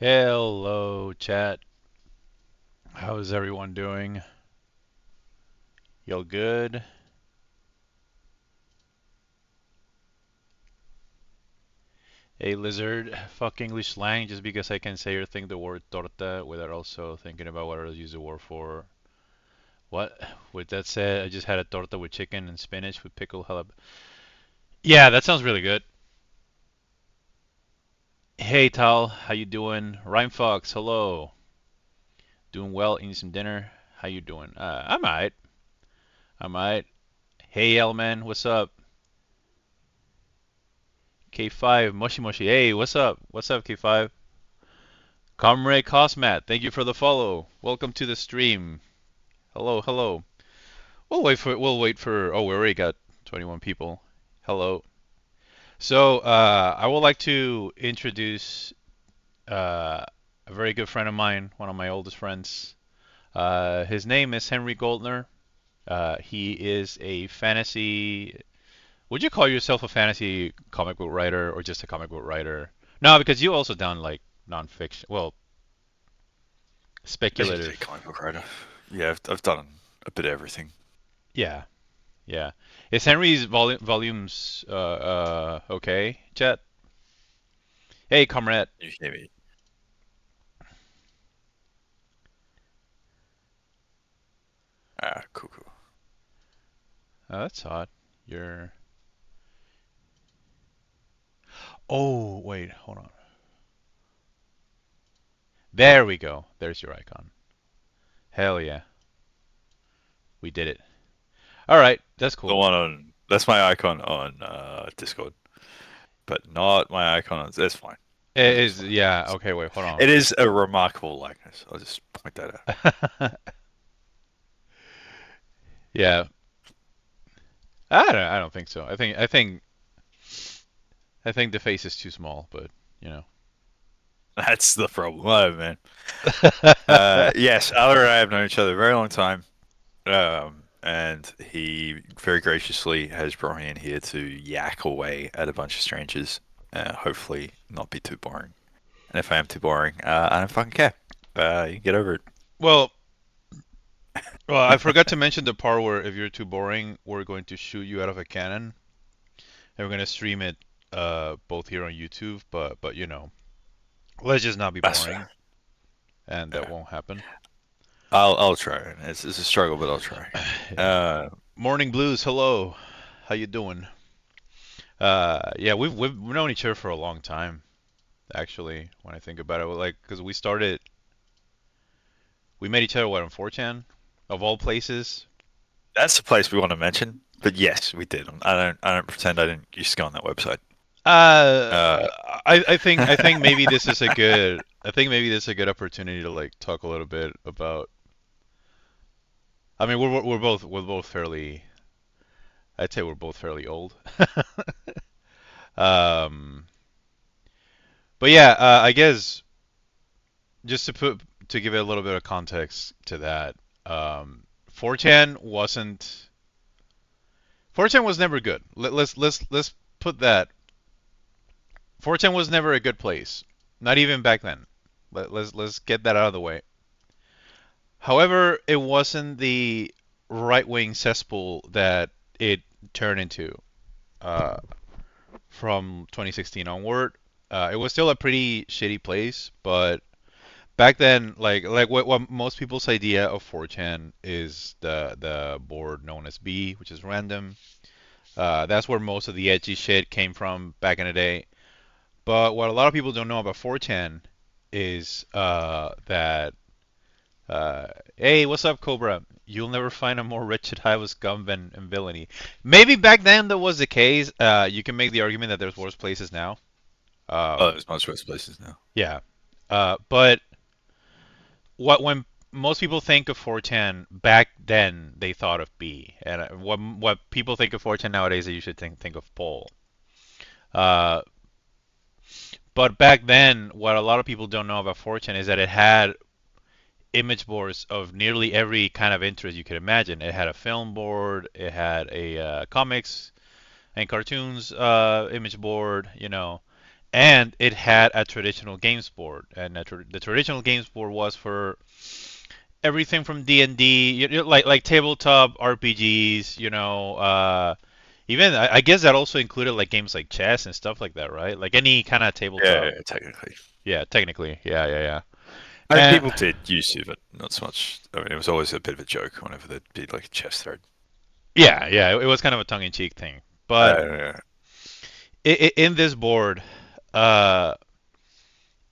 Hello, chat. How's everyone doing? Y'all good? Hey, lizard. Fuck English slang just because I can say or think the word torta without also thinking about what I'll use the word for. What? With that said, I just had a torta with chicken and spinach with pickle jalap. Yeah, that sounds really good. Hey, Tal. How you doing? Rhyme Fox, hello. Doing well, eating some dinner. How you doing? I'm alright. I'm alright. Hey, Elman, what's up? K5, Mushy Mushy. Hey, what's up? What's up, K5? Comrade Cosmat, thank you for the follow. Welcome to the stream. Hello, hello. We'll wait for. Oh, we already got 21 people. Hello. So, I would like to introduce a very good friend of mine, one of my oldest friends. His name is Henry Goeldner. He is a fantasy. Would you call yourself a fantasy comic book writer or just a comic book writer? No, because you also done like nonfiction. Well, As you say, speculative. comic book writer. Yeah, I've done a bit of everything. Yeah, yeah. Is Henry's volumes okay, Chet? Hey, comrade. You hear me? Cool, cool. Oh, that's odd. You're. Oh, wait, hold on. There we go. There's your icon. Hell yeah, we did it. All right, that's The cool. one on that's my icon on Discord, but not my icon on. That's fine. It That's is, fine. yeah. Okay, wait, hold on. It is a remarkable likeness. I'll just point that out. Yeah, I don't think so. I think the face is too small, but you know. That's the problem, oh, man. Yes, Aller and I have known each other a very long time, and he very graciously has brought me in here to yak away at a bunch of strangers. Hopefully, not be too boring. And if I am too boring, I don't fucking care. You can get over it. Well, well, I forgot to mention the part where if you're too boring, we're going to shoot you out of a cannon, and we're gonna stream it both here on YouTube. But you know, let's just not be That's boring, fair. and that Yeah. won't happen. I'll try. It's a struggle, but I'll try. Yeah. Uh, Morning Blues, hello. How you doing? Yeah, we've known each other for a long time, actually. When I think about it, like, because we met each other what on 4chan, of all places. that's the place we want to mention. But yes, we did. I don't pretend I didn't used to go on that website. Uh, Uh, I think maybe this is a good I think maybe this is a good opportunity to like talk a little bit about. I mean, we're both fairly. I'd say we're both fairly old. um, but yeah, I guess just to give it a little bit of context to that, 4chan wasn't 4chan was never good. Let's put that. 4chan was never a good place, not even back then. Let's get that out of the way. However, it wasn't the right-wing cesspool that it turned into uh, from 2016 onward. It was still a pretty shitty place, but back then, like what most people's idea of 4chan is the board known as B, which is random. That's where most of the edgy shit came from back in the day. But what a lot of people don't know about 4chan is that hey, what's up, Cobra? You'll never find a more wretched hive of scum and villainy. Maybe back then that was the case. You can make the argument that there's worse places now. oh, Um, there's much worse places now. yeah. But when most people think of 4chan back then, they thought of B, and what people think of 4chan nowadays, they usually think of Pol. Uh, but back then, what a lot of people don't know about 4chan is that it had image boards of nearly every kind of interest you could imagine. It had a film board, it had a comics and cartoons image board, you know. and it had a traditional games board, and the traditional games board was for everything from D&D, like tabletop RPGs, even I guess that also included like games like chess and stuff like that, right? Like any kind of tabletop. Yeah, technically. Yeah, technically. Yeah, yeah, yeah. I mean, And people did use to, but not so much. I mean, it was always a bit of a joke whenever there'd be like a chess thread. yeah, yeah, it was kind of a tongue-in-cheek thing. But Uh, in this board, uh,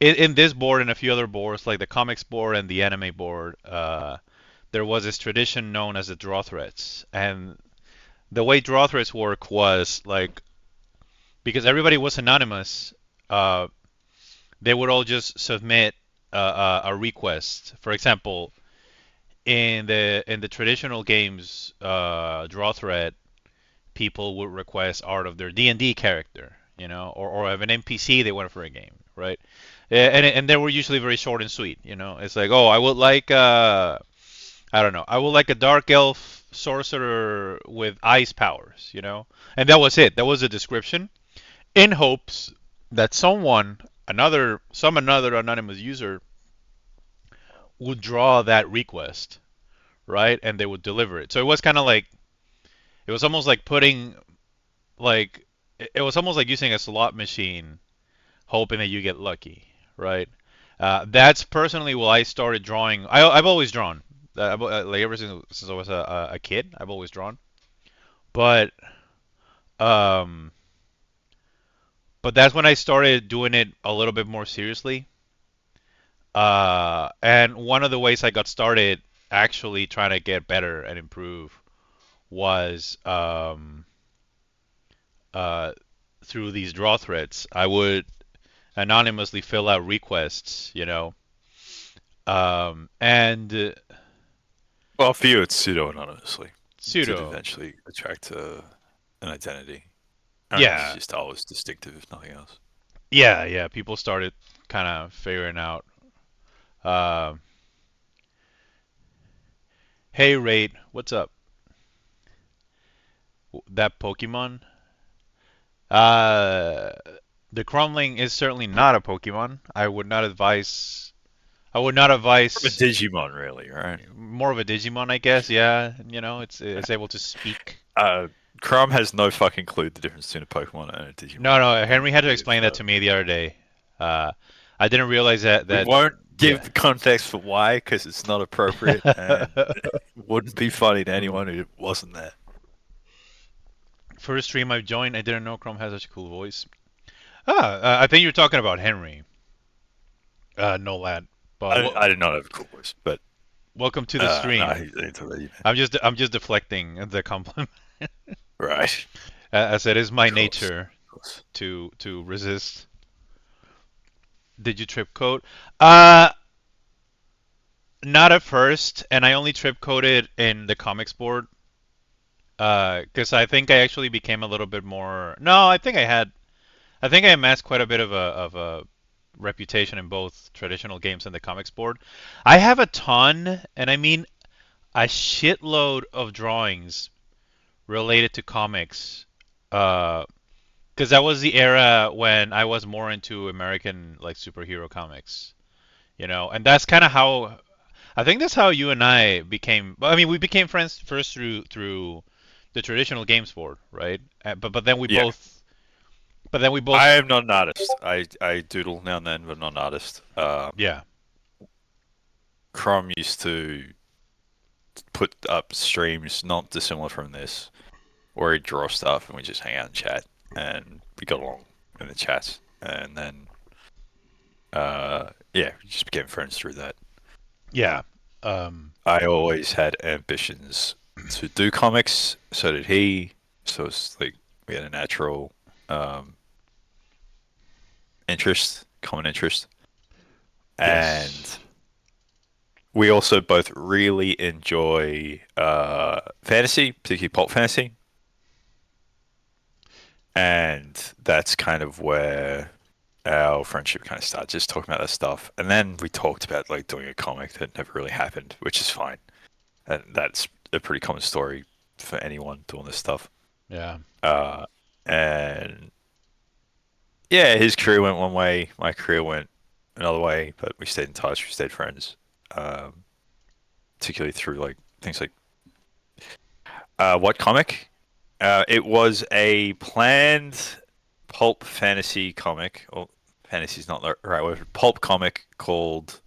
in this board and a few other boards, like the comics board and the anime board, there was this tradition known as the draw threads. And the way draw threads work was like because everybody was anonymous, uh, they would all just submit a request. For example, in the traditional games draw thread, people would request art of their D&D character, or of an NPC they wanted for a game, right? And they were usually very short and sweet, It's like, oh, I would like, I don't know, I would like a dark elf sorcerer with ice powers, And that was it. That was the description, in hopes that another anonymous user would draw that request, right? And they would deliver it. So it was kind of like it was almost like putting like it was almost like using a slot machine, hoping that you get lucky, right? That's personally what I started drawing. I've always drawn, like ever since I was a kid. I've always drawn, but um, but that's when I started doing it a little bit more seriously. And one of the ways I got started actually trying to get better and improve was uh, through these draw threads. I would anonymously fill out requests, and well, for you, it's pseudo anonymously to pseudo. eventually attract an identity. I mean, it's Yeah, just always distinctive, if nothing else. yeah, yeah. People started kind of figuring out. Uh, hey, Raid, what's up? That Pokemon? Uh, the Cromling is certainly not a Pokemon. I would not advise. I would not From a advise Digimon, really, right? more of a Digimon, I guess. Yeah, it's able to speak. Uh, Chrome has no fucking clue the difference between a Pokemon and a No, Digimon. no. Henry had to If, explain that to me the other day. Uh, I didn't realize that. we That won't yeah. give the context for why, because it's not appropriate and wouldn't be funny to anyone who wasn't there. First stream I've joined, I didn't know Chrome has such a cool voice. I think you're talking about Henry. No lad. But I did not have a cool voice, but welcome to the no, stream. it's already, man. I'm just deflecting the compliment. Right. As it is my Of course. nature Of course. to resist. Did you trip code? Uh, Not at first, and I only trip coded in the comics board. Because I think I actually became a little bit more. No, I think I amassed quite a bit of a reputation in both traditional games and the comics board. I have a ton, and I mean a shitload of drawings related to comics. Because that was the era when I was more into American like superhero comics, and that's kind of how I think that's how you and I became. I mean, we became friends first through the traditional games board, right? But then we Yeah. both. But then we I both. am not an artist. I doodle now and then, but not an artist. Yeah. Chrome used to put up streams not dissimilar from this, where he'd draw stuff and we just hang out and chat, and we got along in the chats, and then yeah, we just became friends through that. Yeah. Um, I always had ambitions to do comics, so did he. So it's like we had a natural um, interest, common interest, yes. and we also both really enjoy fantasy, particularly pulp fantasy, and that's kind of where our friendship kind of started, just talking about that stuff. And then we talked about like doing a comic that never really happened, which is fine. And that's a pretty common story for anyone doing this stuff. Yeah. Uh, and Yeah, his career went one way, my career went another way, but we stayed in touch, we stayed friends. Um, Particularly through like things like what comic? It was a planned pulp fantasy comic. Well, fantasy is not the right word. Pulp comic called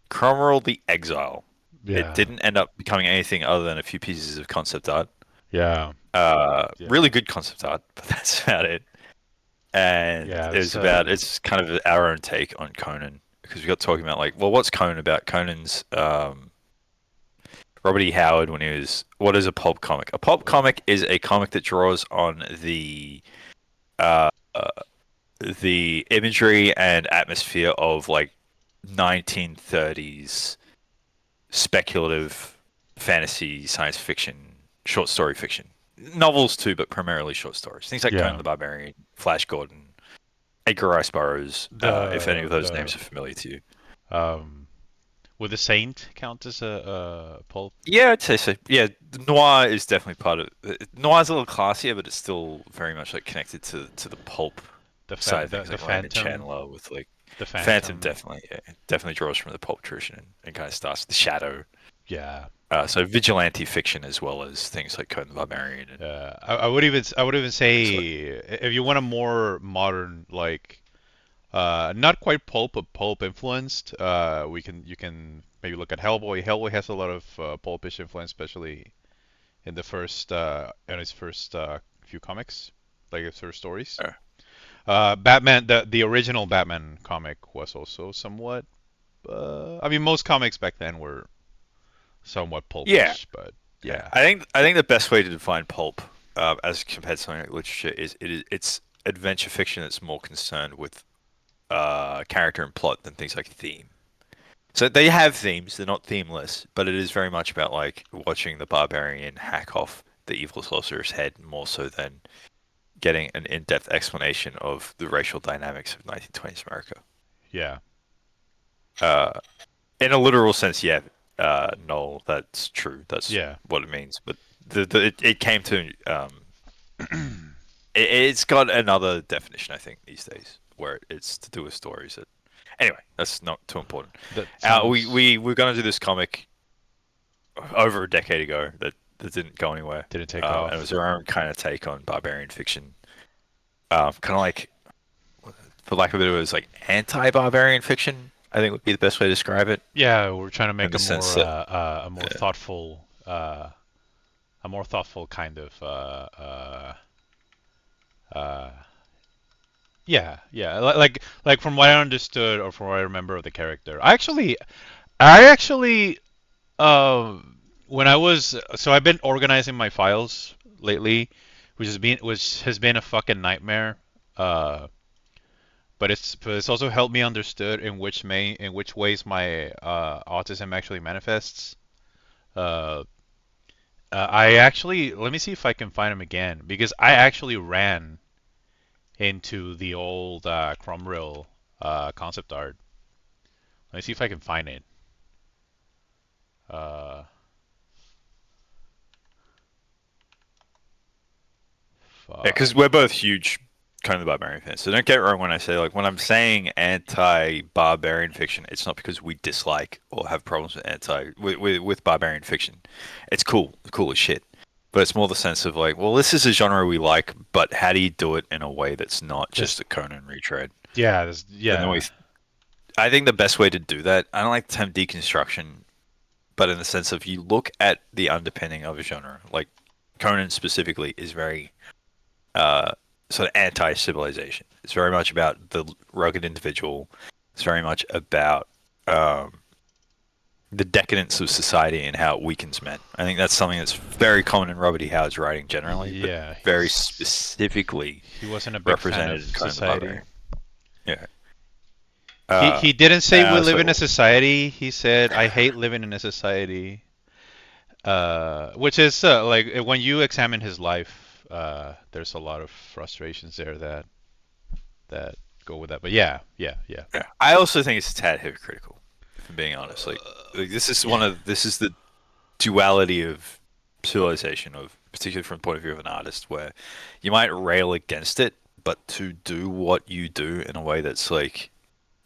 Cromwell the Exile. It Yeah. didn't end up becoming anything other than a few pieces of concept art. Yeah. Really Yeah. good concept art, but that's about it. And Yeah. it was about it's kind of our own take on Conan because we got talking about like, well, what's Conan about? Conan's Robert E. Howard when he was. What is a pulp comic? A pulp comic is a comic that draws on uh, uh, the imagery and atmosphere of like 1930s speculative fantasy, science fiction, short story fiction, novels too, but primarily short stories. Things like Conan Yeah. the Barbarian, Flash Gordon, Edgar Rice Burroughs. If any of those The names are familiar to you. um would the Saint count as a pulp? Yeah, I'd say so. Yeah, noir is definitely part of. Noir's a little classier, but it's still very much like connected to the pulp side of things, The like Raymond Phantom, Chandler with like the Phantom. Phantom. Definitely, yeah, definitely draws from the pulp tradition and kind of starts with the shadow. Yeah. So vigilante fiction as well as things like Conan the Barbarian and I would even things like. say if you want a more modern like not quite pulp but pulp influenced, we can you can maybe look at Hellboy. Hellboy has a lot of pulpish influence, especially in his first few comics, like his first stories. Uh, Batman, the original Batman comic was also somewhat. I mean, most comics back then were somewhat yeah, pulpish, but yeah. yeah, I think the best way to define pulp, as compared to something like literature, is it's adventure fiction that's more concerned with character and plot than things like theme. So they have themes; they're not themeless, but it is very much about like watching the barbarian hack off the evil sorcerer's head more so than getting an in-depth explanation of the racial dynamics of 1920s America. yeah, Uh, in a literal sense, yeah, no, that's true. That's yeah. what it means. But it came to it's got another definition, I think, these days, where it's to do with stories. Anyway, that's not too important. That We sounds we we're gonna do this comic over a decade ago that didn't go anywhere, didn't take and it was off. our own kind of take on barbarian fiction. Kind of like, for lack of a better, it was like anti-barbarian fiction. I think would be the best way to describe it, Yeah, we're trying to in make the sense that a more thoughtful kind of uh, yeah, yeah. Like from what I understood or from what I remember of the character. I actually uh, when I was so I've been organizing my files lately, which has been a fucking nightmare. Uh, but it's also helped me understood in which ways my autism actually manifests. Uh, I actually let me see if I can find him again because I actually ran into the old Cromwell concept art. Let me see if I can find it. Uh, yeah, fuck. because we're both huge kind of barbarian fans. So don't get it wrong when I say like when I'm saying anti-barbarian fiction, it's not because we dislike or have problems with with barbarian fiction. It's cool as shit. But it's more the sense of like, well, this is a genre we like, but how do you do it in a way that's not Just just a Conan retread? And then yeah. I think the best way to do that, I don't like the term deconstruction, but in the sense of you look at the underpinning of a genre, like Conan specifically is very uh, sort of anti-civilization. It's very much about the rugged individual. It's very much about um, the decadence of society and how it weakens men. I think that's something that's very common in Robert E. Howard's writing generally, but Yeah, very specifically he wasn't a big fan of represented in Conan the society. Barbarian. Yeah. He didn't say we live in a So society. He said I hate living in a society. Which is like when you examine his life, there's a lot of frustrations there that go with that. But yeah, yeah, yeah. yeah. I also think it's a tad hypocritical, if I'm being honest. Like this is the duality of civilization, of particularly from the point of view of an artist, where you might rail against it, but to do what you do in a way that's like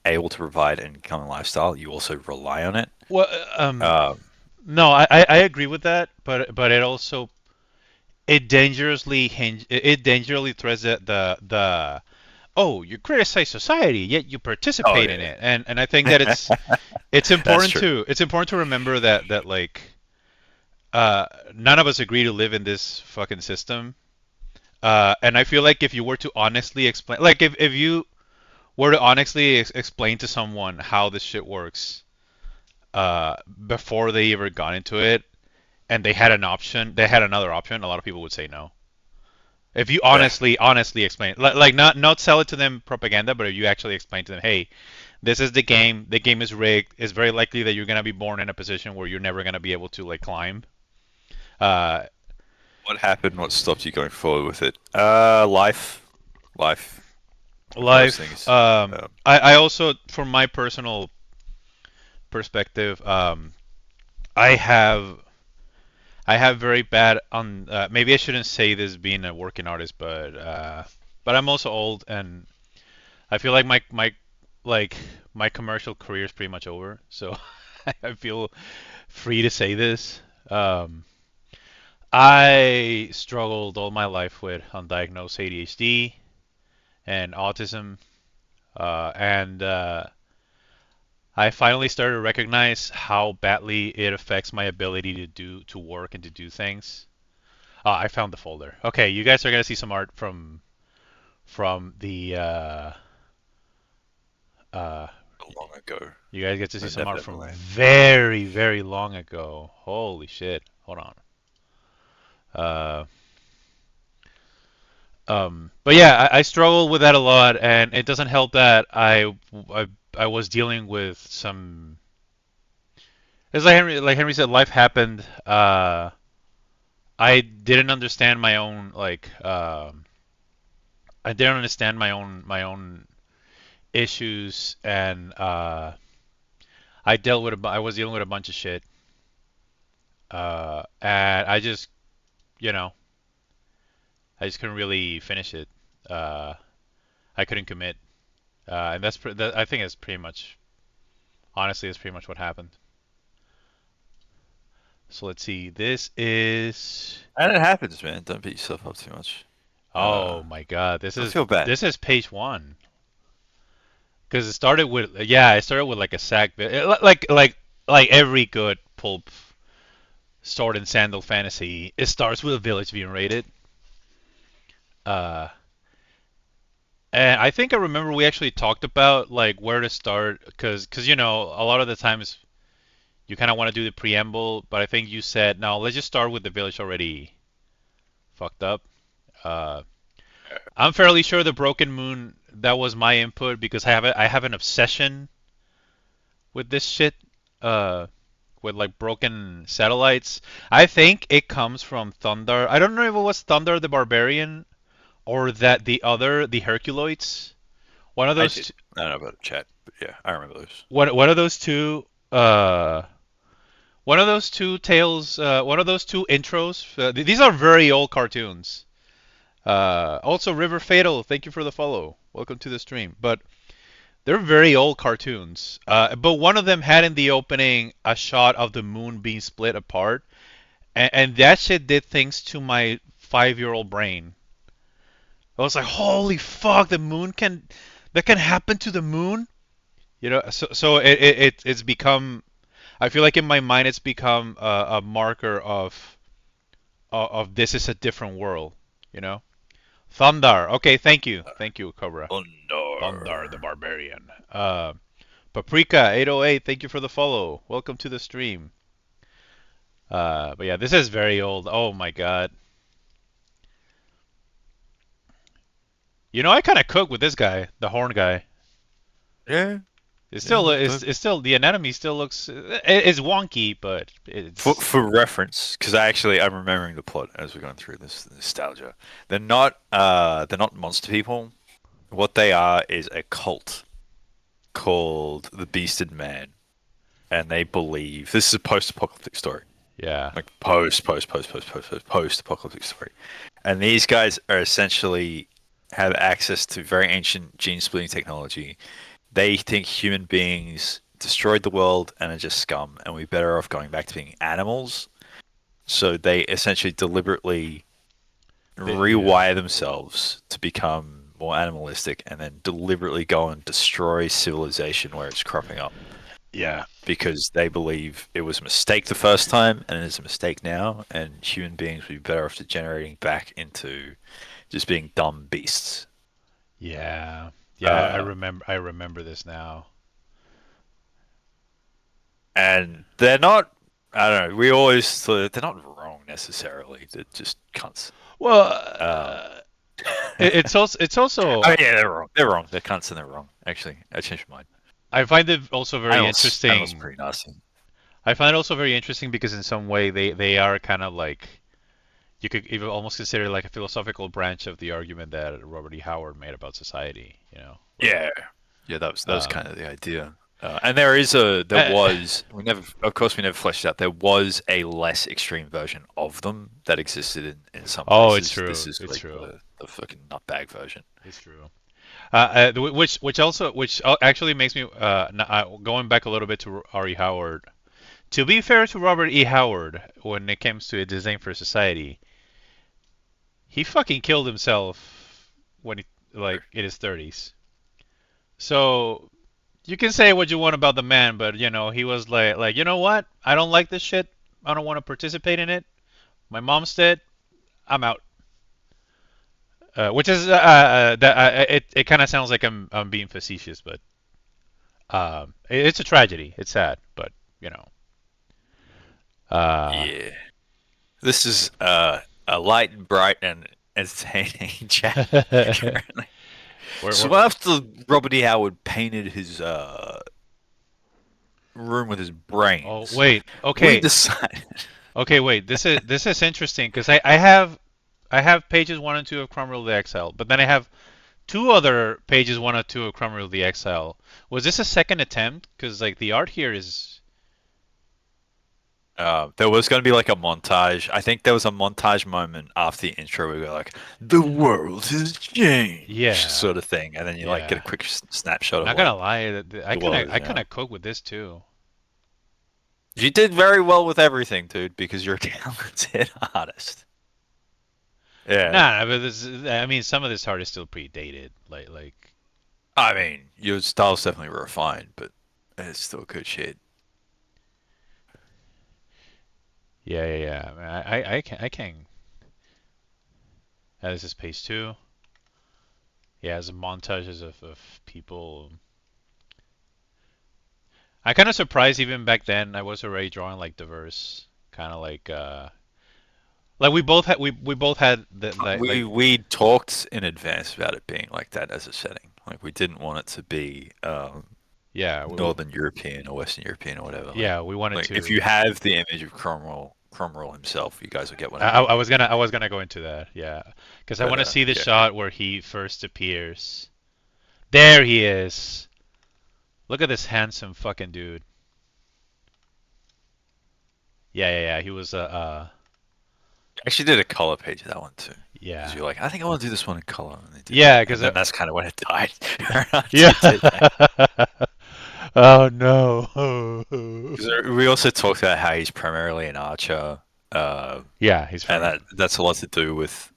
able to provide an income and lifestyle, you also rely on it. Well, Um, no, I agree with that, but it also it dangerously threads the oh, you criticize society yet you oh participate in it, and I think that yeah, that's true. it's important to remember that like none of us agree to live in this fucking system. And I feel like if you were to honestly explain, like if you were to honestly explain to someone how this shit works, before they ever got into it, and they had another option, a lot of people would say no. If you Yeah. honestly explain, like not sell it to them propaganda, but if you actually explain to them, hey, this is the game. The game is rigged. It's very likely that you're gonna be born in a position where you're never gonna be able to like climb. Uh, What happened? What stopped you going forward with it? Life. Most Life. things. Um, I also, from my personal perspective, I have I have very bad on. Maybe I shouldn't say this being a working artist, but I'm also old, and I feel like like my commercial career is pretty much over. So I feel free to say this. Um, I struggled all my life with undiagnosed ADHD and autism, and I finally started to recognize how badly it affects my ability to work and to do things. I found the folder. Okay, you guys are gonna see some art from the uh, long ago. you guys get to see some art from Inevitably. very long ago. Holy shit! Hold on. Uh, but yeah, I struggle with that a lot, and it doesn't help that I was dealing with some. It's like Henry said, life happened. I didn't understand my own I didn't understand my own issues, and I was dealing with a bunch of shit, and you know I just couldn't really finish it. Uh, I couldn't commit, and I think that's pretty much honestly that's pretty much what happened. So let's see. This is And it happens, man. Don't beat yourself up too much. oh my god. Don't feel bad. This is page one. Because it started with like a sack like every good pulp sword and sandal fantasy. It starts with a village being raided. Uh, and I think I remember we actually talked about like where to start because you know a lot of the times you kind of want to do the preamble, but I think you said no, let's just start with the village already fucked up. Uh, I'm fairly sure the Broken Moon that was my input because I have an obsession with this shit. Uh, with like broken satellites. I think it comes from Thunder. I don't know if it was Thunder the Barbarian or that the Herculoids. One of I those did. two, I don't know about the chat, but yeah, I remember those. one of those two uh one of those two tales, one of those two intros. These are very old cartoons. Also River Fatal, thank you for the follow. Welcome to the stream. But they're very old cartoons. But one of them had in the opening a shot of the moon being split apart. And that shit did things to my 5-year-old brain. I was like, holy fuck, that can happen to the moon. You know, so it's become. I feel like in my mind it's become a marker of this is a different world. You know, Thundar. Okay, thank you, Cobra. Oh Thundar the no. Barbarian. Paprika 808. Thank you for the follow. Welcome to the stream. But yeah, this is very old. Oh my god. You know, I kind of cook with this guy, the horn guy. Yeah, yeah. It's still the anatomy still looks it's wonky, but it's For reference, because I'm remembering the plot as we're going through this nostalgia. They're not monster people. What they are is a cult called the Beasted Man, and they believe this is a post-apocalyptic story, yeah. like post-apocalyptic story. And these guys are essentially have access to very ancient gene splitting technology. They think human beings destroyed the world and are just scum, and we're better off going back to being animals. So they essentially deliberately Yeah. rewire themselves to become more animalistic and then deliberately go and destroy civilization where it's cropping up Yeah. because they believe it was a mistake the first time and it is a mistake now, and human beings would be better off degenerating back into just being dumb beasts. Yeah. Yeah, I Uh, remember I remember this now. and they're not, I don't know, we always thought they're not wrong necessarily, they're just cunts. Well, Um, it's also oh yeah, they're wrong. They're wrong. They're cunts and they're wrong. Actually, I changed my mind. I find it also very Animals interesting. pretty nasty. I find it also very interesting because in some way they are kind of like you could even almost consider like a philosophical branch of the argument that Robert E. Howard made about society, like Yeah, yeah, that was kind um of the idea. And there is a there uh, was we never of course we never fleshed it out. There was a less extreme version of them that existed in some oh, it's places. true. This is It's like true. the fucking nutbag version. It's true. Which actually makes me going back a little bit to R.E. Howard. To be fair to Robert E. Howard, when it comes to a design for society, he fucking killed himself when he like in his 30s. So you can say what you want about the man, but he was like you know what? I don't like this shit. I don't want to participate in it. My mom's dead. I'm out. Which is that it kind of sounds like I'm being facetious, but it's a tragedy. It's sad, but you know. Uh, Yeah, this is a light and bright and entertaining chat we're, currently. So we're, after Robert E. Howard painted his room with his oh brains, wait, we okay, decided. okay, wait. This is interesting because I have pages 1 and 2 of Cromwell the Exile, but then I have two other pages 1 and 2 of Cromwell the Exile. Was this a second attempt? Because like the art here is There was going to be like a montage. I think there was a montage moment after the intro where we were like, "The world has changed," yeah, sort of thing, and then you like get a yeah. quick snapshot of Not gonna what lie, I the kind world of is I kind now. of cope with this too. You did very well with everything, dude, because you're a talented artist. Yeah, Nah, but I mean, some of this art is still pretty dated. Like, I mean, your style's definitely refined, but it's still good shit. yeah, yeah, yeah. I can. This is page 2. Yeah, as a montages of people. I kind of surprised even back then. I was already drawing like diverse, kind of like we both had the like We talked in advance about it being like that as a setting. Like we didn't want it to be yeah Northern European or Western European or whatever. yeah we wanted Like if you to. have the image of Cromwell himself, you guys will get what I I, mean. I was gonna I was gonna go into that, yeah, because I But want to see the yeah, shot where he first appears. There he is. Look at this handsome fucking dude. Yeah, yeah, yeah. He was I actually did a color page of that one too. Because yeah. you're like, I think I want to do this one in color, and they did that, Yeah, and because then that's kind of when it died. After yeah. you did that, Oh no. because we also talked about how he's primarily an archer, uh, Yeah, he's and from. that's a lot to do with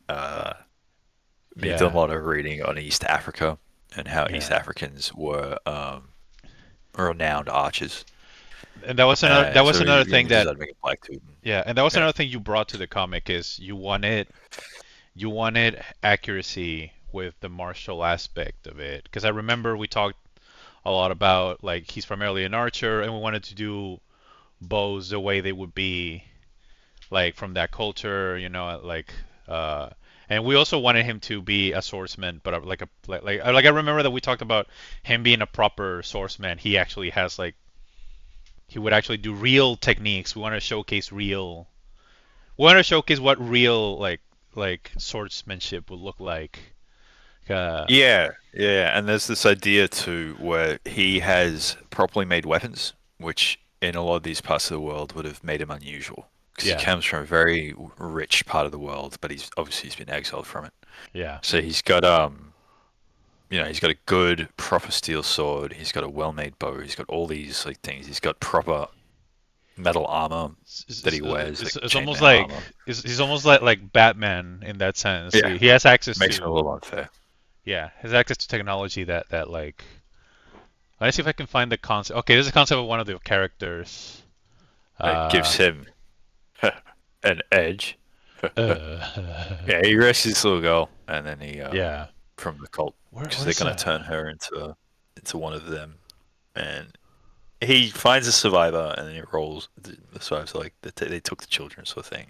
me doing a Yeah, lot of reading on East Africa and how East yeah. Africans were renowned archers. And that was another We thing images that I'd make a black dude. yeah, and that was Yeah, another thing you brought to the comic is you wanted accuracy with the martial aspect of it because I remember we talked a lot about like he's primarily an archer and we wanted to do bows the way they would be like from that culture, like uh and we also wanted him to be a swordsman, but like I remember that we talked about him being a proper swordsman. He actually has like he would actually do real techniques. We want to showcase real. We want to showcase what real like swordsmanship would look like. Uh, yeah. And there's this idea too where he has properly made weapons, which in a lot of these parts of the world would have made him unusual. because he Yeah. comes from a very rich part of the world, but he's been exiled from it. Yeah. So he's got a good proper steel sword. He's got a well-made bow. He's got all these like things. He's got proper metal armor that he wears, like It's almost chainmail like armor. he's almost like Batman in that sense. Yeah, He has access makes him a to little unfair. yeah, has access to technology that like. Let's see if I can find the concept. Okay, this is the concept of one of the characters. It Uh, gives him an edge. uh Yeah, he rescues this little girl, and then he yeah. from the cult because What they're is gonna turn her into one of them, and he finds a survivor, and then he rolls. The survivors are like they took the children, sort of thing,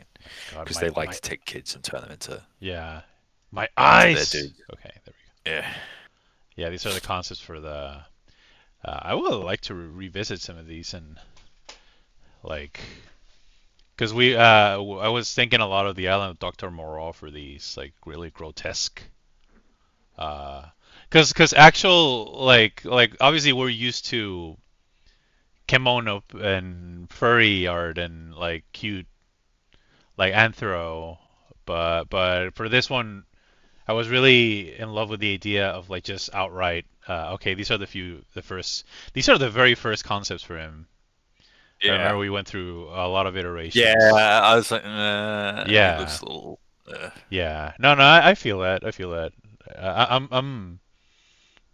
Oh my God, because they like to take kids and turn them yeah, my into their eyes. dudes. Okay, there we go. Yeah, Yeah, these are the concepts for the. I would like to revisit some of these and like, because I was thinking a lot of the Island of Doctor Moreau for these like really grotesque. Uh, because actual like obviously we're used to kimono and furry art and like cute like anthro, but for this one I was really in love with the idea of like just outright. Okay, these are the very first concepts for him. I remember yeah, we went through a lot of yeah. iterations. I was like, he Yeah, looks a little. yeah. No, no, I feel that. I feel that.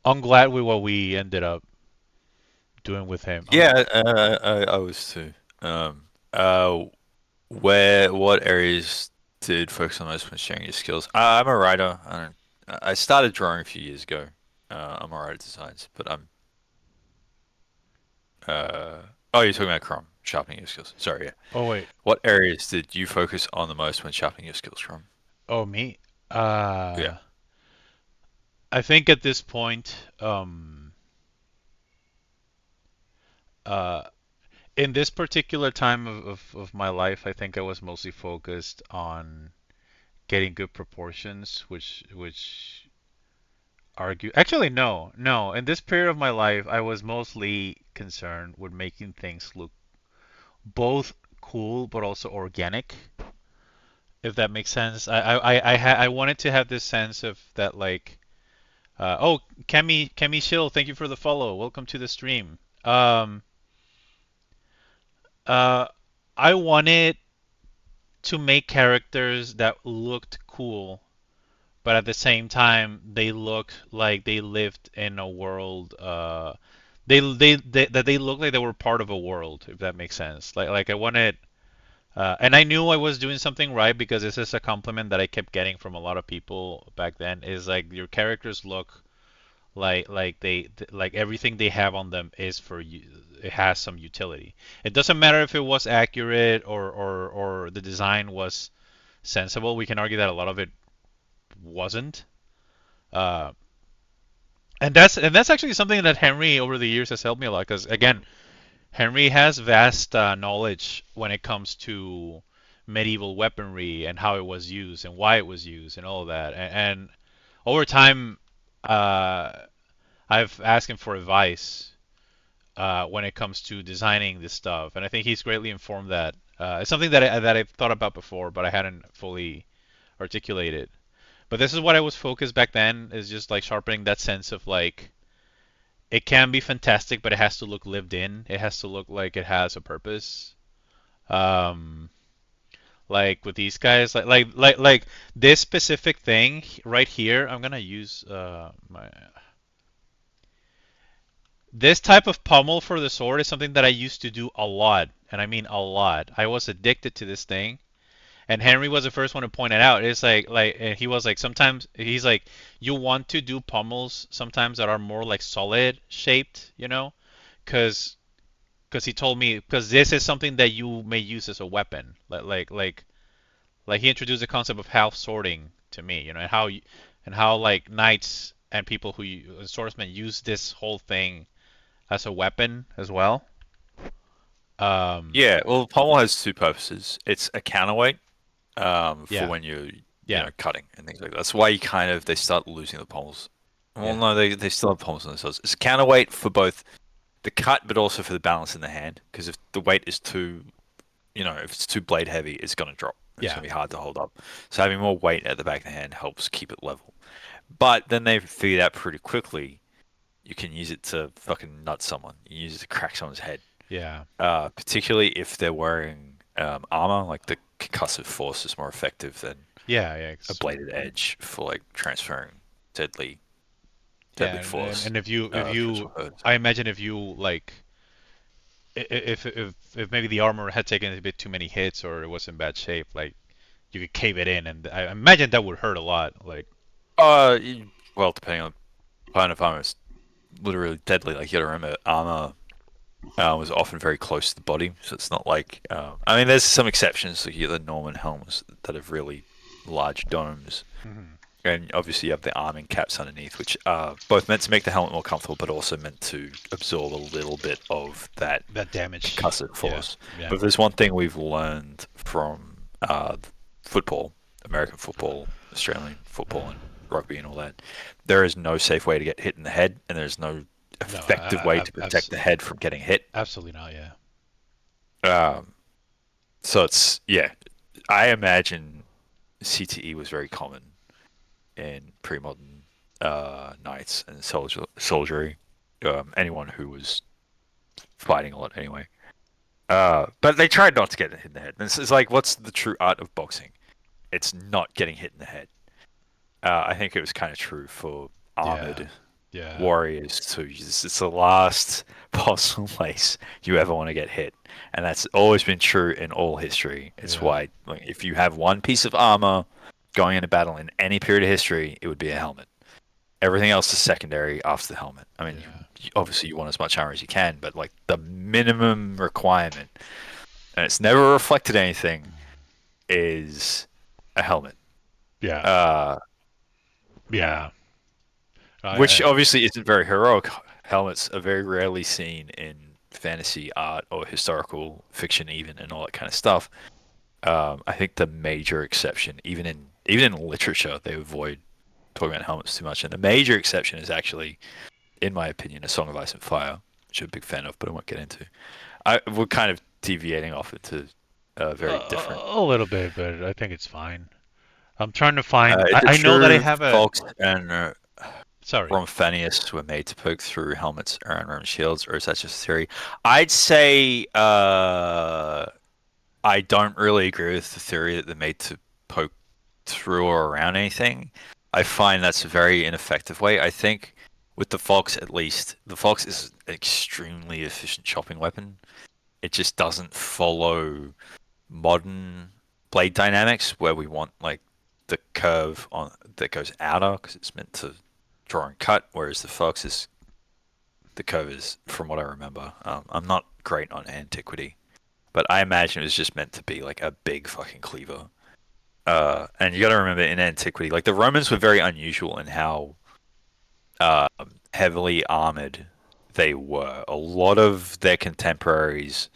I'm glad with what we ended up doing with him. Oh, Yeah, I was too. Um, uh, what areas did focus on most when sharing your skills? I'm a writer. I started drawing a few years ago. I'm a writer of designs, but I'm oh, you're talking about Chrome, sharpening your skills. Sorry, yeah. oh wait. What areas did you focus on the most when sharpening your skills, Chrome? Oh me. Yeah. Uh, I think at this point, uh, in this particular time of my life, I think I was mostly focused on getting good proportions, which argue. Actually, no, no. In this period of my life, I was mostly concerned with making things look both cool but also organic. If that makes sense, I wanted to have this sense of that like, oh, Kemi Shill, thank you for the follow. Welcome to the stream. Uh, I wanted to make characters that looked cool, but at the same time they looked like they lived in a world. They that they looked like they were part of a world, if that makes sense. Like I wanted, and I knew I was doing something right because this is a compliment that I kept getting from a lot of people back then. Is like your characters look like everything they have on them is for you. It has some utility. It doesn't matter if it was accurate or the design was sensible. We can argue that a lot of it wasn't. Uh, and that's actually something that Henry over the years has helped me a lot because again, Henry has vast knowledge when it comes to medieval weaponry and how it was used and why it was used and all of that. And over time, uh, I've asked him for advice when it comes to designing this stuff, and I think he's greatly informed that. It's something that I've thought about before, but I hadn't fully articulated. But this is what I was focused back then is just like sharpening that sense of like it can be fantastic, but it has to look lived in. It has to look like it has a purpose. Um, like with these guys, like this specific thing right here. I'm gonna use my this type of pommel for the sword is something that I used to do a lot, and I mean a lot. I was addicted to this thing, and Henry was the first one to point it out. It's and he was like sometimes he's like you want to do pommels sometimes that are more like solid shaped, because he told me because this is something that you may use as a weapon. Like he introduced the concept of half sorting to me, and how like knights and people swordsmen use this whole thing as a weapon as well. Um, Yeah, well, pommel has two purposes. It's a counterweight, for yeah, when you're, yeah, cutting and things like that. That's why they start losing the pommels. Well, yeah, no, they still have pommels on themselves. It's a counterweight for both the cut, but also for the balance in the hand. Because if the weight is too, if it's too blade heavy, it's gonna drop. It's Yeah. gonna be hard to hold up. So having more weight at the back of the hand helps keep it level. But then they figured out pretty quickly you can use it to fucking nut someone. You use it to crack someone's head. Yeah. Particularly if they're wearing armor, like the concussive force is more effective than Yeah. Yeah. a bladed edge for like transferring deadly Yeah. deadly force And if you, physical hurt. I imagine if you like, if maybe the armor had taken a bit too many hits or it was in bad shape, like you could cave it in, and I imagine that would hurt a lot. Like, Well, depending on kind of armor, it's literally deadly. Like you gotta remember, armor was often very close to the body, so it's not like. I mean, there's some exceptions. Like you get the Norman helmets that have really large domes, mhm, and obviously you have the arming caps underneath, which are both meant to make the helmet more comfortable, but also meant to absorb a little bit of that that damage. concussive Yeah. force. Yeah. But if there's one thing we've learned from football, American football, Australian football, and rugby and all that, there is no safe way to get hit in the head, and there's no No, effective way to protect the head from getting hit. absolutely not. Yeah. Um, so it's yeah, I imagine CTE was very common in pre-modern knights and soldiery. Anyone who was fighting a lot anyway. But they tried not to get hit in the head. And it's like, what's the true art of boxing? It's not getting hit in the head. I think it was kind of true for Yeah. armored Yeah. warriors too. It's the last possible place you ever want to get hit, and that's always been true in all history. It's Yeah. why, like, if you have one piece of armor going into battle in any period of history, it would be a helmet. Everything else is secondary after the helmet. I mean, Yeah. obviously you want as much armor as you can, but like the minimum requirement, and it's never reflected anything, is a helmet. Yeah. Uh, Yeah. which I obviously isn't very heroic. Helmets are very rarely seen in fantasy art or historical fiction, even, and all that kind of stuff. I think the major exception, even in literature, they avoid talking about helmets too much. And the major exception is actually, in my opinion, A Song of Ice and Fire, which I'm a big fan of, but I won't get into. We're kind of deviating off into very different. a little bit, but I think it's fine. I'm trying to find. Is it I know that I true have a. Folks and Sorry. Romphanius were made to poke through helmets around Roman shields, or is that just a theory? I'd say I don't really agree with the theory that they're made to poke through or around anything. I find that's a very ineffective way. I think with the Fox, at least, the Fox is an extremely efficient chopping weapon. It just doesn't follow modern blade dynamics where we want like the curve on that goes outer because it's meant to draw and cut, whereas the Fox is the curve is, from what I remember. I'm not great on antiquity, but I imagine it was just meant to be like a big fucking cleaver. And you got to remember in antiquity, like the Romans were very unusual in how uh, heavily armored they were. A lot of their contemporaries,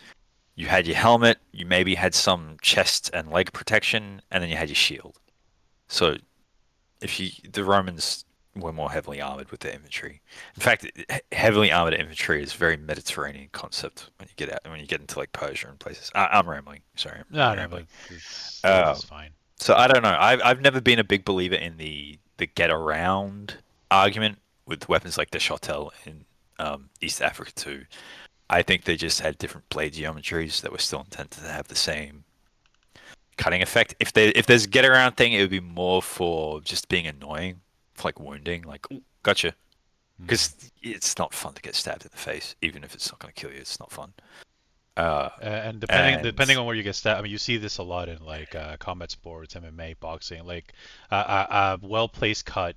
you had your helmet, you maybe had some chest and leg protection, and then you had your shield. So the Romans were more heavily armored with their infantry. In fact, heavily armored infantry is a very Mediterranean concept when you get into like Persia and places. I'm rambling. Sorry, I'm No, no, rambling. but this Um, is fine. so I don't know. I've never been a big believer in the get around argument with weapons like the Chotel in East Africa too. I think they just had different blade geometries that were still intended to have the same cutting effect. If there's a get around thing, it would be more for just being annoying, for like wounding, like "Ooh, gotcha," Mhm. because it's not fun to get stabbed in the face, even if it's not going to kill you. It's not fun. Uh, And and depending on where you get stabbed, I mean, you see this a lot in like combat sports, MMA, boxing. Like a well placed cut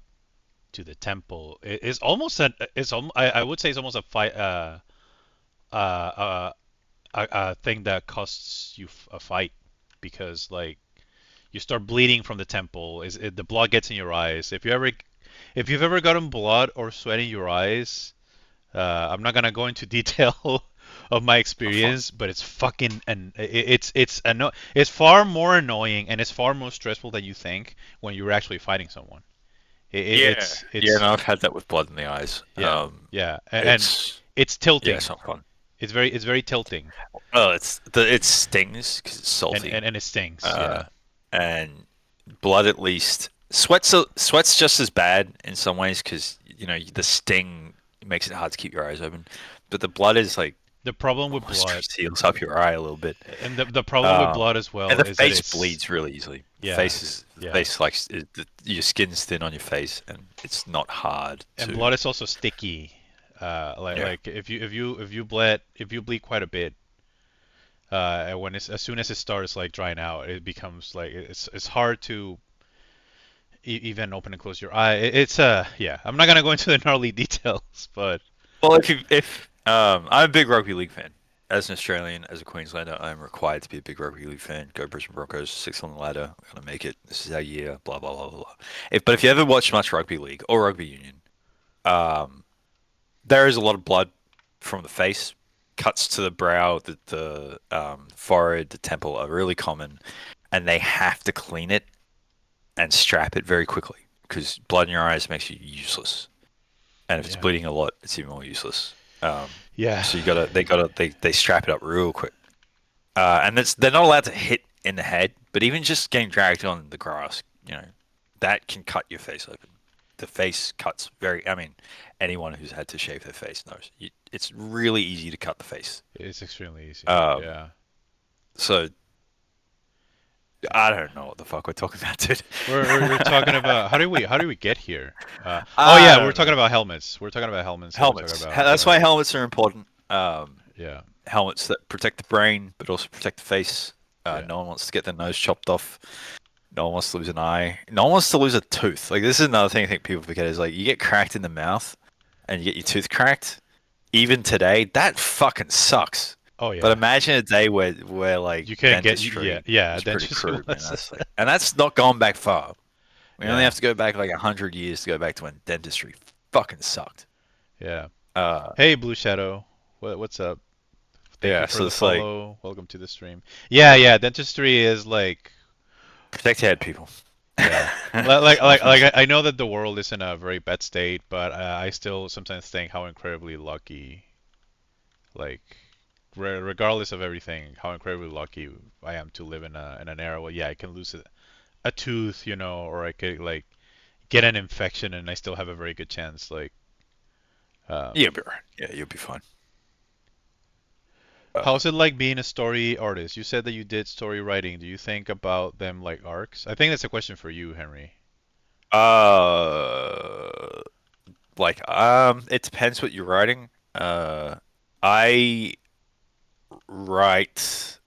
to the temple is almost I would say it's almost a fight uh, a thing that costs you a fight because like you start bleeding from the temple. The blood gets in your eyes. If you've ever gotten blood or sweat in your eyes, I'm not gonna go into detail of my not fun. experience, but it's fucking and it's far more annoying and it's far more stressful than you think when you're actually fighting someone. Yeah, yeah. It's No, I've had that with blood in the eyes. yeah, yeah, and It's it's yeah, it's tilting. not fun. It's very tilting, Well, it stings because it's and, salty. and and it stings. Uh, Yeah. and blood at least sweat's just as bad in some ways because the sting makes it hard to keep your eyes open, but the blood is like The problem with almost blood, seals up your eye a little bit. and the problem with Um, blood as and well, the is that face it's bleeds really easily. The yeah, face is the yeah, face like your skin's thin on your face, and it's not hard and to. blood is also sticky. Like Yeah, if you bleed quite a bit, and as soon as it starts like drying out, it becomes like it's hard to even open and close your eye. It's yeah. I'm not gonna go into the gnarly details, but well, if I'm a big rugby league fan. As an Australian, as a Queenslander, I'm required to be a big rugby league fan. Go Brisbane Broncos, sixth on the ladder. We're gonna make it. This is our year. Blah blah blah blah blah. But if you ever watch much rugby league or rugby union, um, there is a lot of blood from the face. Cuts to the brow, the forehead, the temple are really common, and they have to clean it and strap it very quickly because blood in your eyes makes you useless. And if it's yeah, bleeding a lot, it's even more useless. yeah, So they strap it up real quick, and they're not allowed to hit in the head, but even just getting dragged on the grass, that can cut your face open. The face cuts very. I mean, anyone who's had to shave their face knows it's really easy to cut the face. it's extremely easy. Um, Yeah. so I don't know what the fuck we're talking about, dude. We're talking about how do we get here? Oh I yeah, we're don't talking know. about helmets. We're talking about helmets, and we're talking Helmets. about That's why helmets are important. yeah, Helmets that protect the brain, but also protect the face. yeah, No one wants to get their nose chopped off. No one wants to lose an eye. No one wants to lose a tooth. Like this is another thing I think people forget is like you get cracked in the mouth and you get your tooth cracked. Even today, that fucking sucks. oh But yeah. imagine a day where like You can't get yeah, dentistry yeah. was Then pretty just crude, man. was That's like, and that's not gone back far. We only yeah, have to go back like 100 years to go back to when dentistry fucking sucked. yeah. Uh, Hey Blue Shadow, what's up? Thank you yeah. for So the it's like follow. Welcome to the stream. Yeah, yeah. Dentistry is like protect your head, people. yeah. I know that the world is in a very bad state, but I still sometimes think how incredibly lucky, like, regardless of everything, how incredibly lucky I am to live in an era where yeah, I can lose a tooth, or I could like get an infection and I still have a very good chance. Like, um, You'll be right. Yeah, you'll be fine. how's it like being a story artist? You said that you did story writing. Do you think about them like arcs? I think that's a question for you, Henry. Uh, it depends what you're writing. I write.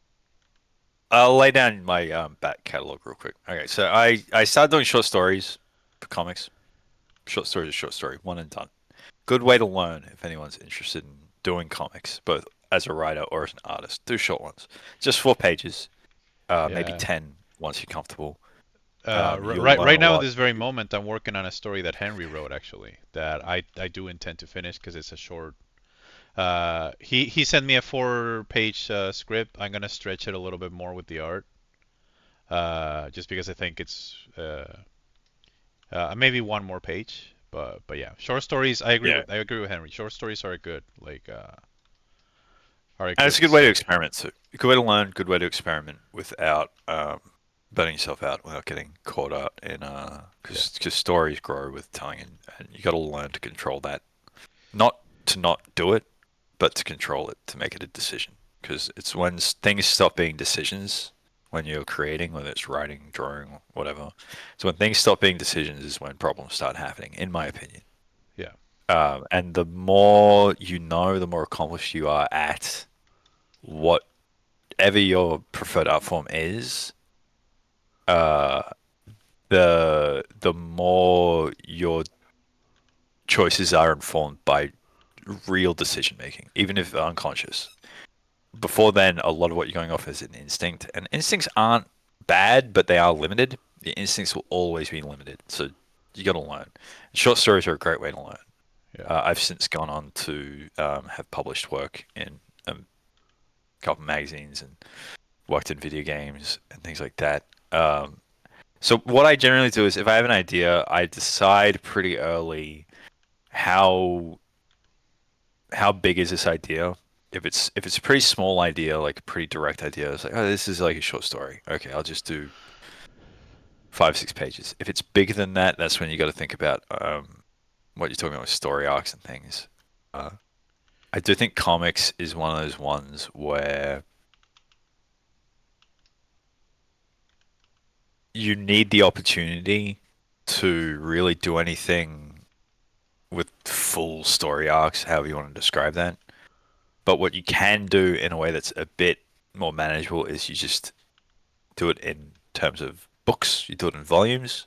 I'll lay down my back catalog real quick. Okay, so I started doing short stories for comics. Short story is short story, one and done. Good way to learn if anyone's interested in doing comics, both as a writer or as an artist. Do short ones, just 4 pages, maybe Yeah. 10 once you're comfortable. You'll Right learn right a now in lot. this very moment, I'm working on a story that Henry wrote actually that I do intend to finish because it's a short. He sent me a 4-page script. I'm gonna stretch it a little bit more with the art. Just because I think it's maybe one more page. But yeah, short stories. Yeah, I agree with Henry. Short stories are good. Like are a and it's good a good way to experiment too. Good way to learn. Good way to experiment without burning yourself out, without getting caught up in yeah, because stories grow with telling, and you got to learn to control that. Not to not do it, but to control it, to make it a decision. Because it's when things stop being decisions when you're creating, whether it's writing, drawing, whatever. So when things stop being decisions is when problems start happening, in my opinion. yeah, And the more you know, the more accomplished you are at whatever your preferred art form is, uh, the more your choices are informed by real decision making, even if unconscious. Before then, a lot of what you're going off is an instinct, and instincts aren't bad, but they are limited. The instincts will always be limited, so you got to learn. Short stories are a great way to learn. yeah. I've since gone on to have published work in a couple of magazines and worked in video games and things like that. So what I generally do is, if I have an idea, I decide pretty early how how big is this idea, if it's a pretty small idea, like a pretty direct idea, it's like, oh, this is like a short story. Okay, I'll just do 5, 6 pages. If it's bigger than that, that's when you got to think about what you're talking about with story arcs and things. Uh, I do think comics is one of those ones where you need the opportunity to really do anything with full story arcs, however you want to describe that. But what you can do in a way that's a bit more manageable is you just do it in terms of books. You do it in volumes,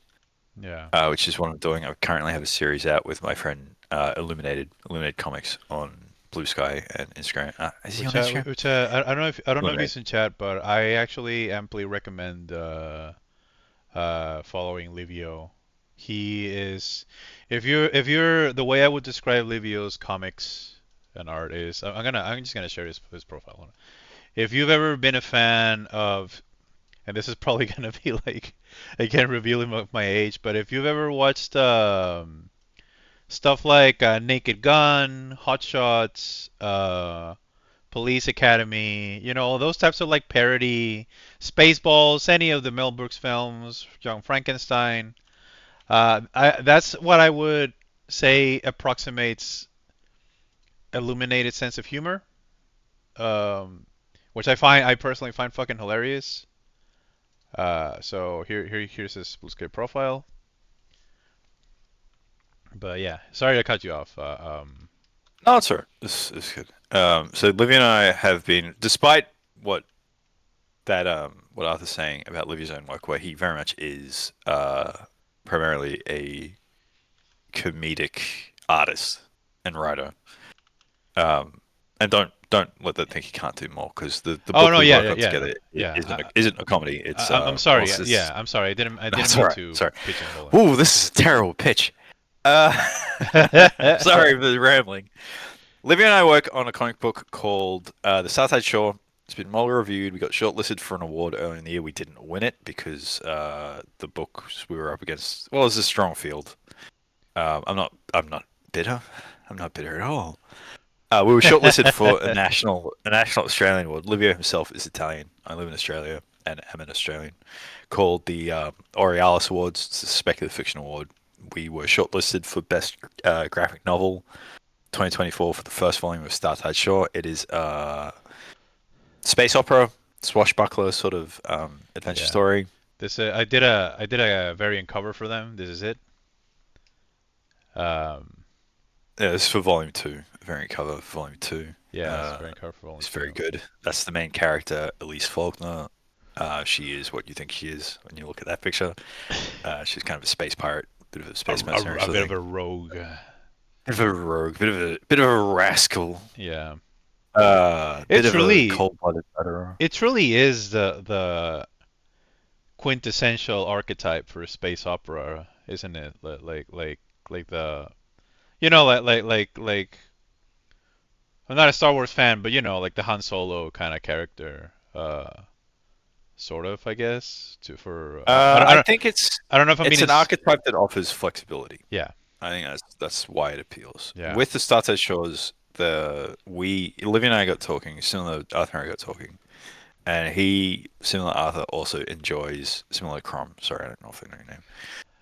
Yeah. which is what I'm doing. I currently have a series out with my friend Illuminated Comics on Blue Sky and Instagram. Is he on Instagram? I don't know if Illuminate. he's in chat, but I actually amply recommend following Livio. He is, if you're the way I would describe Livio's comics and art is, I'm just gonna share his profile. If you've ever been a fan of, and this is probably gonna be like, again revealing my age, but if you've ever watched stuff like Naked Gun, Hot Shots, Police Academy, those types of like parody, Spaceballs, any of the Mel Brooks films, Young Frankenstein. That's what I would say approximates illuminated sense of humor, um, which I personally find fucking hilarious. So here's his Blue Sky profile. But yeah, sorry to cut you off. No, it's alright. This is good. So Livy and I have been, despite what what Arthur's saying about Livy's own work, where he very much is primarily a comedic artist and writer. Um, and don't let that think he can't do more, because the Oh book no, we yeah, work yeah, on together yeah. isn't a comedy. It's I'm well, sorry. it's, Yeah, it's I'm sorry. I didn't that's all mean right. to Sorry. pigeonhole Ooh, this is a terrible pitch. Uh, sorry it. for the rambling. Livy and I work on a comic book called The Southside Shore. It's been well reviewed. We got shortlisted for an award earlier in the year. We didn't win it because the books we were up against, well, it's a strong field. I'm not bitter. I'm not bitter at all. We were shortlisted for a national Australian award. Livio himself is Italian. I live in Australia and am an Australian. Called the Aurealis Awards. It's a speculative fiction award. We were shortlisted for best graphic novel 2024 for the first volume of Startide Shore. It is space opera, swashbuckler sort of adventure Yeah. story. This I did a variant cover for them. This is it. Um, Yeah, this is for volume two, variant cover for volume two. yeah, it's a Uh, variant cover for volume it's very two. good. That's the main character, Elise Faulkner. She is what you think she is when you look at that picture. She's kind of a space pirate, bit of a A, space mercenary a sort of bit of thing. a rogue. Bit of a rogue, bit of a rascal, Yeah. It bit of a truly cold-blooded murderer. it truly is the quintessential archetype for a space opera, isn't it? Like the like I'm not a Star Wars fan, but like the Han Solo kind of character, sort of, I guess. To for I think it's I don't know if I'm it's meaning. an archetype that offers flexibility. Yeah, I think that's why it appeals. yeah, With the Started Shores, Olivia and I got talking, similar to Arthur and I got talking, and similar to Arthur, also enjoys similar to Crom. Sorry, I don't know if I know your name.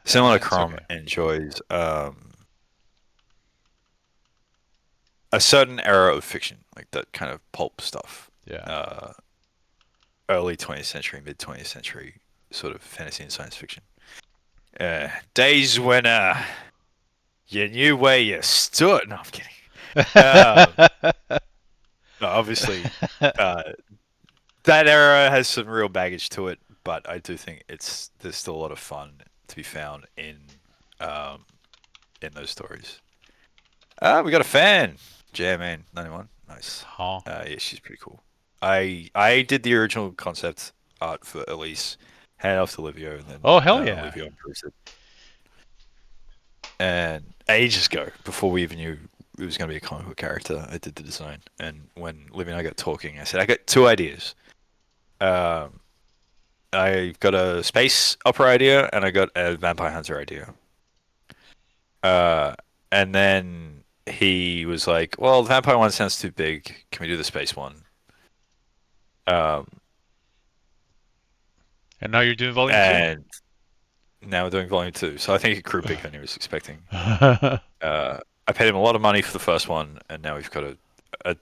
Similar to it's Crom, okay. enjoys a certain era of fiction, like that kind of pulp stuff. Yeah, Uh, Early 20th century, mid 20th century sort of fantasy and science fiction. Days when you knew where you stood. No, I'm kidding. Uh, no, obviously, uh, that era has some real baggage to it, but I do think there's still a lot of fun to be found um, in those stories. We got a fan, J-Man 91. Nice. huh? Yeah, she's pretty cool. I did the original concept art for Elise, handed off to Livio, and then Oh hell yeah! Livio improves it. And ages ago, before we even knew it was going to be a comic book character, I did the design. And when Livio and I got talking, I said, I got two ideas. Um, I've got a space opera idea, and I got a vampire hunter idea. Uh, and then he was like, "Well, the vampire one sounds too big. Can we do the space one?" Um, And now you're doing volume two? and now we're doing volume two. So I think it grew bigger than he was expecting. I paid him a lot of money for the first one, and now we've got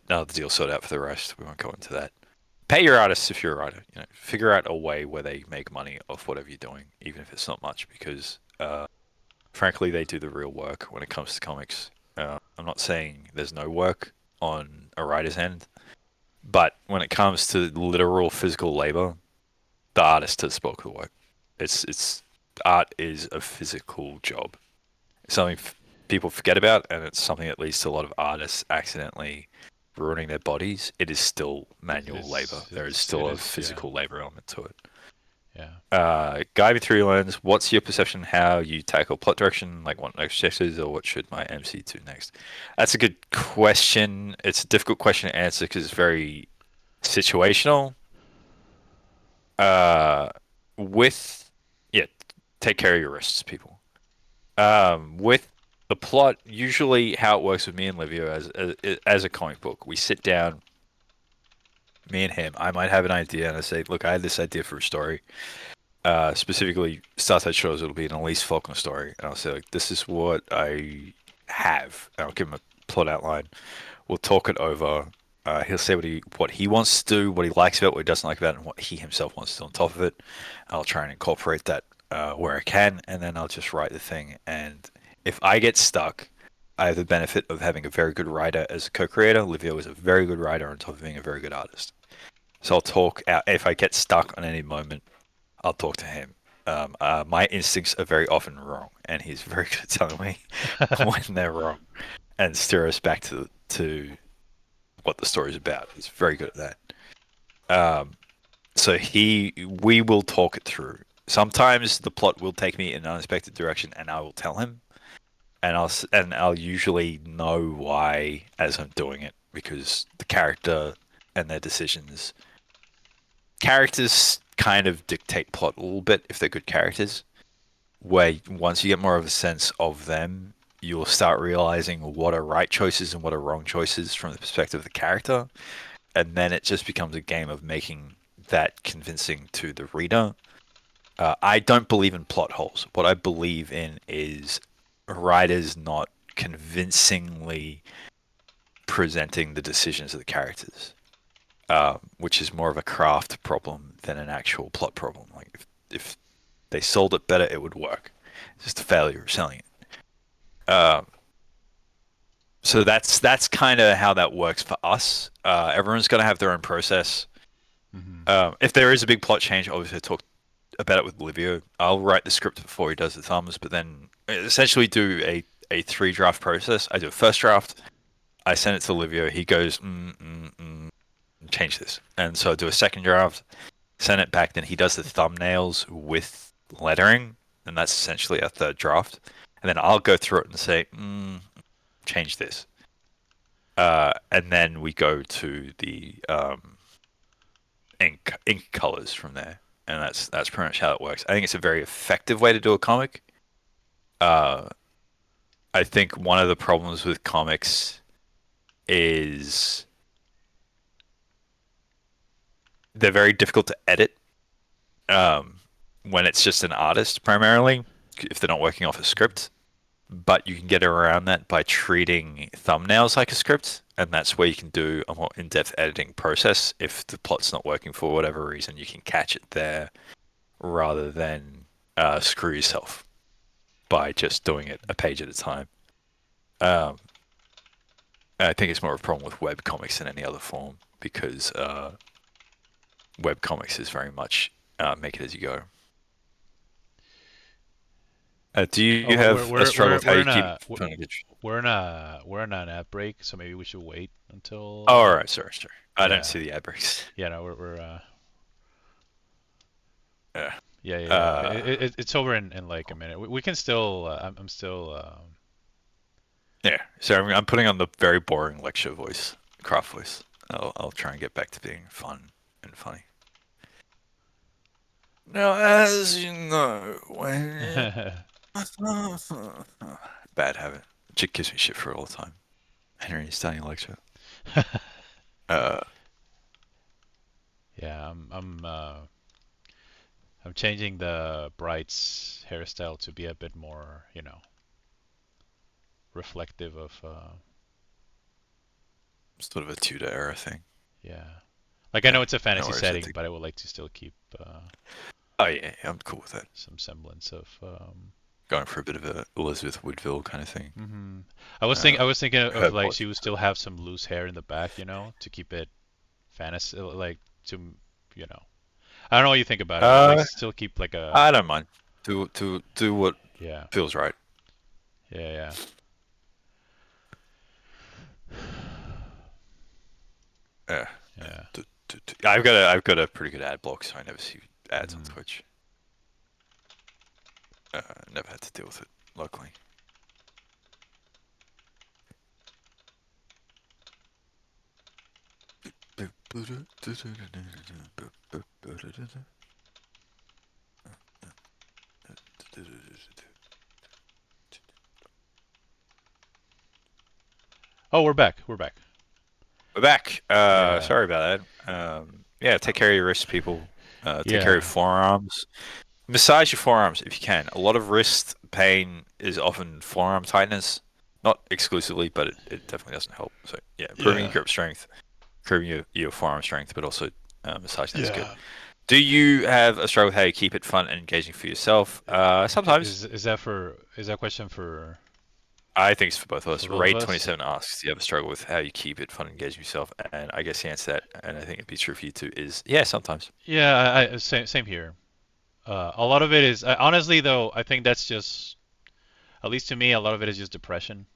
another deal sorted out for the rest. We won't go into that. Pay your artists if you're a writer. You know, figure out a way where they make money off whatever you're doing, even if it's not much, because frankly, they do the real work when it comes to comics. I'm not saying there's no work on a writer's end, but when it comes to literal physical labor, the artist does bulk of the work. It's art is a physical job. It's something people forget about, and it's something that leads to a lot of artists accidentally ruining their bodies. It is still manual labor. There is It still a is, yeah, physical labor element to it. yeah. Guide me through your lens. What's your perception how you tackle plot direction? Like what next chapters or what should my MC do next? That's a good question. It's a difficult question to answer because it's very situational. Uh, with yeah, take care of your wrists, people. With the plot, usually how it works with me and Livio as a comic book, we sit down, me and him. I might have an idea, and I say, "Look, I had this idea for a story." Specifically Startide shows it'll be an Elise Faulkner story, and I'll say like, "This is what I have." And I'll give him a plot outline. We'll talk it over. He'll say what he wants to do, what he likes about it, what he doesn't like about it, and what he himself wants to do on top of it. I'll try and incorporate that where I can, and then I'll just write the thing. And if I get stuck, I have the benefit of having a very good writer as a co-creator. Livio is a very good writer on top of being a very good artist. So I'll talk out if I get stuck on any moment. I'll talk to him. My instincts are very often wrong, and he's very good at telling me when they're wrong and steer us back to what the story's about. He's very good at that. So we will talk it through. Sometimes the plot will take me in an unexpected direction, and I will tell him, and I'll usually know why as I'm doing it because the character and their decisions. Characters kind of dictate plot a little bit if they're good characters. Where once you get more of a sense of them, you'll start realizing what are right choices and what are wrong choices from the perspective of the character, and then it just becomes a game of making that convincing to the reader. I don't believe in plot holes. What I believe in is writers not convincingly presenting the decisions of the characters, which is more of a craft problem than an actual plot problem. Like if they sold it better, it would work. It's just a failure of selling it. So that's kind of how that works for us. Everyone's going to have their own process. Hmm. If there is a big plot change, obviously talk about it with Livio. I'll write the script before he does the thumbs, but then essentially do a three draft process. I do a first draft. I send it to Livio. He goes, change this. And so I do a second draft, send it back. Then he does the thumbnails with lettering, and that's essentially a third draft. And then I'll go through it and say, change this. And then we go to the ink colors from there, and that's pretty much how it works. I think it's a very effective way to do a comic. Uh, I think one of the problems with comics is they're very difficult to edit when it's just an artist primarily, if they're not working off a script. But you can get around that by treating thumbnails like a script, and that's where you can do a more in-depth editing process. If the plot's not working for whatever reason, you can catch it there rather than screw yourself by just doing it a page at a time. Um, I think it's more of a problem with web comics than any other form because web comics is very much make it as you go. Do Oh, you we're have a we're struggle we're with how we're you in keep a trying to get? we're in an ad break, so maybe we should wait until. Oh, all right, sorry. I don't Yeah, see the ad breaks. yeah. No, we're. Yeah. Yeah, yeah, yeah. Uh, It's over in like a minute. We can still. I'm still. yeah. So I'm putting on the very boring lecture voice, craft voice. I'll try and get back to being fun and funny. Now, as you know, when bad habit. Chick gives me shit for it all the time. Henry starting a lecture. Uh, Yeah, I'm changing the Bright's hairstyle to be a bit more, reflective of sort of a Tudor era thing. yeah. Like I know Yeah, it's a no fantasy worries. setting, but I would like to still keep Oh yeah, yeah, I'm cool with that. some semblance of Going for a bit of a Elizabeth Woodville kind of thing. hmm I Um, was thinking of her like pod. she would still have some loose hair in the back, to keep it fantasy like to you know. I don't know what you think about it, but like Uh, still keep like a I don't mind. Do what yeah. feels right. Yeah, yeah. Yeah. Yeah. Yeah. I've got a pretty good ad block, so I never see ads on hmm Twitch. Never had to deal with it, luckily. Oh, we're back. We're back. We're back. Yeah. Sorry about that. Yeah, take care of your wrists, people. Take care of your Yeah. forearms. Massage your forearms if you can. A lot of wrist pain is often forearm tightness. Not exclusively, but it definitely doesn't help. So yeah, improving your Yeah. grip strength, improving your forearm strength, but also massaging that is good. Yeah. Do you have a struggle with how you keep it fun and engaging for yourself? Sometimes. Is that question for I think it's for both of us. both of us? Raid27 asks, do you have a struggle with how you keep it fun and engaging yourself? And I guess the answer to that, and I think it'd be true for you too, is yeah, sometimes. Yeah, same here. A lot of it is honestly though. I think that's just at least to me. A lot of it is just depression.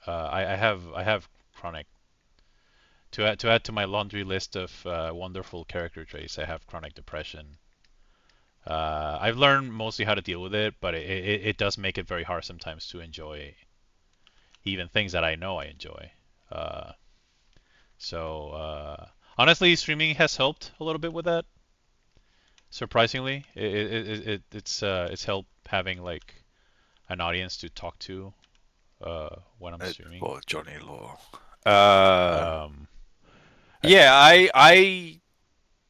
I have chronic to add to my laundry list of wonderful character traits. I have chronic depression. I've learned mostly how to deal with it, but it does make it very hard sometimes to enjoy even things that I know I enjoy. Uh, so honestly, streaming has helped a little bit with that. Surprisingly, it's helped having like an audience to talk to when I'm streaming. Or Johnny Law. Uh, Um, I, yeah, I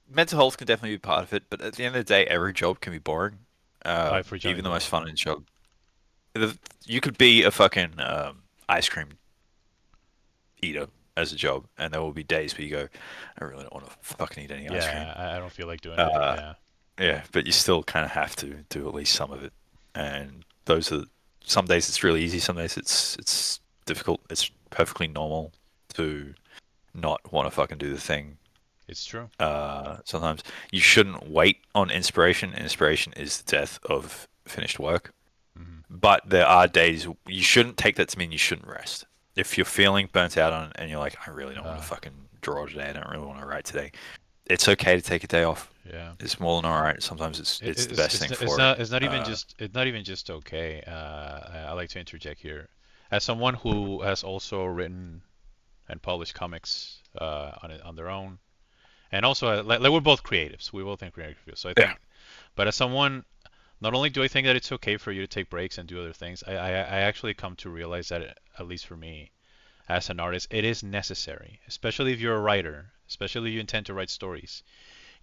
mental health can definitely be part of it, but at the end of the day, every job can be boring. for Johnny Even the most Law. fun job. You could be a fucking ice cream eater as a job, and there will be days where you go, I really don't want to fucking eat any ice cream. Yeah, I don't feel like doing it. Uh, Yeah, yeah, but you still kind of have to do at least some of it, and those are some days it's really easy, some days it's difficult. It's perfectly normal to not want to fucking do the thing. it's true. Sometimes you shouldn't wait on inspiration. Inspiration is the death of finished work. hmm But there are days you shouldn't take that to mean you shouldn't rest. If you're feeling burnt out on it and you're like, I really don't want to Uh, fucking draw today, I don't really want to write today, it's okay to take a day off. yeah. It's more than all right. Sometimes it's the best thing It's for it. not it's not even just okay. I like to interject here. As someone who has also written and published comics on their own, and also like we're both creatives, we both in creative fields. So I Yeah, think, but as someone, not only do I think that it's okay for you to take breaks and do other things, I actually come to realize that at least for me, as an artist, it is necessary, especially if you're a writer, especially if you intend to write stories.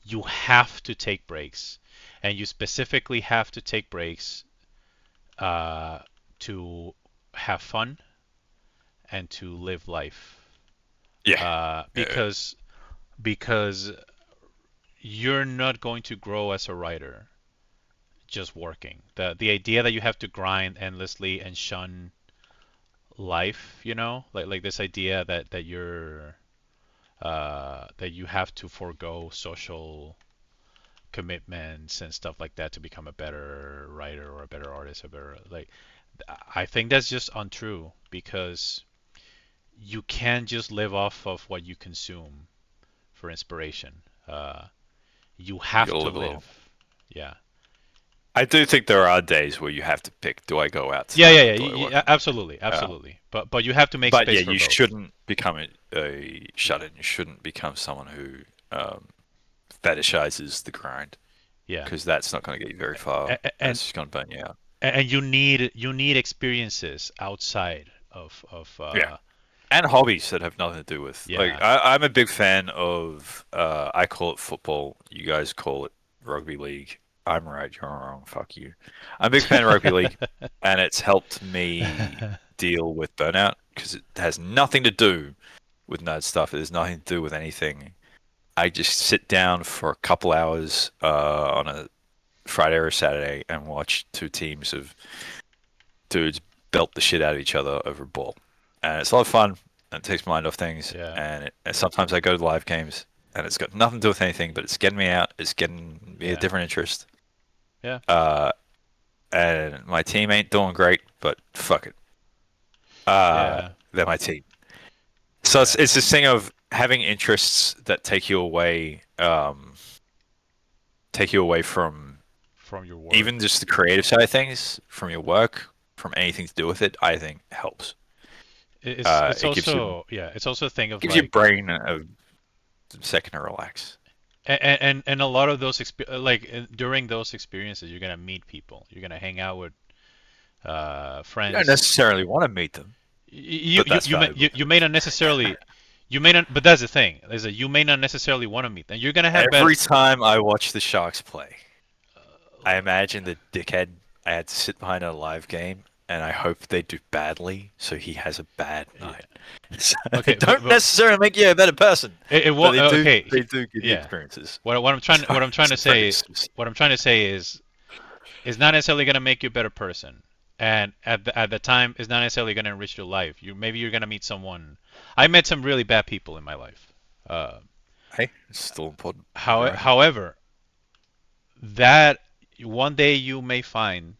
You have to take breaks, and you specifically have to take breaks uh, to have fun and to live life. yeah, yeah. Because you're not going to grow as a writer just working. The idea that you have to grind endlessly and shun life, like this idea that you're that you have to forego social commitments and stuff like that to become a better writer or a better artist, a better like I think that's just untrue because you can't just live off of what you consume for inspiration. Uh, you You have gotta to live a live. little. Yeah. I do think there are days where you have to pick: do I go out Yeah, tonight yeah, or yeah. do I work on the weekend? Absolutely, absolutely. But you have to make But yeah, space for you both. shouldn't become a shut-in. You shouldn't become someone who fetishizes the grind, Yeah. because that's not going to get you very far, and And it's just going to burn you out. and you need experiences outside of Yeah, and hobbies that have nothing to do with like Yeah. I'm a big fan of I call it football. You guys call it rugby league. I'm right, you're wrong. Fuck you. I'm a big fan of rugby league, and it's helped me deal with burnout because it has nothing to do with nerd stuff. It has nothing to do with anything. I just sit down for a couple hours on a Friday or a Saturday and watch two teams of dudes belt the shit out of each other over a ball, and it's a lot of fun. And it takes my mind off things, Yeah. and sometimes I go to live games, and it's got nothing to do with anything, but it's getting me out. It's getting me a Yeah. different interest. Yeah. Uh, and my team ain't doing great, but fuck it. Uh, Yeah. they're my team. So Yeah. it's this thing of having interests that take you away from From your work. even just the creative side of things, from your work, from anything to do with it. I think helps. It's It also, yeah, it's also a thing of gives your like, brain a second to relax. and a lot of those during those experiences, you're gonna meet people. You're gonna hang out with You don't friends. necessarily want to meet them, but that's valuable. You may not necessarily, you may not, but that's the thing, is that you may not necessarily want to meet them. You're gonna have better. Every time I watch the Sharks play, I imagine the dickhead I had to sit behind a live game, and I hope they do badly, so he has a bad Yeah. night. So they Okay, don't necessarily make you a better person, it but won't. they do. Okay, They do give you yeah. experiences. What I'm trying to Very say, specific. what I'm trying to say is not necessarily gonna make you a better person, and at the time, is not necessarily gonna enrich your life. Maybe you're gonna meet someone. I met some really bad people in my life. Uh, Hey, it's still important. You're right. However, that one day you may find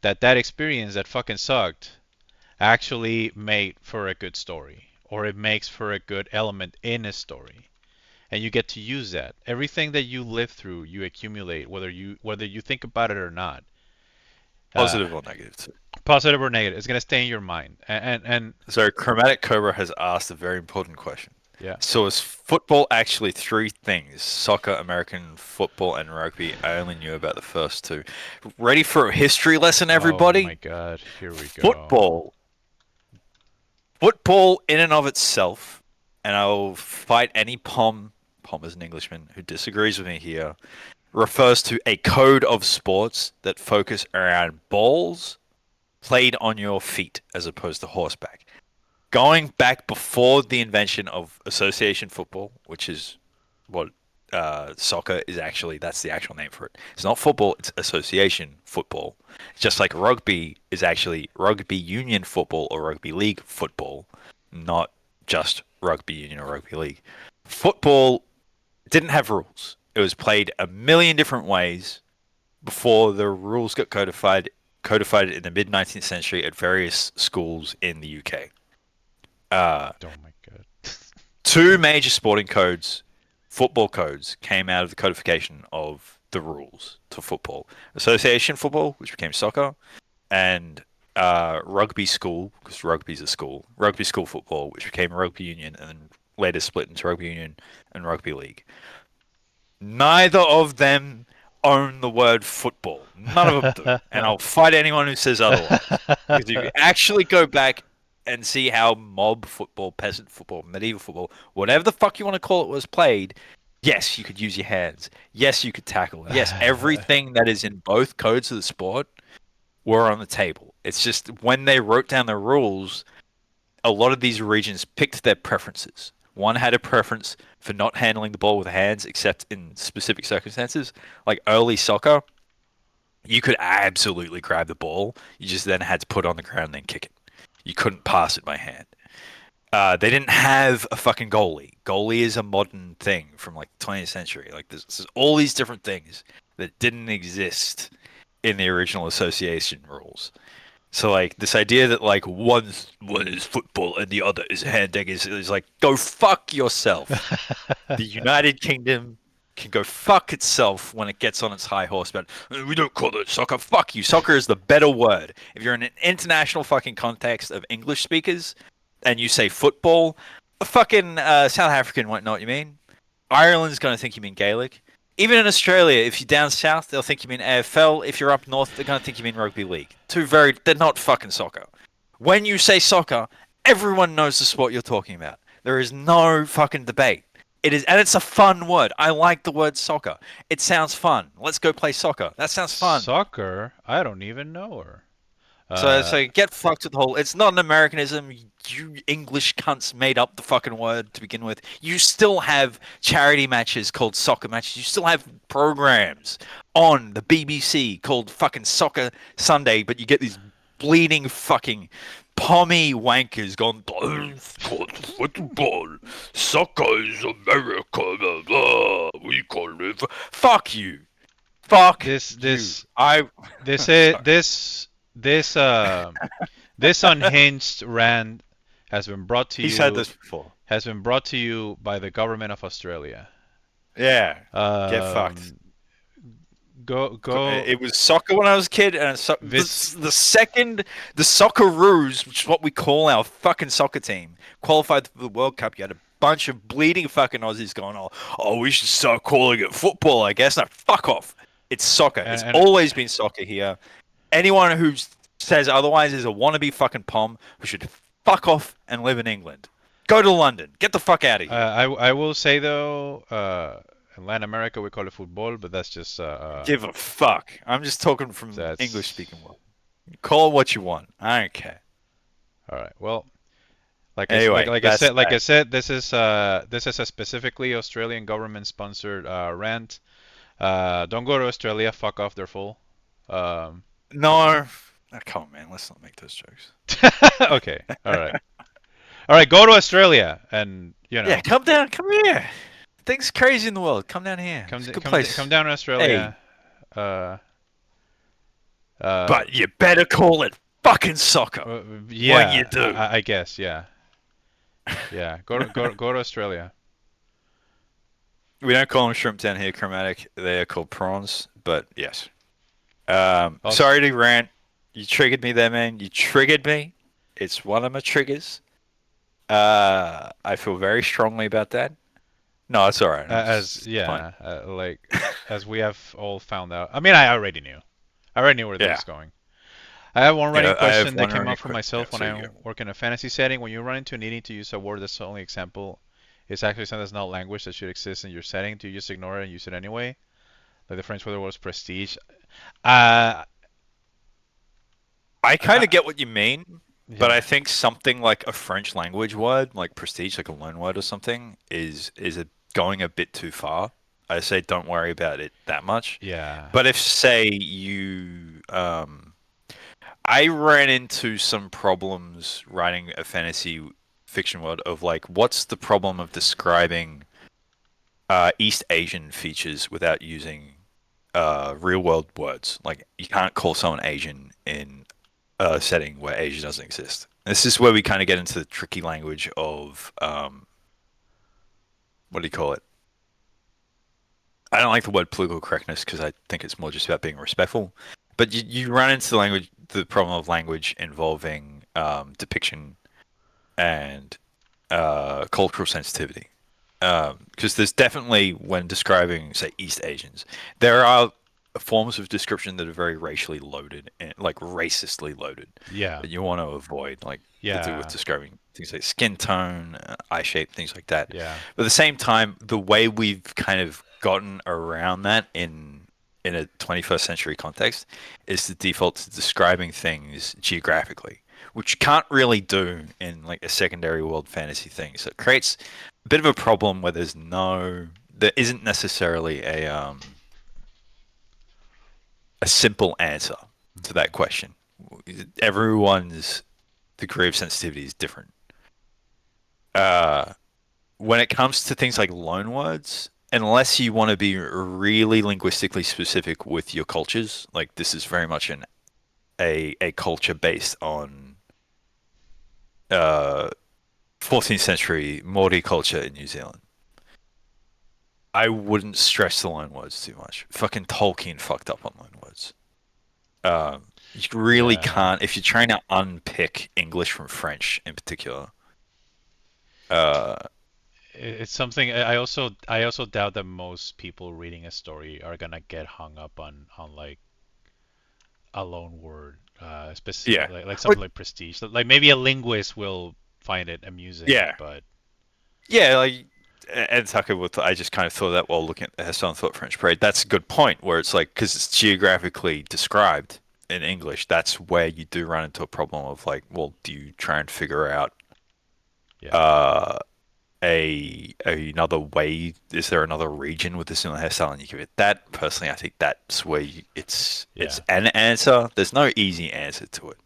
that that experience that fucking sucked actually made for a good story, or it makes for a good element in a story, and you get to use that. Everything that you live through, you accumulate, whether you think about it or not. Uh, Positive or negative too. Positive or negative, it's gonna stay in your mind. And So, Chromatic Cobra has asked a very important question. yeah. So, is football actually three things? Soccer, American football, and rugby. I only knew about the first two. Ready for a history lesson, Oh my everybody? God, here we go. Football. Football, in and of itself, and I'll fight any Pom is an Englishman, who disagrees with me here, refers to a code of sports that focus around balls played on your feet as opposed to horseback. Going back before the invention of association football, which is what soccer is actually, that's the actual name for it. It's not football, it's association football. Just like rugby is actually rugby union football or rugby league football, not just rugby union or rugby league. Football didn't have rules. It was played a million different ways before the rules got codified in the mid 19th century at various schools in the UK. Uh, Oh my God. Two major sporting codes, football codes, came out of the codification of the rules to football: association football, which became soccer, and rugby school, because rugby's a school. Rugby school football, which became rugby union, and then later split into rugby union and rugby league. Neither of them own the word football. None of them do. And I'll fight anyone who says otherwise. Because if you actually go back and see how mob football, peasant football, medieval football, whatever the fuck you want to call it, was played, yes, you could use your hands. Yes, you could tackle. Yes, everything that is in both codes of the sport were on the table. It's just when they wrote down the rules, a lot of these regions picked their preferences. One had a preference for not handling the ball with hands except in specific circumstances. Like early soccer, you could absolutely grab the ball. You just then had to put it on the ground and then kick it. You couldn't pass it by hand. They didn't have a fucking goalie. Goalie is a modern thing from like the 20th century. Like there's all these different things that didn't exist in the original association rules. So like this idea that like one is football and the other is handing is like go fuck yourself. The United Kingdom can go fuck itself when it gets on its high horse about we don't call it soccer. Fuck you. Soccer is the better word. If you're in an international fucking context of English speakers and you say football, a fucking South African won't know what you mean. Ireland's gonna think you mean Gaelic. Even in Australia, if you're down south, they'll think you mean AFL. If you're up north, they're gonna think you mean rugby league. They're not fucking soccer. When you say soccer, Everyone knows the sport you're talking about. There is no fucking debate. It is, and it's a fun word. I like the word soccer. It sounds fun. Let's go play soccer. That sounds fun. Soccer? I don't even know her. So get fucked with the whole. It's not an Americanism. You English cunts made up the fucking word to begin with. You still have charity matches called soccer matches. You still have programs on the BBC called fucking Soccer Sunday, but you get these bleeding fucking pommy wankers going, "Don't call football. Soccer is America. Blah, blah. We call it. Fuck you. Fuck this you. this I. this is Sorry. this unhinged rant He's had this before. has been brought to you by the government of Australia. Yeah, get fucked. Um, go It was soccer when I was a kid, and this the second the Socceroos, which is what we call our fucking soccer team, qualified for the World Cup, you had a bunch of bleeding fucking Aussies going, oh, we should start calling it football, I guess. No, fuck off. It's soccer. It's and always been soccer here. Anyone who says otherwise is a wannabe fucking pom who should fuck off and live in England. Go to London. Get the fuck out of here. I will say though, in Latin America we call it football, but that's just Give a fuck. I'm just talking from English that's speaking world. Call it what you want. I don't care. all right. Well, Anyway, that's like I that. said, this is a specifically Australian government sponsored rant. Don't go to Australia. Fuck off. They're full. Um, No. Oh, come on, man. Let's not make those jokes. okay. All right. All right. Go to Australia, and Yeah, come down. Come here. Things crazy in the world. Come down here. It's a good come place. down to Hey, Australia. Uh, uh, but you better call it fucking soccer uh, when you yeah. do. I guess. Yeah. Yeah. Go to Australia. We don't call them shrimp down here, chromatic. They are called prawns, but yes. Also, Sorry to rant. You triggered me there, man. You triggered me. It's one of my triggers. I feel very strongly about that. No, it's all right. I'm as just playing. yeah, like as we have all found out. I mean, I already knew. I already knew where this Yeah, was going. I have one running yeah. I have question that one came running up for quick. Yeah, myself when so you I go. work in a fantasy setting. When you run into needing to use a word that's the only example, it's actually something that's not language that should exist in your setting. Do you just ignore it and use it anyway? Like the French word was prestige. Uh, I kind of I, get what you mean, but yeah, I think something like a French language word, like prestige, like a loan word or something, going a bit too far. I say don't worry about it that much. yeah. But if say I ran into some problems writing a fantasy fiction world of like, what's the problem of describing East Asian features without using real world words? Like, you can't call someone Asian in a setting where Asia doesn't exist. This is where we kind of get into the tricky language of what do you call it? I don't like the word political correctness because I think it's more just about being respectful. But you run into the problem of language involving depiction and cultural sensitivity. Because there's definitely, when describing, say, East Asians, there are forms of description that are very racially loaded and like racistly loaded Yeah, that you want to avoid, like to do with yeah, describing things like skin tone, eye shape, things like that. yeah, But at the same time, the way we've kind of gotten around that in a 21st century context is the default to describing things geographically, which you can't really do in like a secondary world fantasy thing. So it creates a bit of a problem where there isn't necessarily a simple answer to that question. Everyone's degree of sensitivity is different. Uh, when it comes to things like loanwords, unless you want to be really linguistically specific with your cultures, like this is very much a culture based on uh, 14th century Maori culture in New Zealand. I wouldn't stress the loanwords too much. Fucking Tolkien fucked up on loanwords. You really yeah. can't if you're trying to unpick English from French in particular. Uh, It's something I also doubt that most people reading a story are gonna get hung up on like a loan word, yeah. like But something like prestige. Like maybe a linguist will find it amusing, Yeah, but yeah, like and Tucker with I just kind of thought that while looking at the hairstyle and thought French parade. That's a good point where it's like because it's geographically described in English, that's where you do run into a problem of like, well, do you try and figure out yeah, uh another way? Is there another region with a similar hairstyle, and you give it that? Personally, I think that's where it's yeah. an answer. There's no easy answer to it.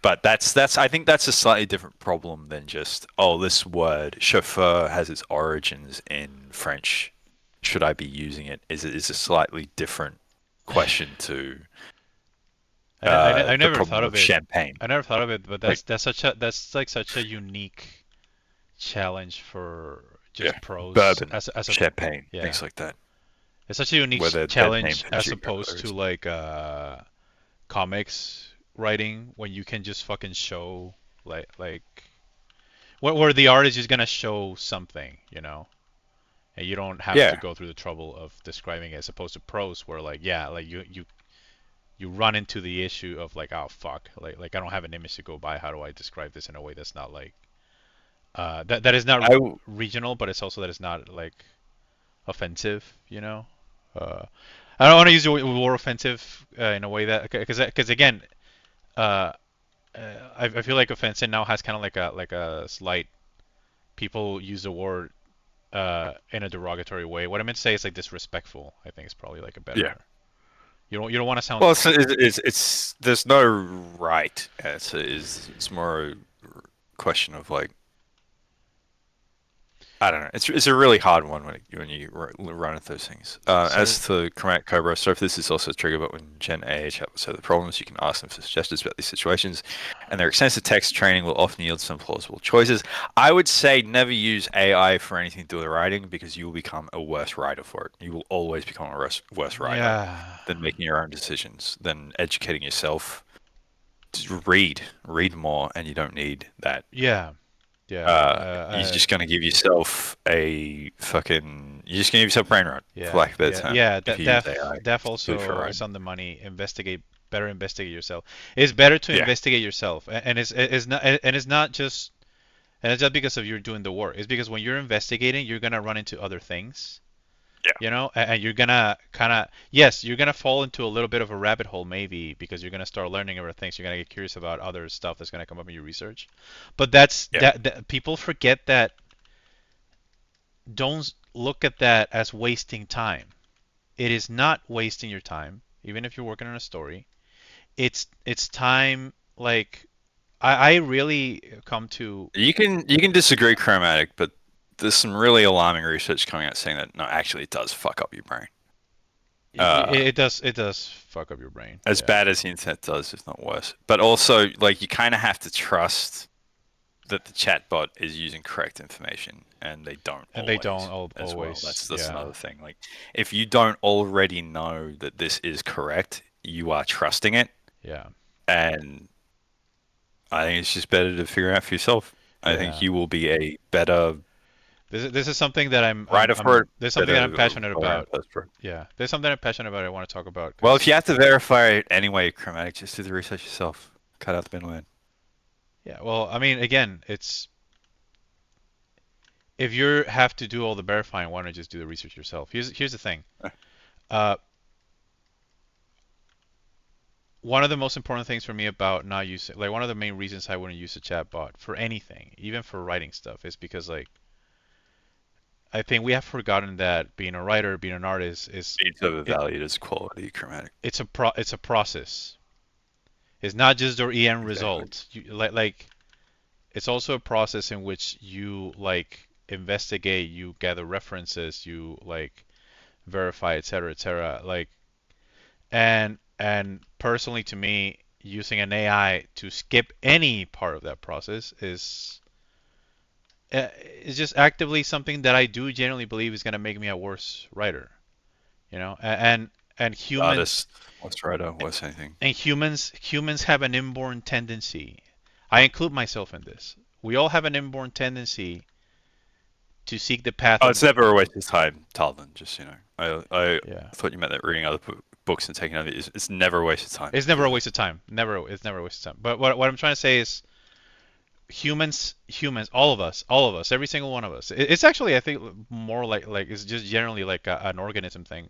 But that's I think that's a slightly different problem than just oh this word chauffeur has its origins in French. Should I be using it? Is a slightly different question to I the never thought problem of of it. champagne. I never thought of it, but Like that's like such a unique challenge for yeah, just prose bourbon, as a champagne, yeah. things like that, It's such a unique where they're named challenge for as geographical opposed to areas. like comics writing when you can just fucking show like where the artist is gonna show something, you know, and you don't have to Yeah. go through the trouble of describing it as opposed to prose where like yeah like you run into the issue of like oh fuck like I don't have an image to go by, how do I describe this in a way that's not like that is not I w- regional but it's also that it's not like offensive, you know. uh I don't want to use the word offensive in a way that because again uh I feel like offensive now has kind of like a slight people use the word in a derogatory way. What I meant to say is like disrespectful. I think is probably like a yeah. better. You don't want to sound Well, it's there's no right answer. It's more a question of like I don't know. It's a really hard one when you run into those things. so As to Chromatic Cobra, so if this is also triggered, but when Gen AH have the problems, you can ask them for suggestions about these situations, and their extensive text training will often yield some plausible choices. I would say never use AI for anything to do with writing because you will become a worse writer for it. You will always become a worse writer yeah than making your own decisions, than educating yourself. Just read more, and you don't need that yeah yeah you're just gonna give yourself a fucking. You're just gonna give yourself brain rot, for yeah lack of a better term, yeah if that you use AI def to for also is writing. on the money. Investigate better, investigate yourself. It's better to Yeah, investigate yourself, and it's not and it's not just and it's not because of you're doing the work. It's because when you're investigating, you're gonna run into other things, yeah, you know, and you're gonna kind of yes, you're gonna fall into a little bit of a rabbit hole maybe because you're gonna start learning about things. You're gonna get curious about other stuff that's gonna come up in your research, but yeah. that people forget that. Don't look at that as wasting time. It is not wasting your time, even if you're working on a story. It's time like I really come to You can disagree, chromatic, but there's some really alarming research coming out saying that no, actually, it does fuck up your brain. Uh, it does fuck up your brain. as Yeah. bad as the internet does, if not worse. But also, like, you kind of have to trust that the chatbot is using correct information, and they don't And they don't always as well. always. That's Yeah. another thing. Like if you don't already know that this is correct, you are trusting it, Yeah. and I think it's just better to figure out for yourself. I think Yeah. you will be a better This is something that writer for it, there's something that I'm better passionate all-around about. person for it. Yeah. There's something I'm passionate about I want to talk about Well, if you because have to verify it anyway, chromatic, just do the research yourself. Cut out the middleman. yeah, well, I mean again, it's if you have to do all the verifying, why don't you just do the research yourself? Here's the thing. Uh, one of the most important things for me about not using, like one of the main reasons I wouldn't use a chatbot for anything, even for writing stuff, is because like I think we have forgotten that being a writer, being an artist is Needs it, overvalued as quality, chromatic. it's a process. It's not just the end Exactly. result. Like it's also a process in which you like investigate, you gather references, you like verify, etc., etc. Like and personally to me, using an AI to skip any part of that process is just actively something that I do genuinely believe is going to make me a worse writer. You know, and humans Artist, what's writer, what's anything. and humans have an inborn tendency. I include myself in this. We all have an inborn tendency to seek the path Oh, of it's never a waste of time, Talvin. Just I yeah. thought you meant that reading other books and taking other. It's never a waste of time. It's never a Really. waste of time. Never, it's never a waste of time. But what I'm trying to say is humans, all of us, every single one of us. It's actually, I think, more like it's just generally like an organism thing.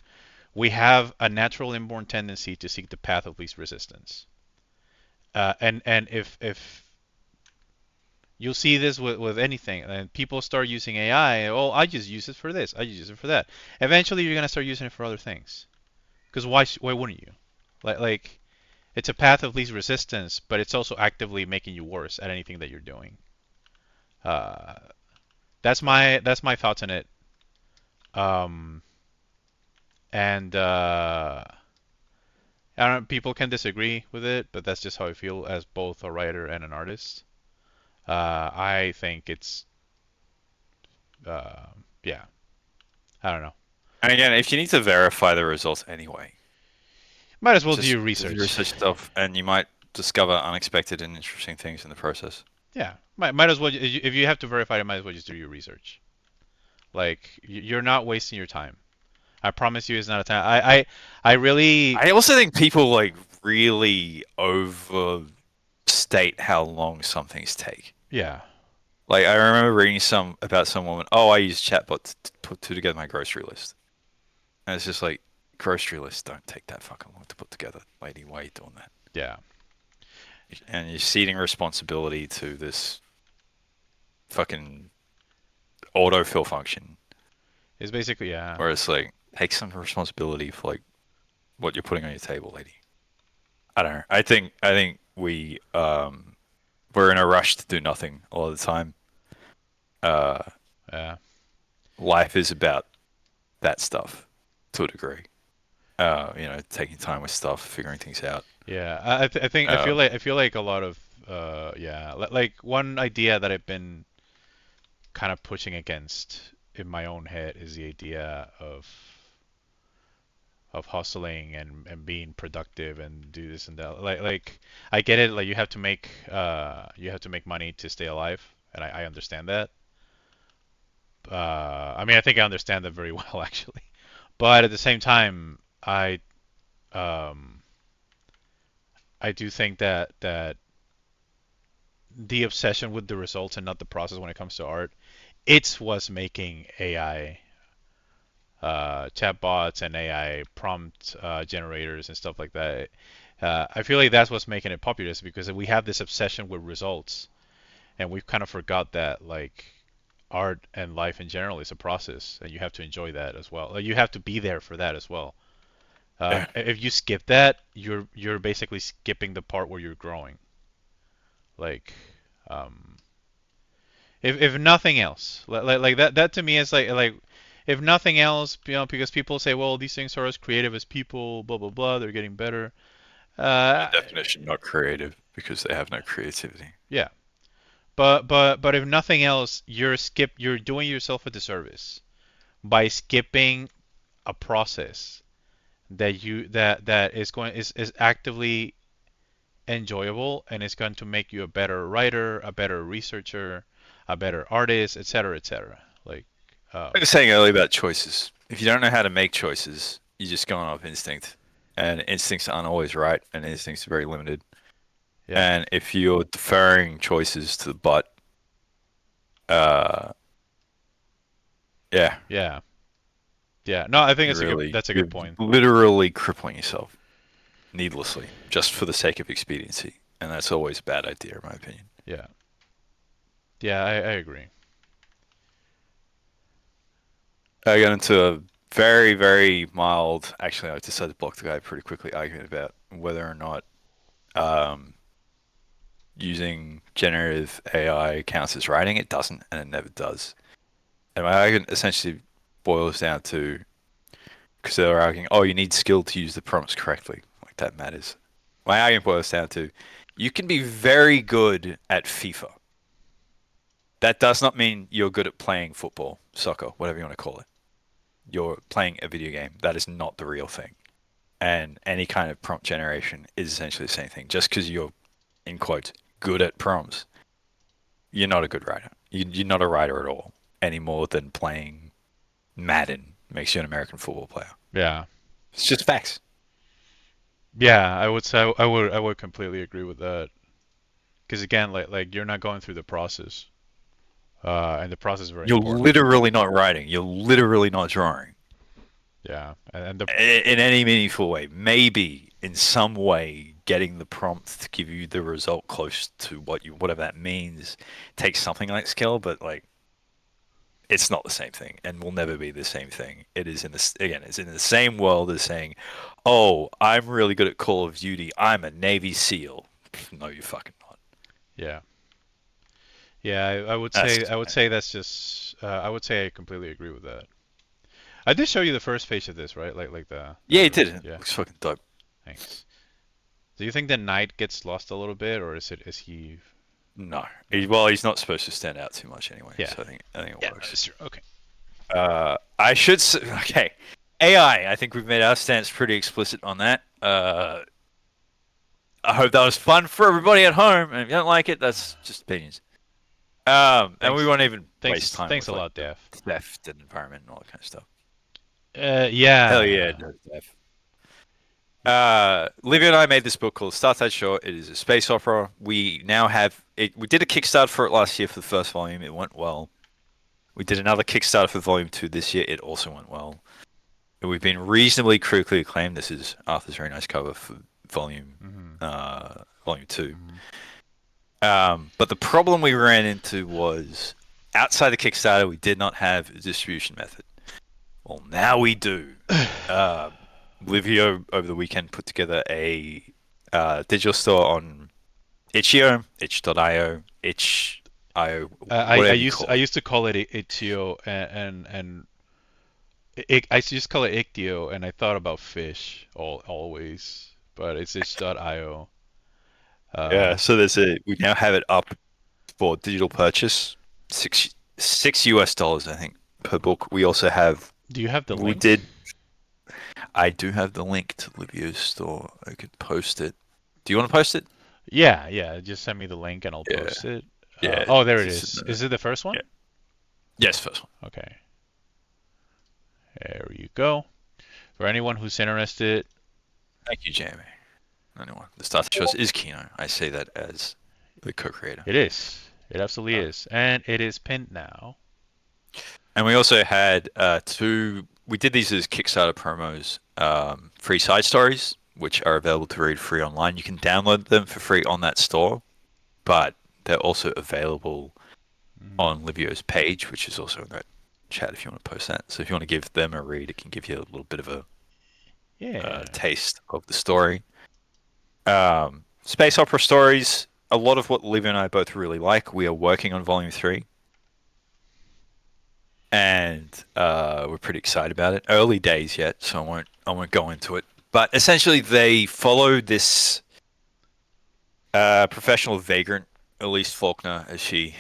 We have a natural inborn tendency to seek the path of least resistance. And if you'll see this with anything, and people start using AI, oh, I just use it for this, I just use it for that. Eventually, you're gonna start using it for other things. Because why wouldn't you? Like it's a path of least resistance, but it's also actively making you worse at anything that you're doing. Uh, that's my thoughts on it. Um, and I don't. People can disagree with it, but that's just how I feel as both a writer and an artist. I think it's uh, yeah. I don't know. And again, if you need to verify the results anyway, Might as well do just your do research. research stuff, and you might discover unexpected and interesting things in the process. Yeah, might as well. If you have to verify it, might as well just do your research. Like you're not wasting your time. I promise you, it's not a time. I really, I also think people like really overstate how long some things take. yeah, Like I remember reading some about some woman. Oh, I use chatbot to put together my grocery list, and it's just like grocery lists don't take that fucking long to put together, lady. Why are you doing that? yeah. And you're ceding responsibility to this fucking autofill function, It's basically yeah, where it's like take some responsibility for like what you're putting on your table, lady. I don't know. I think we're in a rush to do nothing a lot of the time. Uh, yeah, Life is about that stuff to a degree. Taking time with stuff, figuring things out. yeah. I think Um, I feel like a lot of yeah, like one idea that I've been kind of pushing against in my own head is the idea of hustling and being productive and do this and that. Like I get it. Like you have to make money to stay alive, and I understand that. I mean, I think I understand that very well actually. But at the same time, um, I do think that the obsession with the results and not the process when it comes to art, it's what's making AI chatbots and AI prompt generators and stuff like that. I feel like that's what's making it popular is because we have this obsession with results, and we've kind of forgot that like art and life in general is a process, and you have to enjoy that as well. You have to be there for that as well. yeah. If you skip that, you're basically skipping the part where you're growing. Like, um, if nothing else, like that to me is like if nothing else, because people say, well, these things are as creative as people, blah blah blah, they're getting better. By Uh, definition, not creative because they have no creativity. yeah, but if nothing else, you're doing yourself a disservice by skipping a process that is actively enjoyable and is going to make you a better writer, a better researcher, a better artist, etc., etc. Like, Like I was saying earlier about choices. If you don't know how to make choices, you're just going off instinct, and instincts aren't always right, and instincts are very limited. yeah, And if you're deferring choices to the butt, uh, yeah, yeah, yeah. No, I think that's a you're good point. literally crippling yourself needlessly just for the sake of expediency, and that's always a bad idea, in my opinion. Yeah, yeah, I agree. I got into a very, very mild. Actually, I decided to block the guy pretty quickly, argument about whether or not um, using generative AI counts as writing. It doesn't, and it never does. And my argument essentially boils down to because they were arguing, oh, you need skill to use the prompts correctly. Like that matters. My argument boils down to you can be very good at FIFA. That does not mean you're good at playing football, soccer, whatever you want to call it. You're playing a video game. That is not the real thing. And any kind of prompt generation is essentially the same thing. Just because you're, in quotes, good at prompts, you're not a good writer. You're not a writer at all, any more than playing Madden makes you an American football player. Yeah, It's just facts. yeah. I would say I would completely agree with that. Because again, like you're not going through the process, and the process is very You're important. literally not writing. You're literally not drawing Yeah, and the in any meaningful way. Maybe in some way, getting the prompt to give you the result close to whatever that means takes something like skill, but like it's not the same thing and will never be the same thing. It is in this again, it's in the same world as saying, "Oh, I'm really good at Call of Duty. I'm a Navy SEAL." No, you fucking not. yeah, yeah. That's I just would say that's just. I would say I completely agree with that. I did show you the first page of this, right? Like yeah, it did. It yeah. looks fucking dope. Thanks. Do you think the knight gets lost a little bit, or is he? No, No. well, he's not supposed to stand out too much anyway, Yeah. so I think it Yeah, works. that's true. Okay. I should say, okay, AI. I think we've made our stance pretty explicit on that. I hope that was fun for everybody at home, and if you don't like it, that's just opinions. And we Thanks. won't even waste Thanks. time Thanks with a like lot, the Def. theft and environment and all that kind of stuff. Hell yeah, Yeah. no theft. Livia and I made this book called Star Tide Short. It is a space opera. We now have it. We did a Kickstarter for it last year for the first volume. It went well. We did another Kickstarter for volume 2 this year. It also went well. And we've been reasonably critically acclaimed. This is Arthur's very nice cover for Hmm. volume 2. Hmm. But the problem we ran into was outside the Kickstarter, we did not have a distribution method. Well, now we do. Livio over the weekend put together a digital store on itch.io, itch.io, itch.io, I whatever you used call it. to call it Itch.io I used to just call it Ictio, and I thought about fish always, but it's itch.io. Yeah, Uh, so we now have it up for digital purchase, six US dollars I think per book. We also have do you have the we link? did I do have the link to Livio's store. I could post it. Do you want to post it? Yeah, yeah. Just send me the link and I'll Yeah, post it. yeah. Oh, there it It's just is. Is it the first yeah. one? Yes, first one. Okay, there you go. For anyone who's interested, Thank you, Jamie. Anyone. The Star Choice is Kino. I say that as the co-creator. it is. It absolutely Uh, is, and it is pinned now. and we also had two. We did these as Kickstarter promos, free side stories, which are available to read free online. You can download them for free on that store, but they're also available Mm. on Livio's page, which is also in that chat if you want to post that. So if you want to give them a read, it can give you a little bit of a Yeah. taste of the story. Space opera stories, a lot of what Livio and I both really like. We are working on volume 3. And we're pretty excited about it. Early days yet, so I won't go into it. But essentially, they follow this professional vagrant, Elise Faulkner, as she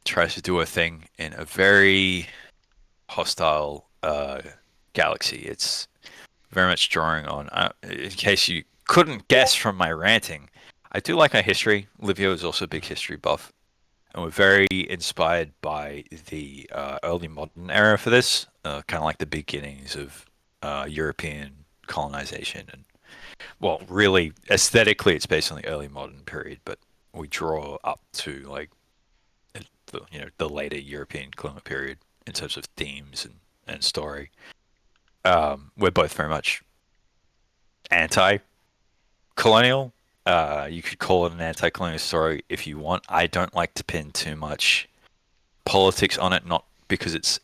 tries to do her thing in a very hostile galaxy. It's very much drawing on. In case you couldn't guess from my ranting, I do like our history. Livio is also a big history buff. And we're very inspired by the early modern era for this, kind of like the beginnings of European colonization. And well, really aesthetically, it's based on the early modern period, but we draw up to like the later European colonial period in terms of themes and story. We're both very much anti-colonial. You could call it an anti-colonial story if you want. I don't like to pin too much politics on it, not because it's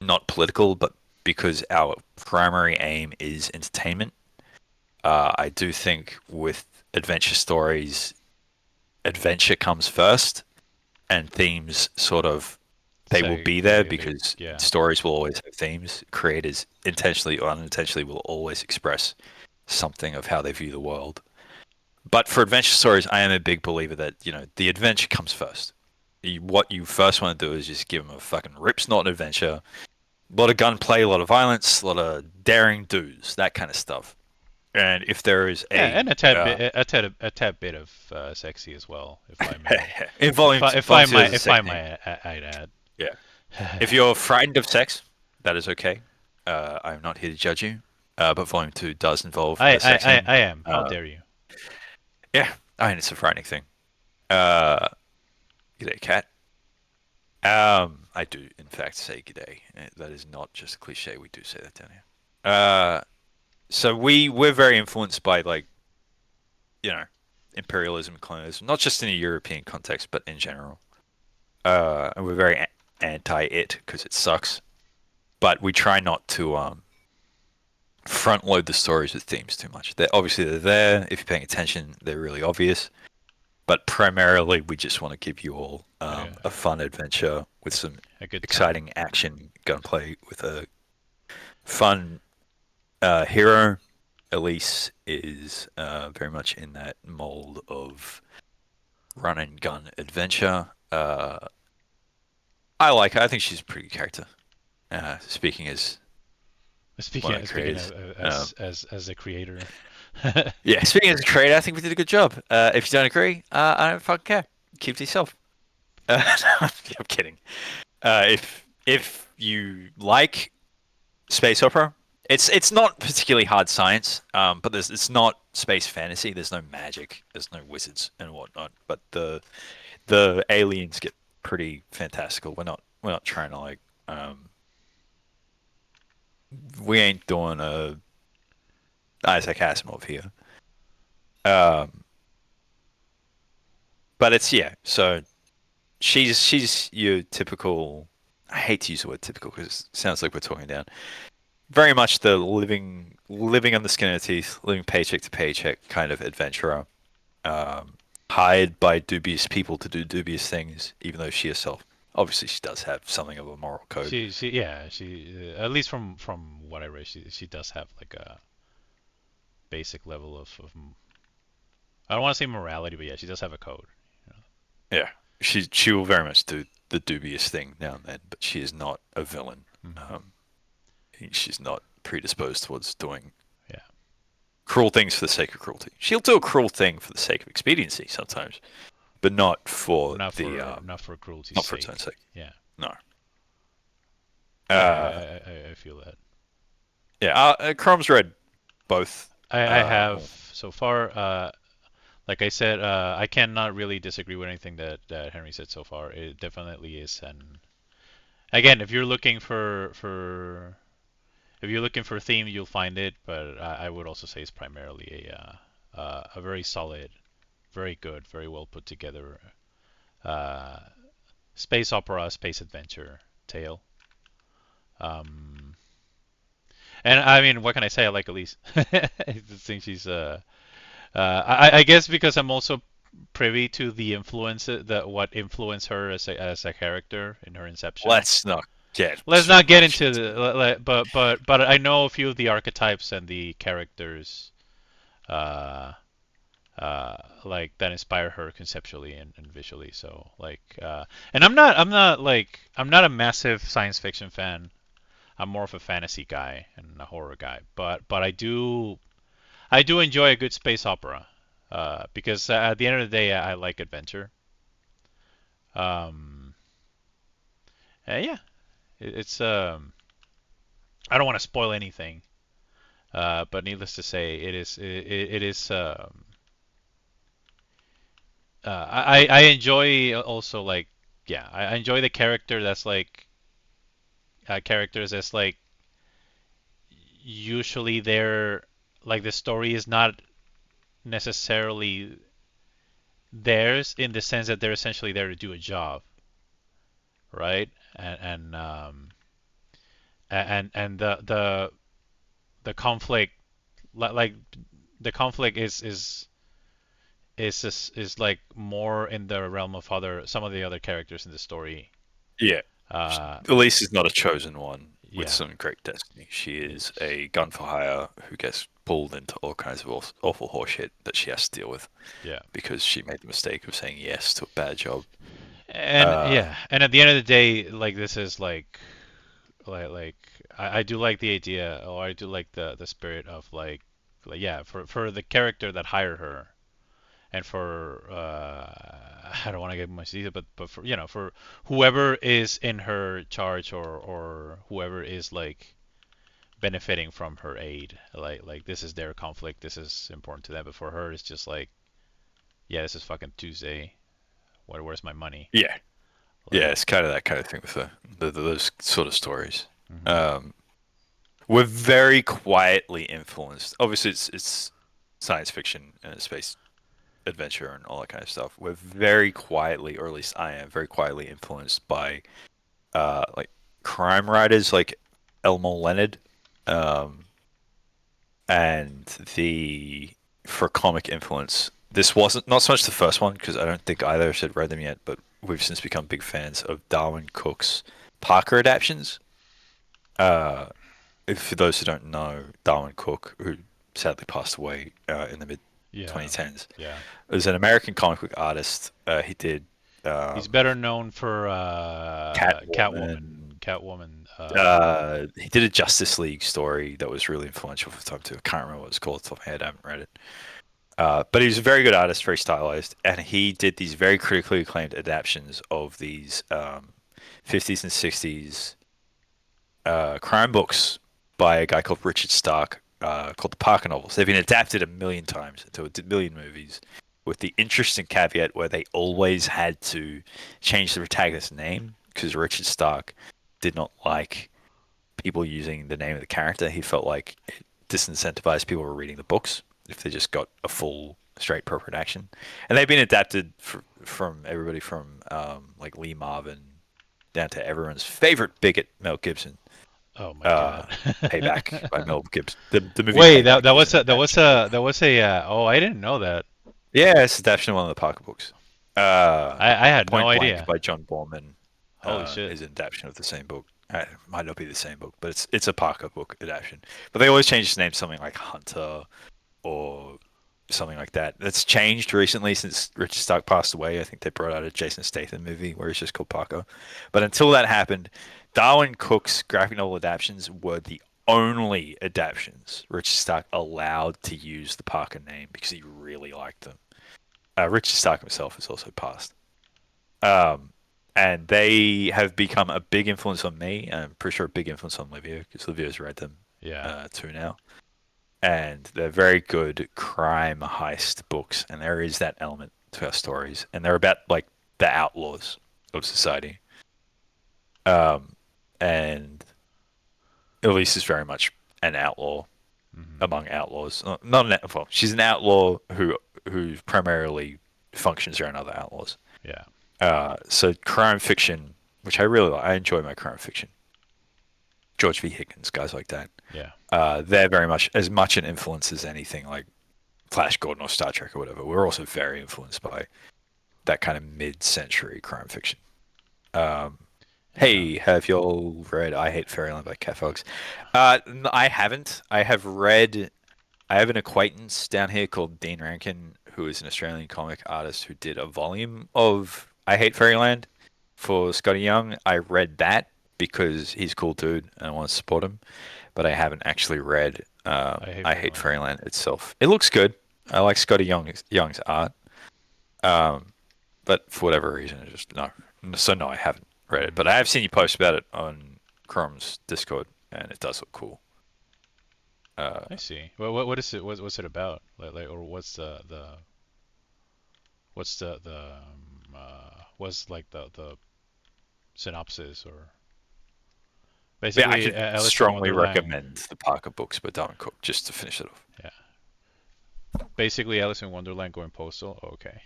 not political, but because our primary aim is entertainment. I do think with adventure stories, adventure comes first, and themes sort of they will be there Secondary. because Yeah. stories will always have themes. Creators intentionally or unintentionally will always express something of how they view the world. But for adventure stories, I am a big believer that the adventure comes first. What you first want to do is just give them a fucking rip snort adventure. A lot of gunplay, a lot of violence, a lot of daring do's, that kind of stuff. And if there is Yeah, a and a tad bit of sexy as well, if I may. in volume If volume I two, there's might, a if sex I scene. might, I'd add. Yeah. If you're frightened of sex, that is okay. I'm not here to judge you. But volume 2 does involve a sex scene. I am. How Uh, dare you? yeah, I mean it's a frightening thing. Uh, G'day, cat. I do in fact say g'day. That is not just a cliche. We do say that down here. So we're very influenced by like you know imperialism and colonialism, not just in a European context, but in general. And we're very anti it because it sucks. But we try not to front load the stories with themes too much. They're there. If you're paying attention, they're really obvious. But primarily, we just want to give you all a A, fun adventure with some a good time. exciting action gunplay with a fun hero. Elise is very much in that mold of run and gun adventure. I like her. I think she's a pretty good character. Speaking as one of the Speaking creators. of, Um, as a creator. yeah, speaking as a creator, I think we did a good job. If you don't agree, I don't fucking care. Keep it to yourself. I'm kidding. If you like space opera, it's not particularly hard science, but it's not space fantasy. There's no magic. There's no wizards and whatnot. But the aliens get pretty fantastical. We're not trying to like we ain't doing a Isaac Asimov here. Um, but it's yeah. So she's your typical. I hate to use the word typical because it sounds like we're talking down. Very much the living on the skin of her teeth, living paycheck to paycheck kind of adventurer. Hired by dubious people to do dubious things, even though she herself obviously she does have something of a moral code. She at least from what I read, she does have like a basic level of I don't want to say morality, but yeah, she does have a code. You know? Yeah, she will very much do the dubious thing now and then, but she is not a villain. Hmm. Um, she's not predisposed towards doing Yeah, cruel things for the sake of cruelty. She'll do a cruel thing for the sake of expediency sometimes, but not for the not for cruelty's not for its own sake. sake. Yeah, No. yeah, Uh, I feel that. yeah. Chrome's read both. I have Well, so far. Like I said, I cannot really disagree with anything that Henry said so far. It definitely is, and again, if you're looking for a theme, you'll find it. But I would also say it's primarily a very solid, very good, very well put together uh, space opera, space adventure tale. Um, and I mean, what can I say? I like Elise. I think she's I guess because I'm also privy to the influence that what influenced her as a character in her inception. let's not get Let's too not get much into into. the but I know a few of the archetypes and the characters uh like that inspire her conceptually and visually. So like and I'm not a massive science fiction fan. I'm more of a fantasy guy and a horror guy. But I do enjoy a good space opera. Because at the end of the day, I like adventure. Um, yeah, it's I don't want to spoil anything, but needless to say, it is. I enjoy also like yeah, I enjoy the character that's like characters that's like usually they're like the story is not necessarily theirs in the sense that they're essentially there to do a job, right? And the conflict like the conflict is like more in the realm of other some of the other characters in the story. Yeah, Uh, Elise is not a chosen one with yeah, some great destiny. She is a gun for hire who gets pulled into all kinds of awful horseshit that she has to deal with yeah, because she made the mistake of saying yes to a bad job. and Uh, yeah, and at the end of the day, like this is like I do like the idea, or I do like the spirit of like yeah, for the character that hired her, and for I don't want to get much detail, but for for whoever is in her charge or whoever is like benefiting from her aid, like this is their conflict, this is important to them, but for her it's just like yeah, this is fucking Tuesday. Where's my money? Yeah, yeah, Like, it's kind of that kind of thing with those sort of stories. hmm Um, we're very quietly influenced. Obviously, it's science fiction and space adventure and all that kind of stuff. We're very quietly, or at least I am, very quietly influenced by like crime writers like Elmore Leonard, um, and the for comic influence. This wasn't not so much the first one because I don't think either of us had read them yet, but we've since become big fans of Darwin Cook's Parker adaptions. Uh, for those who don't know, Darwin Cook, who sadly passed away in the mid yeah, 2010s, yeah. was an American comic book artist. He did He's um, better known for Catwoman. Catwoman. Catwoman. He did a Justice League story that was really influential for the time too. I can't remember what it's called off the top of my head. I haven't read it. But he was a very good artist, very stylized, and he did these very critically acclaimed adaptations of these 50s and 60s crime books by a guy called Richard Stark, called the Parker novels. They've been adapted a million times into a million movies, with the interesting caveat where they always had to change the protagonist's name because Richard Stark did not like people using the name of the character. He felt like it disincentivized people from reading the books if they just got a full, straight, appropriate action. And they've been adapted from everybody from like Lee Marvin down to everyone's favorite bigot, Mel Gibson. Oh my God. Uh, Payback by Mel Gibson. The movie Wait, that Payback that is was an adaptation of that. that was a oh, I didn't know that. Yeah, it's adaptation of one of the Parker books. I had no Point Blank idea. by John Borman Holy shit. is an adaptation of the same book. It might not be the same book, but it's a Parker book adaptation. But they always change its name to something like Hunter or something like that. That's changed recently since Richard Stark passed away. I think they brought out a Jason Statham movie where he's just called Parker. But until that happened, Darwin Cook's graphic novel adaptations were the only adaptations Richard Stark allowed to use the Parker name because he really liked them. Richard Stark himself has also passed. Um, and they have become a big influence on me. And I'm pretty sure a big influence on Livia because Livia's read them Yeah. too now. And they're very good crime heist books, and there is that element to our stories, and they're about like the outlaws of society. Um, and Elise is very much an outlaw hmm among outlaws. Not an well, she's an outlaw who primarily functions around other outlaws. Yeah. So crime fiction, which I really like, I enjoy my crime fiction. George V. Higgins, guys like that. Yeah. They're very much as much an influence as anything like Flash Gordon or Star Trek or whatever. We're also very influenced by that kind of mid-century crime fiction. Um, Yeah. hey, have you all read I Hate Fairyland by Cat Fox? I haven't. I have read. I have an acquaintance down here called Dean Rankin, who is an Australian comic artist who did a volume of I Hate Fairyland for Scotty Young. I read that because he's a cool dude and I want to support him, but I haven't actually read I hate I Hate Fairyland. Fairyland itself. It looks good. I like Young's art, um, but for whatever reason, I just no. So no, I haven't read it, but I hmm have seen you post about it on Chrom's Discord, and it does look cool. Uh, I see. What is it? What's it about? Or what's what's like the synopsis or yeah, I basically could Alice in strongly Wonderland. recommend the Parker books by Darwin Cook just to finish it off. Yeah. Basically Alice in Wonderland going postal. Oh, okay.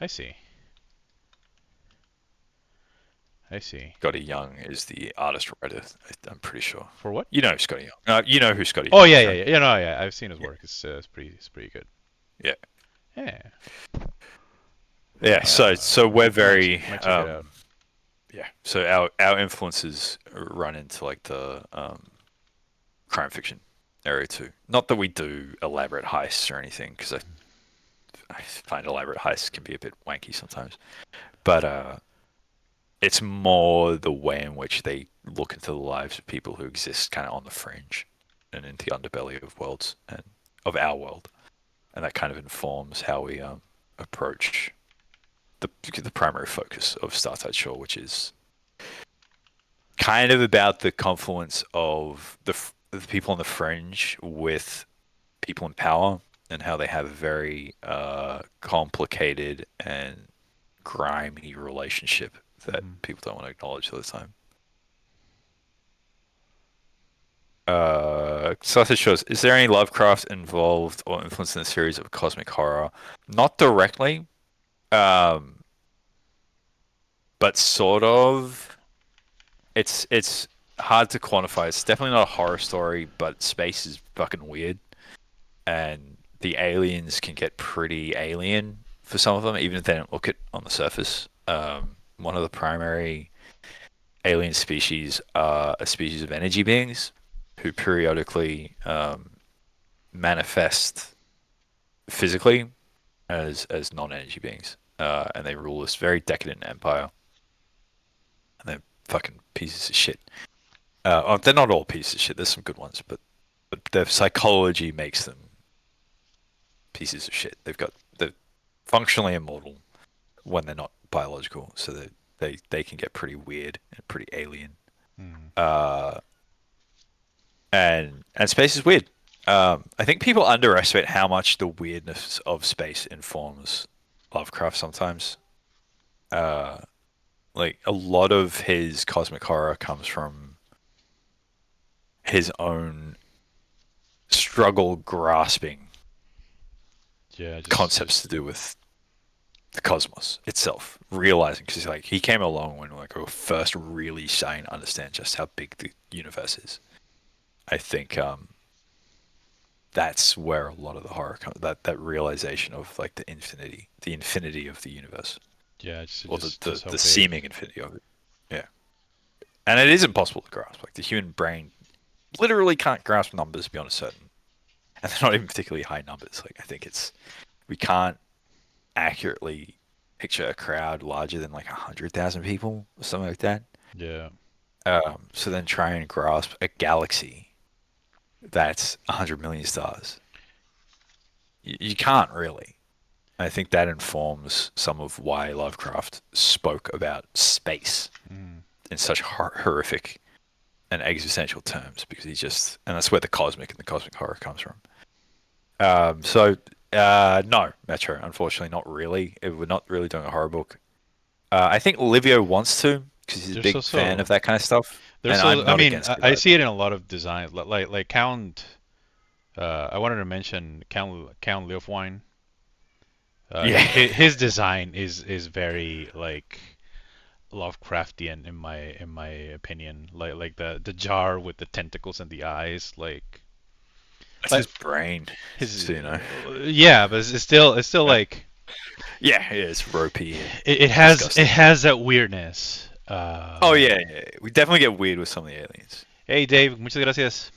I see. I see. Scotty Young is the artist writer. I'm pretty sure. For what? You know Scotty Young. You know who Scotty Oh Young yeah, is, yeah, right? yeah. You know, yeah. I've seen his Yeah, work. It's pretty good. yeah, Yeah. yeah. So we're very Might check it out. yeah. So our influences run into like the crime fiction area too. Not that we do elaborate heists or anything, because I find elaborate heists can be a bit wanky sometimes. But it's more the way in which they look into the lives of people who exist kind of on the fringe and in the underbelly of worlds and of our world, and that kind of informs how we approach the primary focus of Startide Shore, which is kind of about the confluence of the people on the fringe with people in power and how they have a very complicated and grimy relationship that Hmm. people don't want to acknowledge all the time. Sausage shows, is there any Lovecraft involved or influenced in the series of cosmic horror? Not directly, um, but sort of. It's hard to quantify. It's definitely not a horror story, but space is fucking weird, and the aliens can get pretty alien for some of them, even if they don't look it on the surface. One of the primary alien species are a species of energy beings who periodically manifest physically as non-energy beings, and they rule this very decadent empire. And they're fucking pieces of shit. They're not all pieces of shit. There's some good ones, but their psychology makes them pieces of shit. They're functionally immortal when they're not biological, so they can get pretty weird and pretty alien. Hmm. Uh, and space is weird. I think people underestimate how much the weirdness of space informs Lovecraft sometimes. Uh, like a lot of his cosmic horror comes from his own struggle grasping Yeah, concepts to just do with the cosmos itself, realizing because like he came along when like we were first really starting to understand just how big the universe is. I think that's where a lot of the horror comes. That realization of like the infinity of the universe, yeah, or the just how the big. seeming infinity of it. Yeah, and it is impossible to grasp. Like the human brain literally can't grasp numbers beyond a certain, and they're not even particularly high numbers. Like I think it's we can't accurately picture a crowd larger than like 100,000 people or something like that. Yeah. So then try and grasp a galaxy that's 100 million stars. You can't really. I think that informs some of why Lovecraft spoke about space Mm. in such horrific and existential terms because and that's where the cosmic and the cosmic horror comes from. No, Metro, unfortunately, not really. We're not really doing a horror book. I think Livio wants to because he's a There's big fan also of that kind of stuff, and there's I'm also I not mean against it I see either. it in a lot of designs like Count. I wanted to mention Count Leofwine. Yeah, His design is very like Lovecraftian in my opinion. Like the jar with the tentacles and the eyes. that's Like his brain. his So, you know. yeah, but it's still Uh, like yeah, yeah, it's ropey and it disgusting. has that weirdness. Oh yeah, yeah, yeah. We definitely get weird with some of the aliens. Hey Dave, muchas gracias.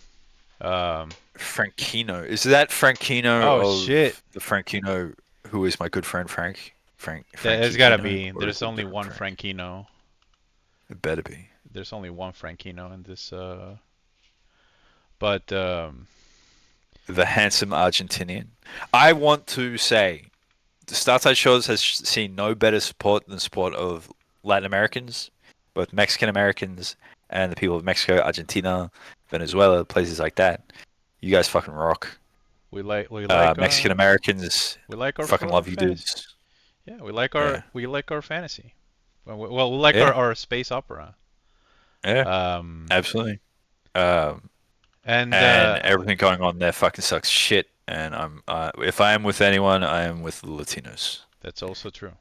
Um, Frankino, is that Frankino oh shit, of the Frankino who is my good friend there's Frankie gotta Kino, be. or is There's it a only different one Frank? Frankino. It better be. There's only one Frankino in this. But The handsome Argentinian. I want to say the Startide Shores has seen no better support than support of Latin Americans, both Mexican Americans and the people of Mexico, Argentina, Venezuela, places like that. You guys fucking rock. Mexican Americans we like our fucking love you fantasy. dudes. Yeah, Yeah. we like our fantasy. We like Yeah. our space opera. Yeah. Um, Absolutely. Um, and and everything going on there fucking sucks shit. And if I am with anyone, I am with the Latinos. that's also true.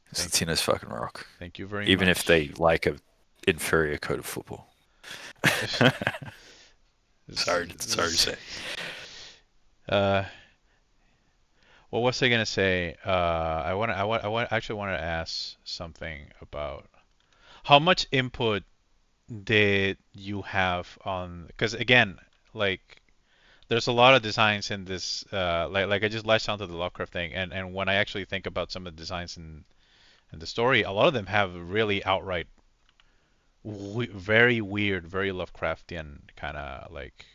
'Cause Thank Latinos fucking rock, thank you very even if they much. like a inferior code of football. Sorry to say. uh, what was I gonna say? Actually wanted to ask something about how much input did you have on? Because again, like there's a lot of designs in this. Like I just latched onto the Lovecraft thing, and when I actually think about some of the designs in the story, a lot of them have really outright very weird, very Lovecraftian kind of like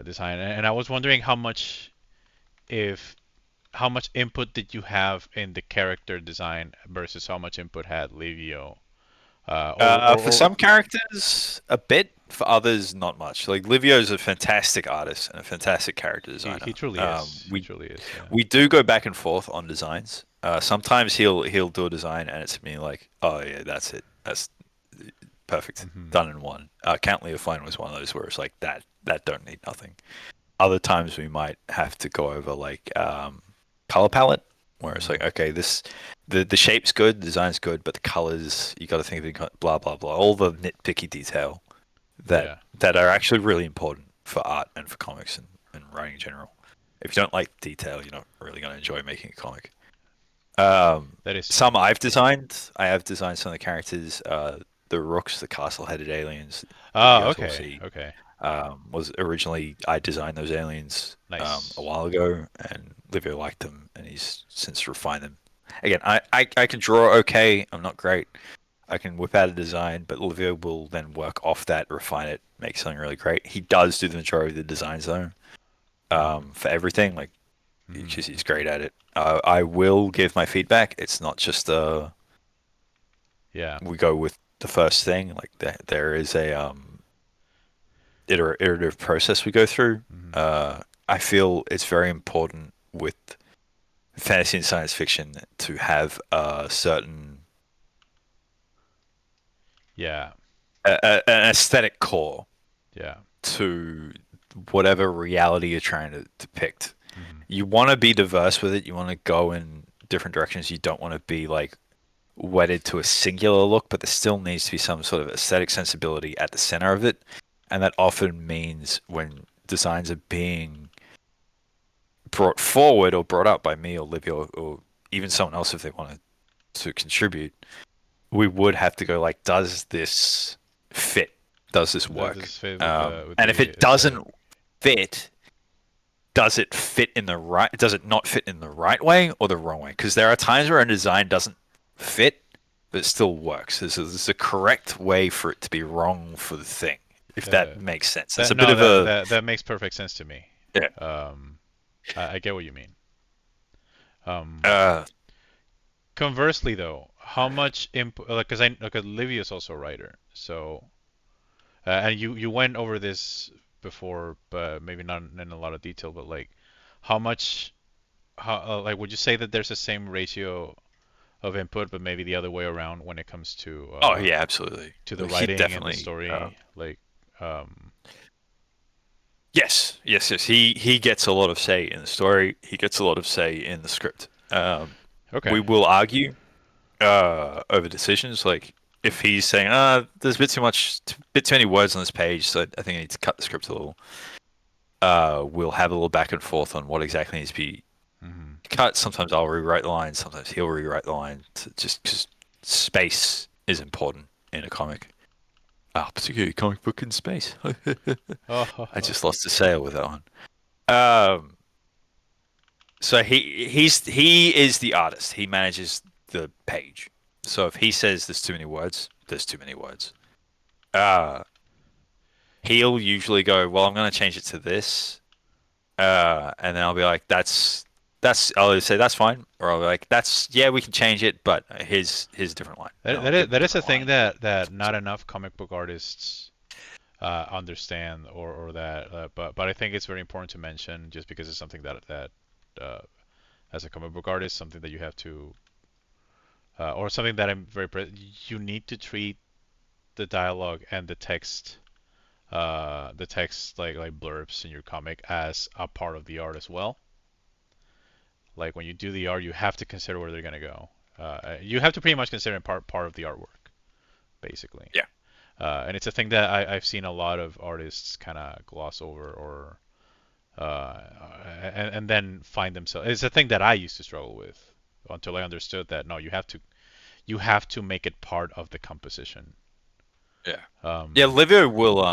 design. And I was wondering if how much input did you have in the character design versus how much input had Livio Or For some characters, a bit. For others, not much. Like Livio's a fantastic artist and a fantastic character he designer. truly is. He truly is. Yeah. We do go back and forth on designs. Sometimes he'll do a design and it's me like, oh yeah, that's it. That's perfect, Hmm. done in one. Can't Leave a Fine was one of those where it's like that don't need nothing. Other times we might have to go over like color palette, where it's Hmm. like, okay, the shape's good, the design's good, but the colors you got to think of blah blah blah, all the nitpicky detail that Yeah. that are actually really important for art and for comics and writing in general. If you don't like detail, you're not really going to enjoy making a comic. Um, That is true. some I've designed. I have designed some of the characters. The Rooks, the castle-headed aliens that you Oh, guys will okay. see, Okay. was originally I designed those aliens a Nice. while ago, and Livio liked them, and he's since refined them. Again, I can draw okay. I'm not great. I can whip out a design, but Livio will then work off that, refine it, make something really great. He does do the majority of the designs though, Hmm. for everything. Like Hmm. he's great at it. I will give my feedback. It's not just Yeah. we go with the first thing. Like there is a iterative process we go through. Hmm. I feel it's very important with fantasy and science fiction to have a certain Yeah. an aesthetic core Yeah. to whatever reality you're trying to depict. Hmm. You want to be diverse with it. You want to go in different directions. You don't want to be like wedded to a singular look, but there still needs to be some sort of aesthetic sensibility at the center of it. And that often means when designs are being brought forward or brought up by me or Livy or even someone else if they wanted to contribute, we would have to go like, does this fit? Does this Does work? this fit with And if the it aesthetic? doesn't fit, does it fit in the right? Does it not fit in the right way or the wrong way? Because there are times where a design doesn't fit, but it still works. There's a correct way for it to be wrong for the thing, if that Uh, makes sense. It's that a bit no, of a that makes perfect sense to me. yeah. Um, I get what you mean. Um, Uh, Conversely, though, how much input? Because because Livia is also a writer, so and you went over this before, but maybe not in a lot of detail. But like, how much? How like would you say that there's the same ratio of input, but maybe the other way around when it comes oh yeah, absolutely. to the Like, he writing and the definitely. story? Like, um, Yes, yes, yes. He gets a lot of say in the story. He gets a lot of say in the script. We okay, will argue over decisions. Like if he's saying, there's a bit too much, bit too many words on this page, so I think I need to cut the script a little. We'll have a little back and forth on what exactly needs to be hmm, cut. Sometimes I'll rewrite the line. Sometimes he'll rewrite the line. Just because space is important in a comic. Particularly a comic book in space. I oh, just lost a sale with that one. Um, so he is the artist. He manages the page. So if he says there's too many words, there's too many words. Uh, he'll usually go, well, I'm going to change it to this, and then I'll be like, that's. I'll either say that's fine, or I'll be like, that's yeah, we can change it, but here's a different line, and I'll give a that is a different thing line. that So not enough comic book artists understand or that but I think it's very important to mention just because it's something that uh, as a comic book artist something that you have to or something that you need to treat the dialogue and the text like blurbs in your comic as a part of the art as well. Like when you do the art you have to consider where they're going to go. You have to pretty much consider it part of the artwork basically. yeah, And it's a thing that I've seen a lot of artists kind of gloss over or uh, and then find themselves. It's a thing that I used to struggle with until I understood that no, you have to make it part of the composition. yeah, yeah. Um, Livio will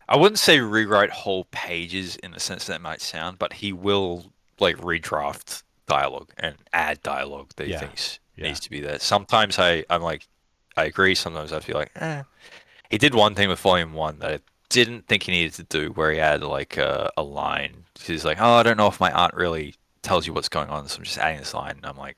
I wouldn't say rewrite whole pages in the sense that it might sound, but he will like redraft dialogue and add dialogue that he yeah, thinks yeah, needs to be there. Sometimes I'm like, I agree. Sometimes I feel like, eh. He did one thing with Volume One that I didn't think he needed to do, where he had like a line. He's like, oh, I don't know if my art really tells you what's going on, so I'm just adding this line. And I'm like,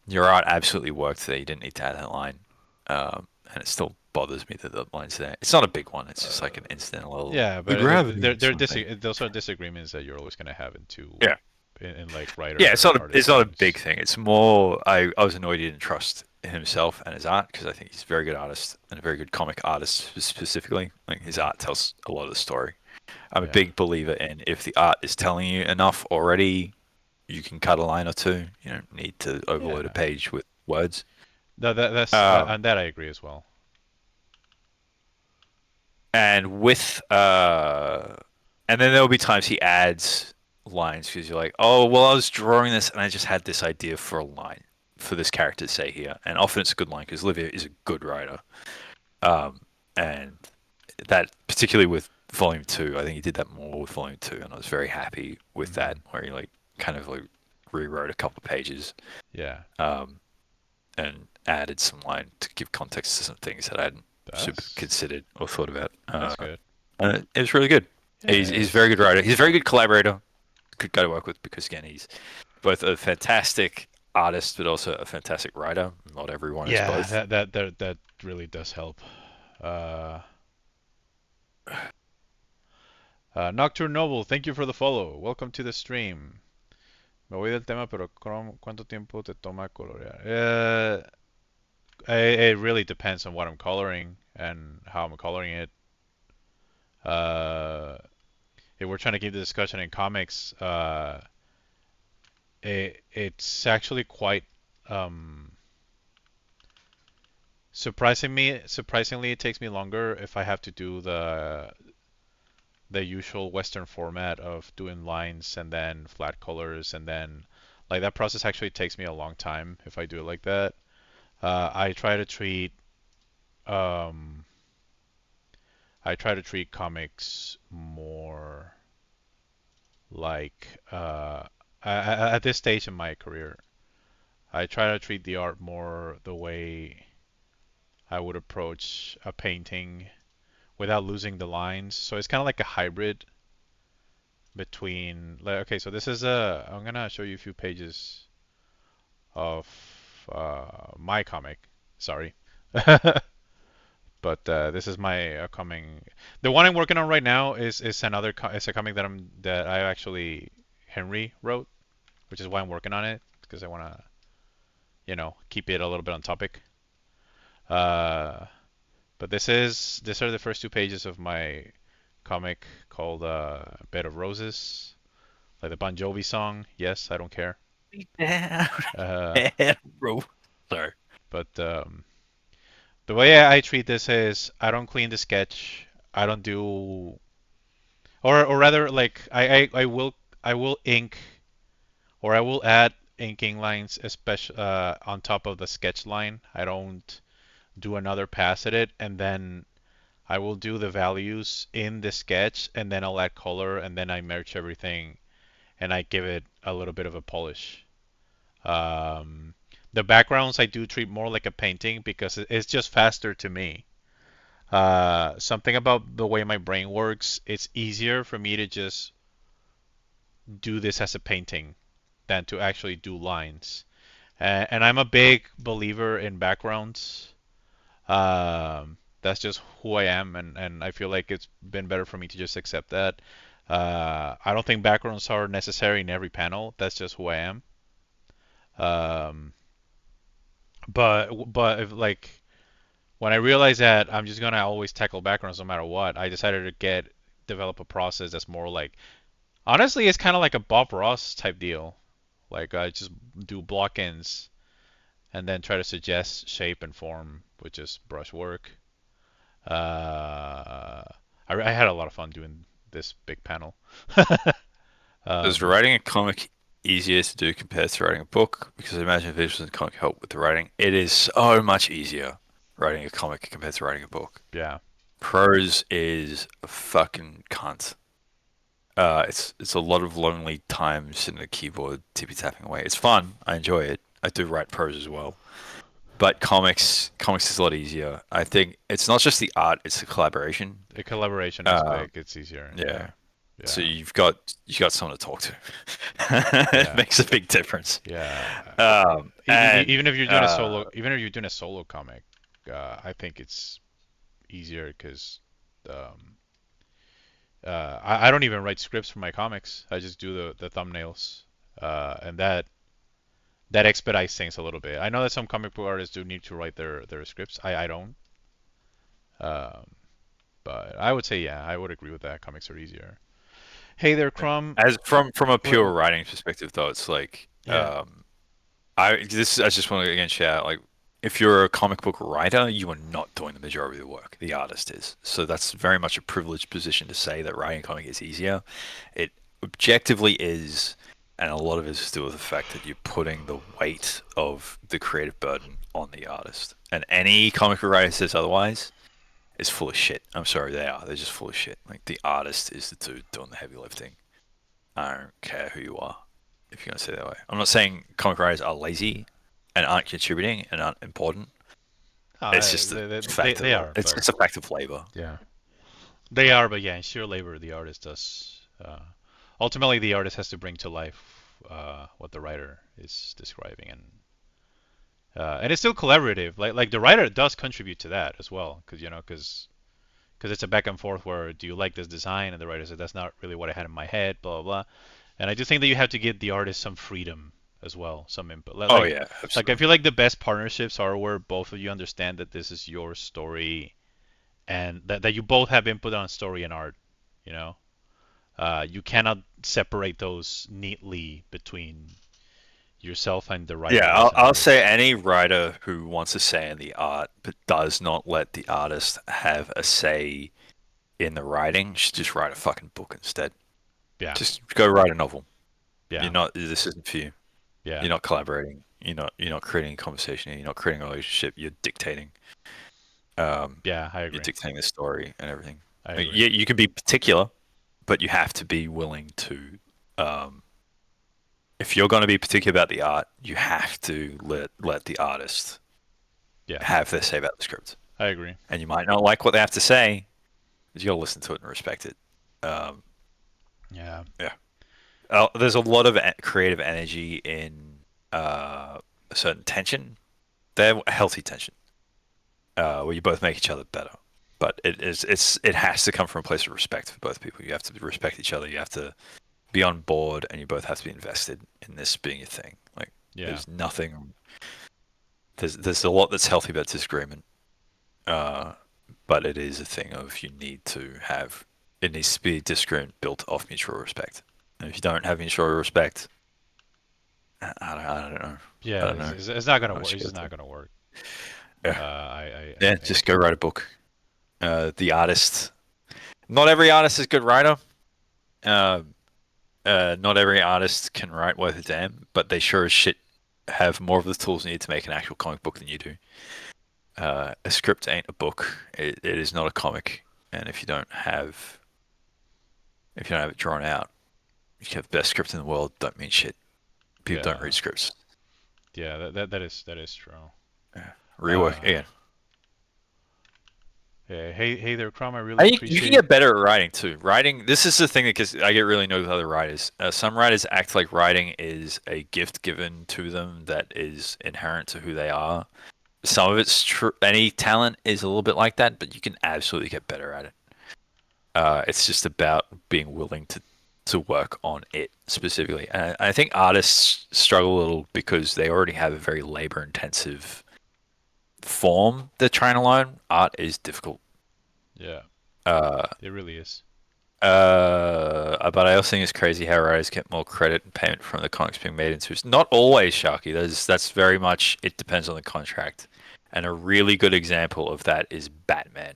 Your art absolutely worked there. You didn't need to add that line, and it still bothers me that the line's there. It's not a big one. It's just like an incidental little Yeah, the but gravity something. those are disagreements that you're always gonna have Yeah, in like yeah. writer It's artist not a big meetings. thing. It's more I was annoyed he didn't trust himself and his art because I think he's a very good artist and a very good comic artist specifically. Like his Hmm. art tells a lot of the story. I'm a Yeah, big believer in if the art is telling you enough already, you can cut a line or two. You don't need to overload a yeah. page with words. That's Um, on that I agree as well. and with and then there'll be times he adds lines because you're like, oh well, I was drawing this and I just had this idea for a line for this character to say here, and often it's a good line because Livia is a good writer. Um, and that particularly with Volume Two, I think he did that more with Volume Two, and I was very happy with Hmm. that, where he like kind of like rewrote a couple of pages, Yeah, um, and added some line to give context to some things that I hadn't super that's considered or thought about. that's good. And it was really good. Yeah, He's a very good writer. He's a very good collaborator. Good guy to work with because again, he's both a fantastic artist but also a fantastic writer. Not everyone is yeah. both. That really does help. Uh, Nocturne Noble, thank you for the follow. Welcome to the stream. Me voy del tema, pero ¿cuánto tiempo te toma colorear? It really depends on what I'm coloring and how I'm coloring it. Uh, if we're trying to keep the discussion in comics, it's actually quite um, surprisingly, it takes me longer if I have to do the usual Western format of doing lines and then flat colors and then like that process actually takes me a long time if I do it like that. I try to treat um, comics more like at this stage in my career. I try to treat the art more the way I would approach a painting without losing the lines. So it's kind of like a hybrid between like okay, so this is a I'm gonna show you a few pages of my comic. Sorry. But this is my upcoming. The one I'm working on right now is it's a comic that I actually Henry wrote, which is why I'm working on it because I want to keep it a little bit on topic. Uh, but these are the first two pages of my comic called Bed of Roses, like the Bon Jovi song. Yes, I don't care. Yeah, Uh, bro. Sorry. but the way I treat this is I don't clean the sketch. I don't do, or rather, like I will ink or I will add inking lines, especially on top of the sketch line. I don't do another pass at it, and then I will do the values in the sketch, and then I'll add color, and then I merge everything, and I give it a little bit of a polish. Um, the backgrounds I do treat more like a painting because it's just faster to me. Something about the way my brain works, it's easier for me to just do this as a painting than to actually do lines. And I'm a big believer in backgrounds. That's just who I am, and I feel like it's been better for me to just accept that. I don't think backgrounds are necessary in every panel. That's just who I am. Um, but if, like when I realized that I'm just gonna always tackle backgrounds no matter what, I decided to develop a process that's more like honestly, it's kind of like a Bob Ross type deal. Like I just do block ins and then try to suggest shape and form with just brush work. Uh, I had a lot of fun doing this big panel. Is um, writing a comic easier to do compared to writing a book? Because I imagine visuals and comic help with the writing. It is so much easier writing a comic compared to writing a book. yeah, Prose is a fucking cunt. It's a lot of lonely time sitting at a keyboard tippy tapping away. It's fun. I enjoy it. I do write prose as well. But comics is a lot easier. I think it's not just the art; it's the collaboration. the collaboration Uh, aspect it's easier. yeah, Yeah, So Yeah. you got someone to talk to. It Yeah. makes a big difference. Yeah. And Even if you're doing a solo, even if you're doing a solo comic, I think it's easier because um, I don't even write scripts for my comics. I just do the thumbnails, and that expedites things a little bit. I know that some comic book artists do need to write their scripts. I don't. Um, but I would say yeah, I would agree with that. Comics are easier. Hey there, Crumb. as from a What? pure writing perspective, though, it's like Yeah. I just want to again shout out, like, if you're a comic book writer, you are not doing the majority of the work. The artist is. So that's very much a privileged position to say that writing a comic is easier. It objectively is, and a lot of it is to do with the fact that you're putting the weight of the creative burden on the artist. And any comic book writer says otherwise is full of shit. I'm sorry, they are. They're just full of shit. Like, the artist is the dude doing the heavy lifting. I don't care who you are, if you're going to say it that way. I'm not saying comic writers are lazy and aren't contributing and aren't important. It's just a fact They of are, it's but just a fact of labor. yeah, they are. But yeah, in sheer labor, the artist does. Ultimately, the artist has to bring to life what the writer is describing, and it's still collaborative. Like the writer does contribute to that as well, because it's a back and forth where do you like this design, and the writer says that's not really what I had in my head, blah blah blah. And I do think that you have to give the artist some freedom as well, some input. Oh yeah, Like I absolutely. feel like the best partnerships are where both of you understand that this is your story and that you both have input on story and art. You know, you cannot separate those neatly between yourself and the writer Yeah, or the I'll designer. say any writer who wants a say in the art but does not let the artist have a say in the writing should just write a fucking book instead. Yeah, Just go write a novel. You're yeah, not. This isn't for you. yeah, You're not collaborating. You're not creating a conversation. You're not creating a relationship. You're dictating. Um, yeah. I you're agree. dictating the story and everything. I Like, agree. yeah, you can be particular, but you have to be willing to. Um, if you're going to be particular about the art, you have to let the artist Yeah, have their say about the script. I agree. And you might not like what they have to say, but you got to listen to it and respect it. Um, Yeah, yeah, there's a lot of creative energy in a certain tension. They're a healthy tension where you both make each other better. But it has to come from a place of respect for both people. You have to respect each other. You have to be on board, and you both have to be invested in this being a thing. Like, yeah, there's nothing. There's a lot that's healthy about disagreement, uh, but it is a thing of you need to have. It needs to be a disagreement built off mutual respect. And if you don't have mutual respect, I don't know. I yeah. don't know. It's not gonna How work. much It's you just got not to. gonna work. Yeah, I yeah. think. Just go write a book. The artist. Not every artist is a good writer. Uh, not every artist can write worth a damn, but they sure as shit have more of the tools needed to make an actual comic book than you do. A script ain't a book. It is not a comic. And if you don't have it drawn out, you can have the best script in the world. Don't mean shit. People don't Yeah, read scripts. yeah. That is true. Yeah. Rework Uh, again. yeah, hey there, Crom. I really I think you can appreciate. get better at writing too. Writing. This is the thing that because I get really annoyed with other writers. Some writers act like writing is a gift given to them that is inherent to who they are. Some of it's true. Any talent is a little bit like that, but you can absolutely get better at it. It's just about being willing to work on it specifically. And I think artists struggle a little because they already have a very labor intensive form they're trying to learn. Art is difficult. Yeah, Uh, it really is. but I also think it's crazy how writers get more credit and payment from the comics being made into. It's not always, Sharky. That's very much it depends on the contract. And a really good example of that is Batman.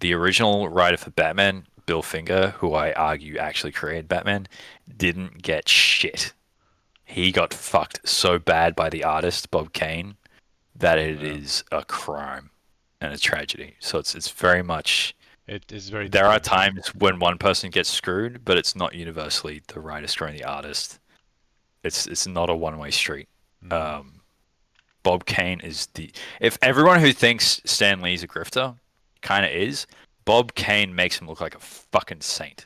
The original writer for Batman, Bill Finger, who I argue actually created Batman, didn't get shit. He got fucked so bad by the artist Bob Kane that it Yeah, is a crime and a tragedy. So it's very much. it is very There are disjointed. times when one person gets screwed, but it's not universally the writer screwing the artist. It's not a one way street. Hmm. Um, Bob Kane is the. If everyone who thinks Stan Lee's a grifter kind of is, Bob Kane makes him look like a fucking saint.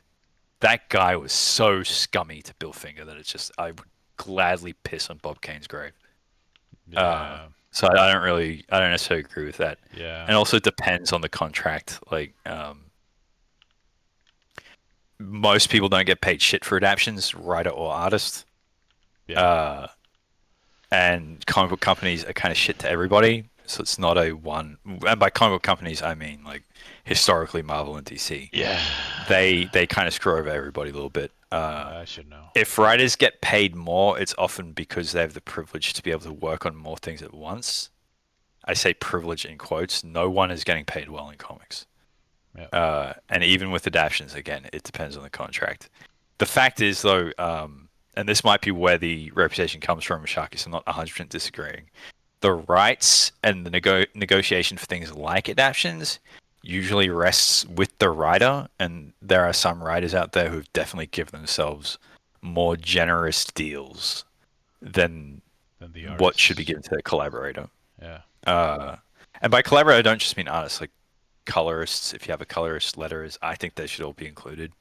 That guy was so scummy to Bill Finger that it's just I would gladly piss on Bob Kane's grave. Uh, Yeah. so I don't necessarily agree with that. Yeah. And also it depends on the contract. Most people don't get paid shit for adaptions, writer or artist. Yeah. Uh, and comic book companies are kind of shit to everybody. So it's not a one. And by comic book companies, I mean like historically Marvel and DC. Yeah. They kind of screw over everybody a little bit. I should know. If writers get paid more, it's often because they have the privilege to be able to work on more things at once. I say privilege in quotes. No one is getting paid well in comics. Yeah. And even with adaptions, again, it depends on the contract. The fact is, though, and this might be where the reputation comes from, Shaki, so I'm not 100% disagreeing. The rights and the negotiation for things like adaptions usually rests with the writer, and there are some writers out there who've definitely given themselves more generous deals than Than the what should be artists. given to their collaborator. Yeah. Uh, and by collaborator, I don't just mean artists, like colorists. If you have a colorist, letters, I think they should all be included.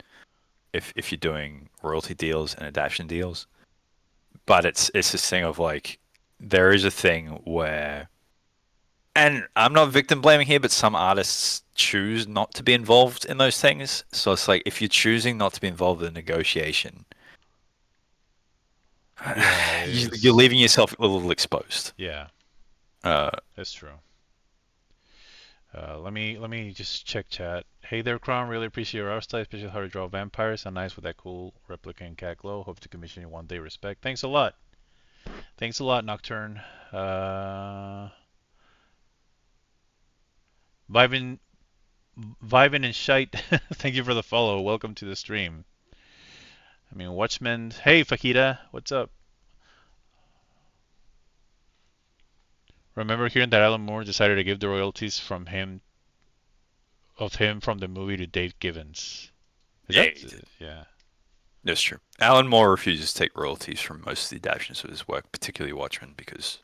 If you're doing royalty deals and adaptation deals, but it's this thing of like there is a thing where, and I'm not victim blaming here, but some artists choose not to be involved in those things. So it's like if you're choosing not to be involved in negotiation, Yeah. you're It's. leaving yourself a little exposed. Yeah. Uh, That's true. Let me just check chat. Hey there, Crom. Really appreciate your art style, especially how to draw vampires. So nice with that cool replica in cat glow. Hope to commission you one day. Respect. Thanks a lot. Thanks a lot, Nocturne. Vivin, Vivin and Shite. Thank you for the follow. Welcome to the stream. I mean, Watchmen. Hey, Fakita. What's up? Remember hearing that Alan Moore decided to give the royalties from him from the movie to Dave Givens. Is yeah, that? Yeah. that's true. Alan Moore refuses to take royalties from most of the adaptations of his work, particularly Watchmen, because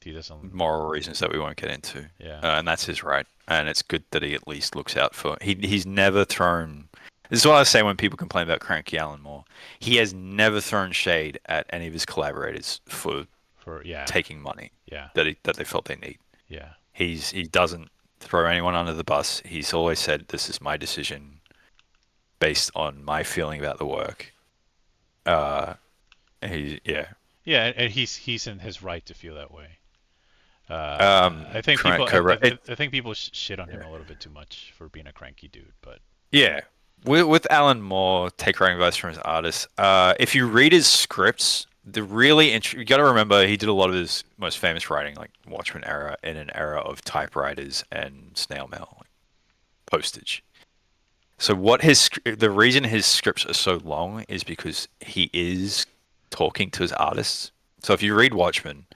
He doesn't. moral reasons that we won't get into, Yeah. and that's his right. And it's good that he at least looks out for. He's never thrown. This is what I say when people complain about cranky Alan Moore. He has never thrown shade at any of his collaborators for For yeah. taking money Yeah. that they felt they need. Yeah. He doesn't throw anyone under the bus. He's always said, "This is my decision based on my feeling about the work." Uh, yeah. Yeah, and he's in his right to feel that way. I think people I think people shit on him a little bit too much for being a cranky dude, but Yeah. With Alan Moore, take writing advice from his artists. If you read his scripts, you got to remember he did a lot of his most famous writing, like Watchmen era, in an era of typewriters and snail mail, like postage. So the reason his scripts are so long is because he is talking to his artists. So if you read Watchmen,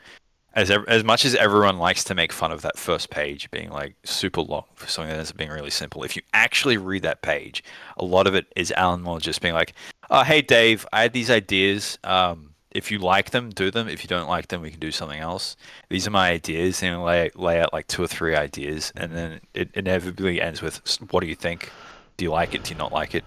as much as everyone likes to make fun of that first page being like super long for something that ends up being really simple, if you actually read that page, a lot of it is Alan Moore just being like, "Oh, hey Dave, I had these ideas. If you like them, do them. If you don't like them, we can do something else. These are my ideas." And lay out like two or three ideas, and then it inevitably ends with, "What do you think? Do you like it? Do you not like it?"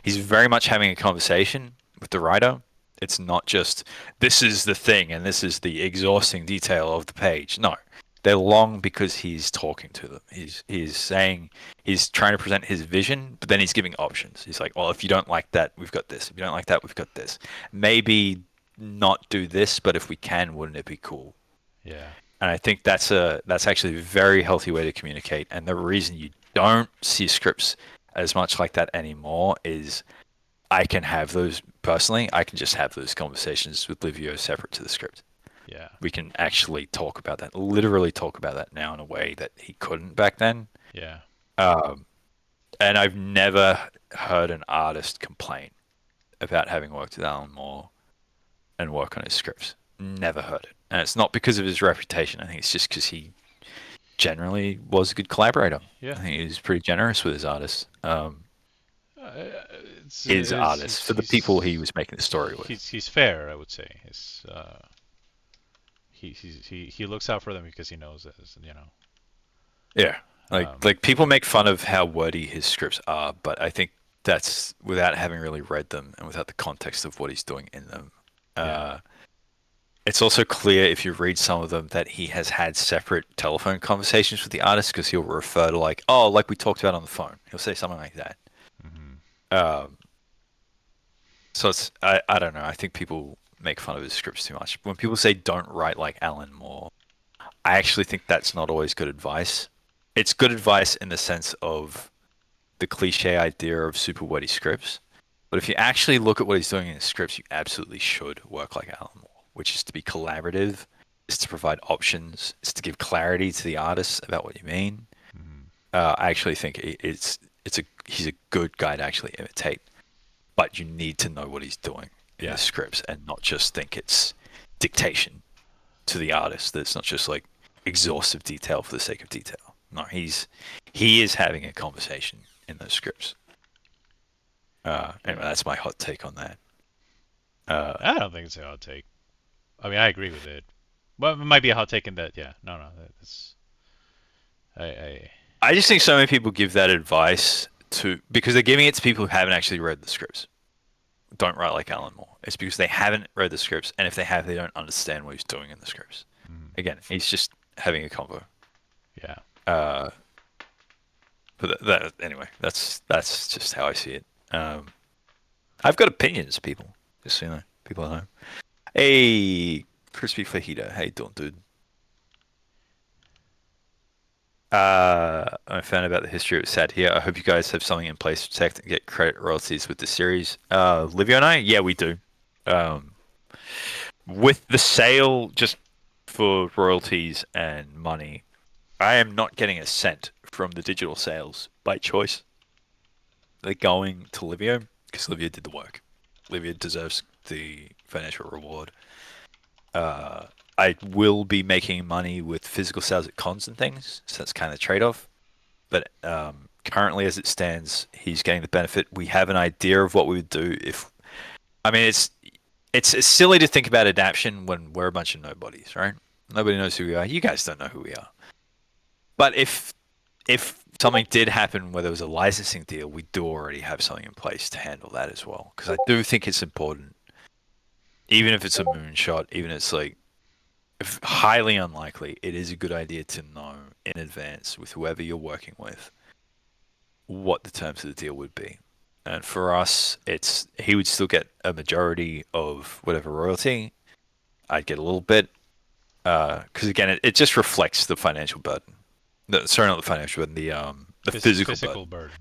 He's very much having a conversation with the writer. It's not just this is the thing and this is the exhausting detail of the page. No, they're long because he's talking to them. He's saying he's trying to present his vision, but then he's giving options. He's like, well, if you don't like that, we've got this. If you don't like that, we've got this. Maybe not do this, but if we can, wouldn't it be cool? yeah. And I think that's actually a very healthy way to communicate. And the reason you don't see scripts as much like that anymore is I can have those personally. I can just have those conversations with Livio separate to the script. Yeah. We can actually talk about that, literally talk about that now in a way that he couldn't back then. Yeah. Um, and I've never heard an artist complain about having worked with Alan Moore and work on his scripts. Never heard it. And it's not because of his reputation. I think it's just because he generally was a good collaborator. I Yeah. think he was pretty generous with his artists. Uh, His artists, for the people he was making the story with. He's fair, I would say. He looks out for them because he knows that. Yeah. Um, Like people make fun of how wordy his scripts are, but I think that's without having really read them and without the context of what he's doing in them. Yeah. Uh, it's also clear if you read some of them that he has had separate telephone conversations with the artist because he'll refer to like, oh, like we talked about on the phone. He'll say something like that. Hmm. Um, so I don't know. I think people make fun of his scripts too much. When people say don't write like Alan Moore, I actually think that's not always good advice. It's good advice in the sense of the cliche idea of super witty scripts. But if you actually look at what he's doing in his scripts, you absolutely should work like Alan Moore, which is to be collaborative, is to provide options, is to give clarity to the artists about what you mean. Hmm. I actually think it's a he's a good guy to actually imitate, but you need to know what he's doing in his Yeah. scripts and not just think it's dictation to the artist. That it's not just like exhaustive detail for the sake of detail. No, he is having a conversation in those scripts. Anyway, Yeah. that's my hot take on that. Uh, I don't think it's a hot take. I mean, I agree with it. But it might be a hot take in that. Yeah. No, no. That's. I. I just think so many people give that advice to because they're giving it to people who haven't actually read the scripts. Don't write like Alan Moore. It's because they haven't read the scripts, and if they have, they don't understand what he's doing in the scripts. Mm, Again, he's just having a convo. yeah. Uh, but anyway, that's just how I see it. Um, I've got opinions, people. Just so you know, people at home. Hey, crispy fajita. Hey, don't dude. I found about the history of Sad here. I hope you guys have something in place to protect and get credit royalties with the series. Livio and I, yeah, we do. Um, with the sale, just for royalties and money, I am not getting a cent from the digital sales by choice. They're going to Livio because Livio did the work. Livio deserves the financial reward. Uh, I will be making money with physical sales at cons and things, so that's kind of trade off. But currently, as it stands, he's getting the benefit. We have an idea of what we would do if. I mean, it's silly to think about adaptation when we're a bunch of nobodies, right? Nobody knows who we are. You guys don't know who we are. But if something did happen where there was a licensing deal, we do already have something in place to handle that as well. Because I do think it's important, even if it's a moonshot, even if it's like if highly unlikely, it is a good idea to know in advance with whoever you're working with what the terms of the deal would be. And for us, it's he would still get a majority of whatever royalty. I'd get a little bit, because again, it just reflects the financial burden. Sorry, not the financial burden, the physical burden. Physical burden.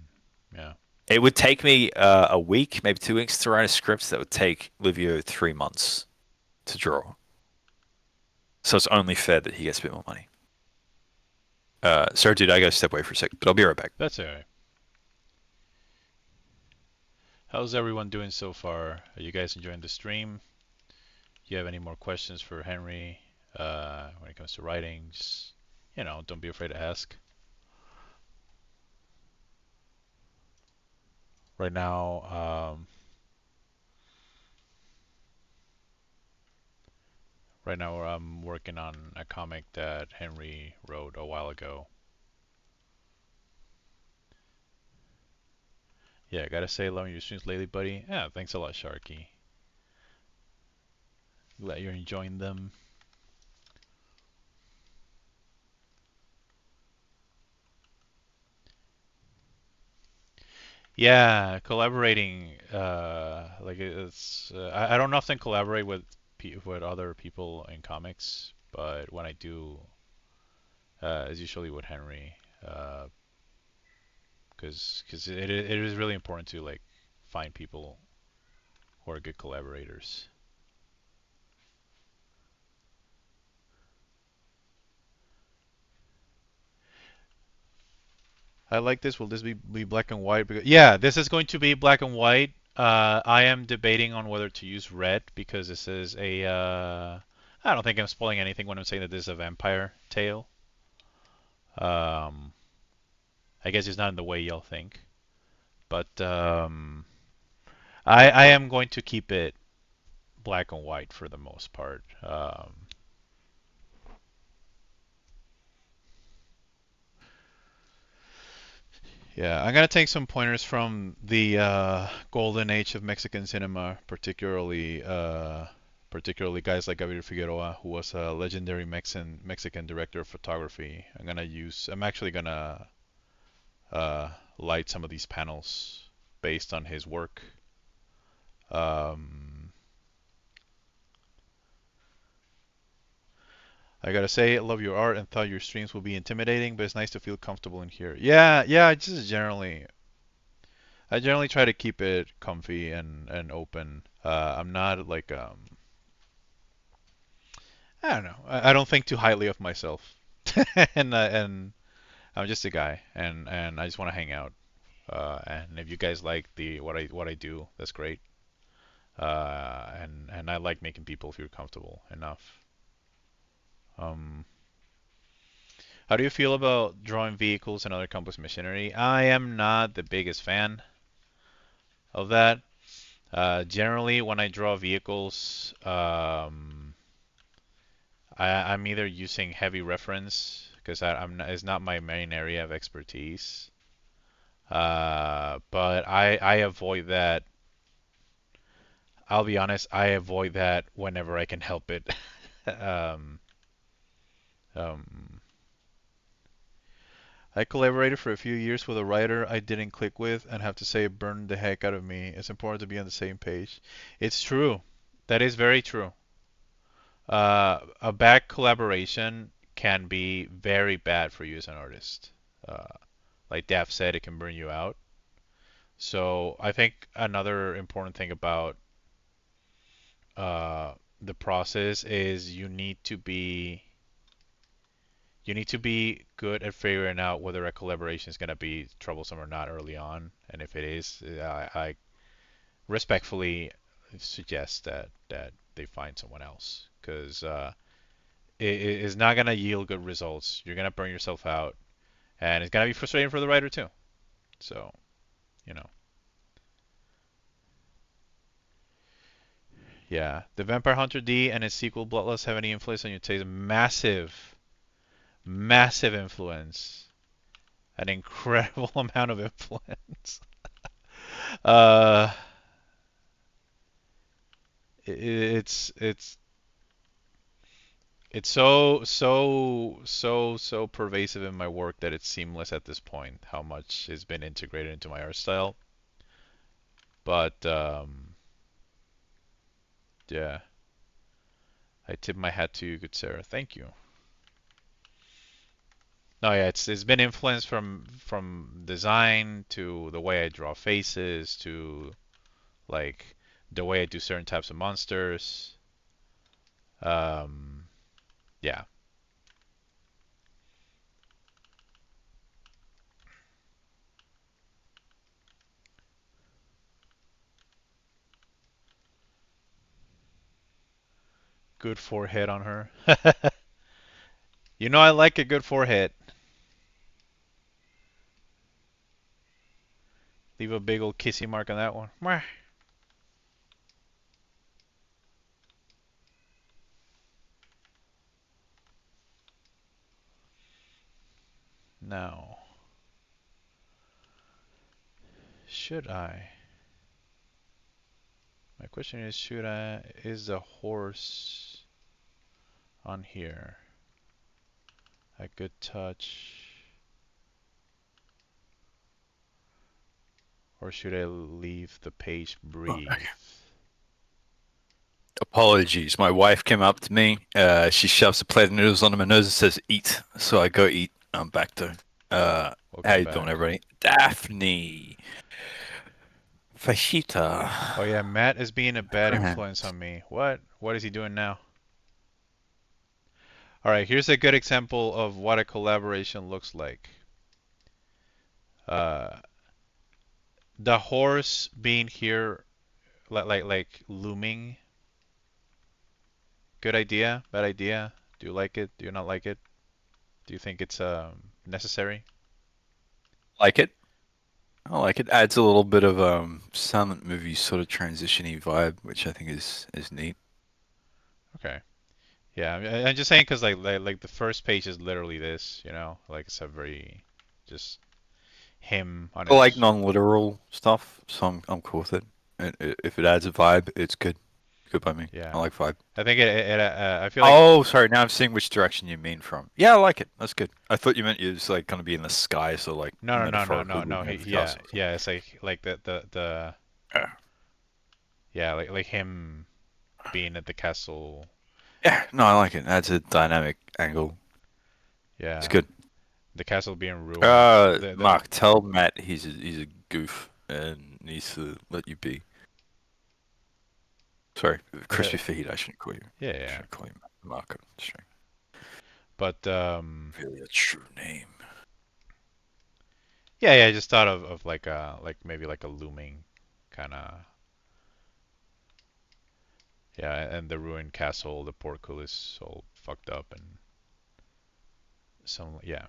Yeah. It would take me a week, maybe 2 weeks to write a script that would take Livio 3 months to draw. So it's only fair that he gets a bit more money. Sorry, dude, I gotta step away for a sec, but I'll be right back. That's alright. How's everyone doing so far? Are you guys enjoying the stream? Do you have any more questions for Henry when it comes to writing? Just, don't be afraid to ask. Right now, I'm working on a comic that Henry wrote a while ago. Yeah, I gotta say, loving your streams lately, buddy. Yeah, thanks a lot, Sharky. Glad you're enjoying them. Yeah, collaborating. Like it's. I don't often collaborate with with other people in comics, but when I do, it's usually with Henry. Because it is really important to like find people who are good collaborators. I like this. Will this be black and white? Because, yeah, this is going to be black and white. I am debating on whether to use red because this is a. I don't think I'm spoiling anything when I'm saying that this is a vampire tale. Um, I guess it's not in the way y'all think, but I am going to keep it black and white for the most part. Yeah, I'm gonna take some pointers from the golden age of Mexican cinema, particularly guys like Gabriel Figueroa, who was a legendary Mexican director of photography. I'm actually gonna uh, light some of these panels based on his work. Um, I gotta say, I love your art and thought your streams will be intimidating, but it's nice to feel comfortable in here. Yeah, yeah. I generally try to keep it comfy and open. I'm not like I don't know. I don't think too highly of myself, and I'm just a guy, and I just want to hang out. And if you guys like the what I do, that's great. And I like making people feel comfortable enough. Um, how do you feel about drawing vehicles and other complex machinery? I am not the biggest fan of that. Generally, when I draw vehicles, I'm either using heavy reference because I'm not, it's not my main area of expertise. But I avoid that. I'll be honest, I avoid that whenever I can help it. um, um, I collaborated for a few years with a writer I didn't click with and have to say it burned the heck out of me. It's important to be on the same page. It's true. That is very true. A bad collaboration can be very bad for you as an artist. Uh, like Daph said, it can burn you out. So I think another important thing about uh, the process is you need to be good at figuring out whether a collaboration is going to be troublesome or not early on, and if it is, I respectfully suggest that they find someone else because it is not going to yield good results. You're going to burn yourself out, and it's going to be frustrating for the writer too. So, you know, yeah. The Vampire Hunter D and its sequel Bloodlust have any influence on your taste? Massive, massive influence. An incredible amount of influence. Uh, it's it's so pervasive in my work that it's seamless at this point. How much has been integrated into my art style, but yeah, I tip my hat to you, good Sarah. Thank you. No, yeah, it's been influenced from design to the way I draw faces to like the way I do certain types of monsters. Um, yeah, good forehead on her. You know I like a good forehead. Leave a big old kissy mark on that one. Mwah. Now, should I? My question is, is the horse on here a good touch, or should I leave the page breathe? Apologies. My wife came up to me. She shoves a plate of noodles under my nose and says, "Eat." So I go eat. I'm back to. Uh, how Welcome you doing, back. everybody? Daphne, Fashita, Oh yeah, Matt is being a bad influence Grant. on me. What? What is he doing now? All right, here's a good example of what a collaboration looks like. Uh, the horse being here, like looming. Good idea? Bad idea? Do you like it? Do you not like it? Do you think it's necessary? Like it? I like it. Adds a little bit of silent movie sort of transition-y vibe, which I think is neat. Okay. Yeah, I'm just saying because like the first page is literally this, like it's a very just him on I like his. non-literal stuff, so I'm cool with it. If it adds a vibe, it's good. Good by me. I Yeah, like vibe. I think I feel like Oh, sorry. Now I'm seeing which direction you mean from. Yeah, I like it. That's good. I thought you meant it was like gonna be in the sky, so like metaphorically no. looking at the Yeah, castle. yeah. It's like the Yeah. yeah, like him being at the castle. Yeah. No, I like it. Adds a dynamic angle. It's Yeah, good. the castle being ruined. The Mark, tell Matt he's a goof and needs to let you be. Sorry, crispy feet. I shouldn't call you. yeah, I yeah. shouldn't call you Mark on the stream. But Really, a true name. yeah. I just thought of like maybe like a looming kind of yeah, and the ruined castle, the portcullis all fucked up and some yeah.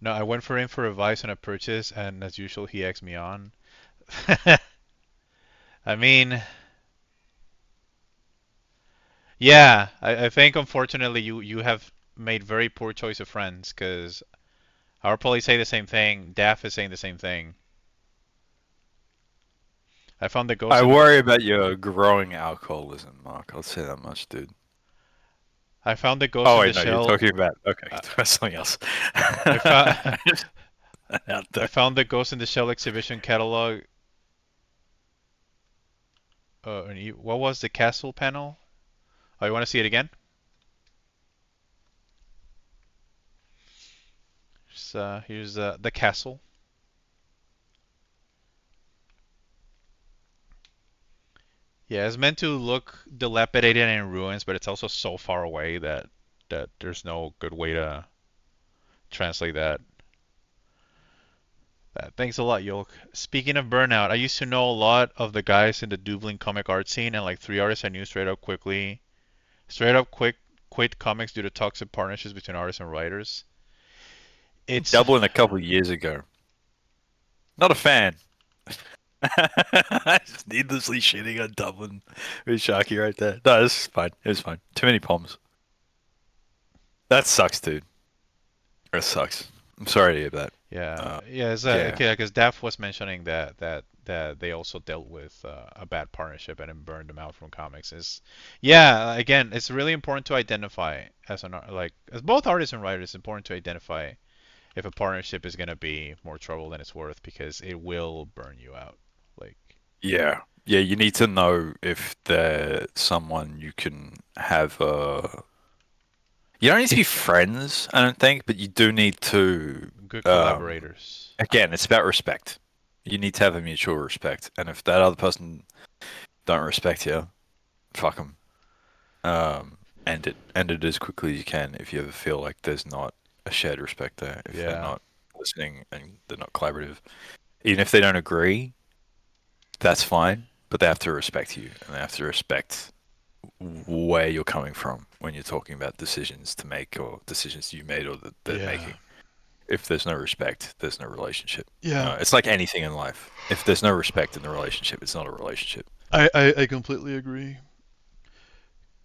No, I went for him for advice on a purchase, and as usual, he egged me on. I mean, yeah, I think unfortunately you have made very poor choice of friends because I'll probably say the same thing. Daff is saying the same thing. I found the ghost I in worry about your growing alcoholism, Mark. I'll say that much, dude. I found the ghost Oh in the wait, no, you're shell. talking about okay, Uh, that's something else. I found Just out I there. found the ghost in the shell exhibition catalog. What was the castle panel? Oh, you want to see it again? Here's the castle. Yeah, it's meant to look dilapidated and in ruins, but it's also so far away that there's no good way to translate that. Thanks a lot, Yolk. Speaking of burnout, I used to know a lot of the guys in the Dublin comic art scene, and like 3 artists I knew straight up quit comics due to toxic partnerships between artists and writers. It's Dublin a couple of years ago. Not a fan. Just needlessly shitting on Dublin with Sharky right there. No, it's fine. It was fine. Too many bombs. That sucks, dude. That sucks. I'm sorry to hear that. yeah, Uh, yeah, it's yeah. okay, because Daff was mentioning that they also dealt with a bad partnership and it burned them out from comics. Is yeah, again, it's really important to identify as like as both artists and writers, it's important to identify if a partnership is gonna be more trouble than it's worth because it will burn you out. Like Yeah. Yeah, you need to know if they're someone you can have you don't need to be friends, I don't think, but you do need to good um collaborators. again, it's about respect. You need to have a mutual respect. And if that other person don't respect you, fuck them. End it. End it as quickly as you can if you ever feel like there's not a shared respect there. If they're Yeah, not listening and they're not collaborative, even if they don't agree, that's fine. But they have to respect you, and they have to respect where you're coming from when you're talking about decisions to make or decisions you made or that they're yeah, making. If there's no respect, there's no relationship. yeah. It's like anything in life. If there's no respect in the relationship, it's not a relationship. I completely agree.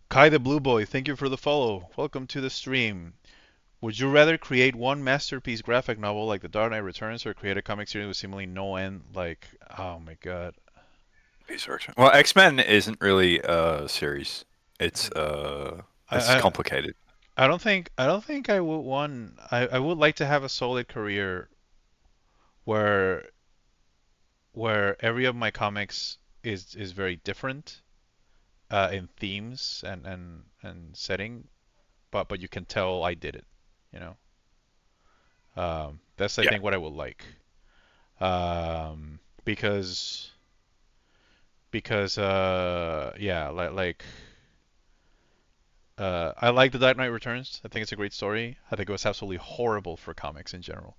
Kai the Blue Boy, thank you for the follow. Welcome to the stream. Would you rather create one masterpiece graphic novel like The Dark Knight Returns or create a comic series with seemingly no end? Like, oh my god. Well, X-Men isn't really a series. I, It's I complicated. I don't think I would want I would like to have a solid career where every of my comics is very different in themes and setting, but you can tell I did it, you know. That's I Yeah. think what I would like. Because yeah, I like The Dark Knight Returns. I think it's a great story. I think it was absolutely horrible for comics in general.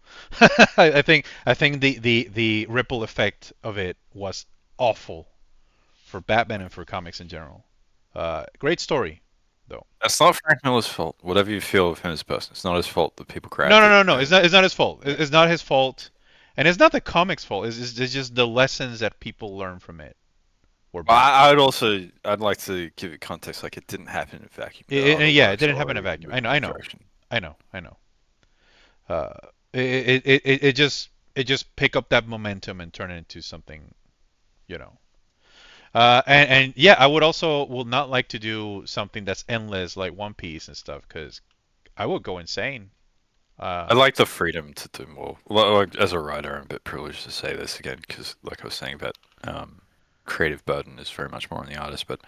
I think the ripple effect of it was awful for Batman and for comics in general. Great story, though. That's not Frank Miller's fault. Whatever you feel of him as a person, it's not his fault that people No, grabbed no, it. no, no. And It's not his fault. yeah. It's not his fault, and it's not the comics' fault. It's just the lessons that people learn from it were Well, bad. I'd like to give it context. Like it didn't happen in a vacuum. There are other Yeah, it works didn't happen in a already vacuum. moving in that direction. I know. Uh, it just pick up that momentum and turn it into something, you know. And yeah, I would not like to do something that's endless like One Piece and stuff because I would go insane. Uh, I like the freedom to do more. Like, as a writer, I'm a bit privileged to say this again because, like I was saying about creative burden is very much more on the artist. But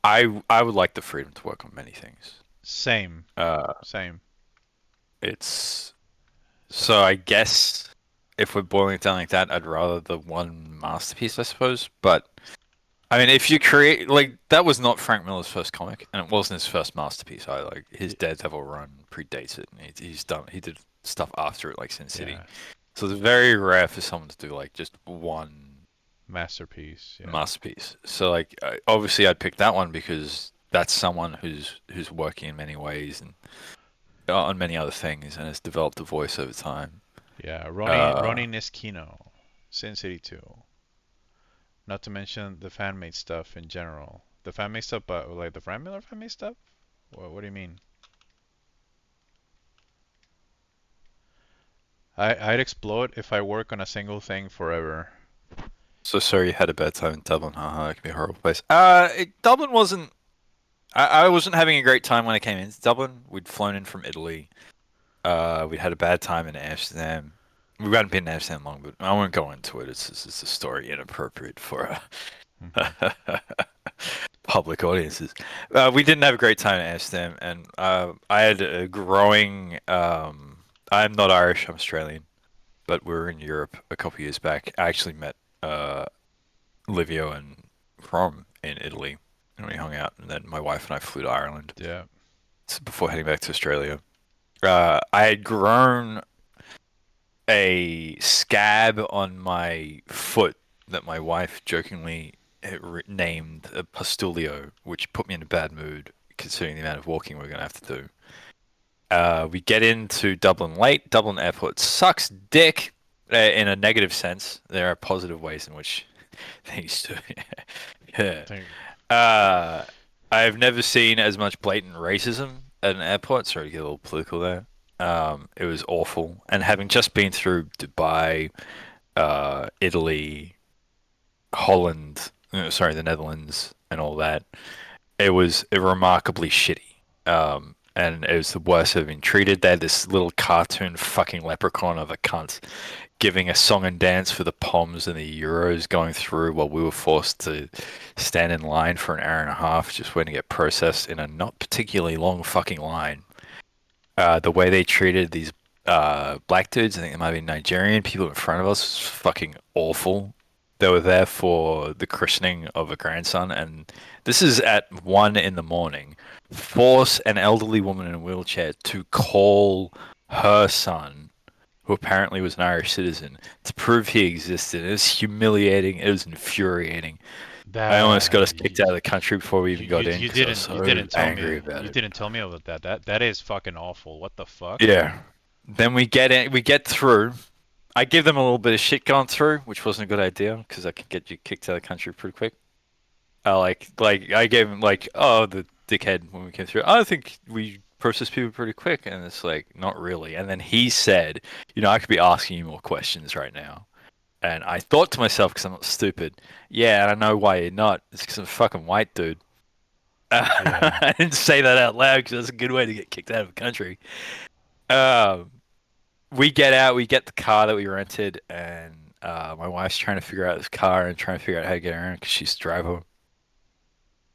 I would like the freedom to work on many things. Same, Uh, same. it's so I guess if we're boiling it down like that, I'd rather the one masterpiece, I suppose. But I mean, if you create like that was not Frank Miller's first comic, and it wasn't his first masterpiece. I like his Daredevil run predates it, and he did stuff after it, like Sin City. Yeah, So it's very rare for someone to do like just one masterpiece. Yeah, masterpiece. So like obviously I'd pick that one because that's someone who's working in many ways and on many other things and has developed a voice over time. yeah. Uh, Ronin Esquino, Sin City 2. Not to mention the fan made stuff in general. The fan made stuff, but like the Frank Miller fan made stuff. What do you mean? I'd explode if I work on a single thing forever. so sorry you had a bad time in Dublin. Haha, it can be a horrible place. Dublin wasn't. I wasn't having a great time when I came into Dublin. We'd flown in from Italy. We'd had a bad time in Amsterdam. We hadn't been in Amsterdam long, but I won't go into it. It's a story inappropriate for Hmm. public audiences. We didn't have a great time in Amsterdam, and I had a growing. I'm not Irish. I'm Australian, but we were in Europe a couple of years back. I actually met uh, Livio and Crom in Italy, and we hung out. And then my wife and I flew to Ireland Yeah. before heading back to Australia. I had grown a scab on my foot that my wife jokingly named a pustulio, which put me in a bad mood considering the amount of walking we're going to have to do. We get into Dublin late. Dublin airport sucks dick in a negative sense. There are positive ways in which things do. Yeah. Think, Uh, I've never seen as much blatant racism at an airport. Sorry to get a little political there. It was awful. And having just been through Dubai, Italy, Holland, sorry, the Netherlands, and all that, it was remarkably shitty. And it was the worst I've been treated. They had this little cartoon fucking leprechaun of a cunt giving a song and dance for the Poms and the Euros going through while we were forced to stand in line for an hour and a half just waiting to get processed in a not particularly long fucking line. The way they treated these black dudes, I think they might be Nigerian people in front of us, was fucking awful. They were there for the christening of a grandson, and this is at 1 in the morning. Force an elderly woman in a wheelchair to call her son, who apparently was an Irish citizen, to prove he existed. It was humiliating. It was infuriating. I almost got that us kicked out of the country before we even got in you because I was so didn't tell angry me about you it. didn't tell me about that. That is fucking awful. What the fuck? Yeah. Then we get in, we get through. I give them a little bit of shit going through, which wasn't a good idea because I could get you kicked out of the country pretty quick. Like I gave him like, oh, the dickhead when we came through. I think we process people pretty quick, and it's like not really. And then he said, I could be asking you more questions right now. And I thought to myself, because I'm not stupid, yeah, and I know why you're not. It's because I'm a fucking white dude. Yeah. I didn't say that out loud because that's a good way to get kicked out of the country. Um, we get out, we get the car that we rented, and my wife's trying to figure out this car and trying to figure out how to get around because she's the driver.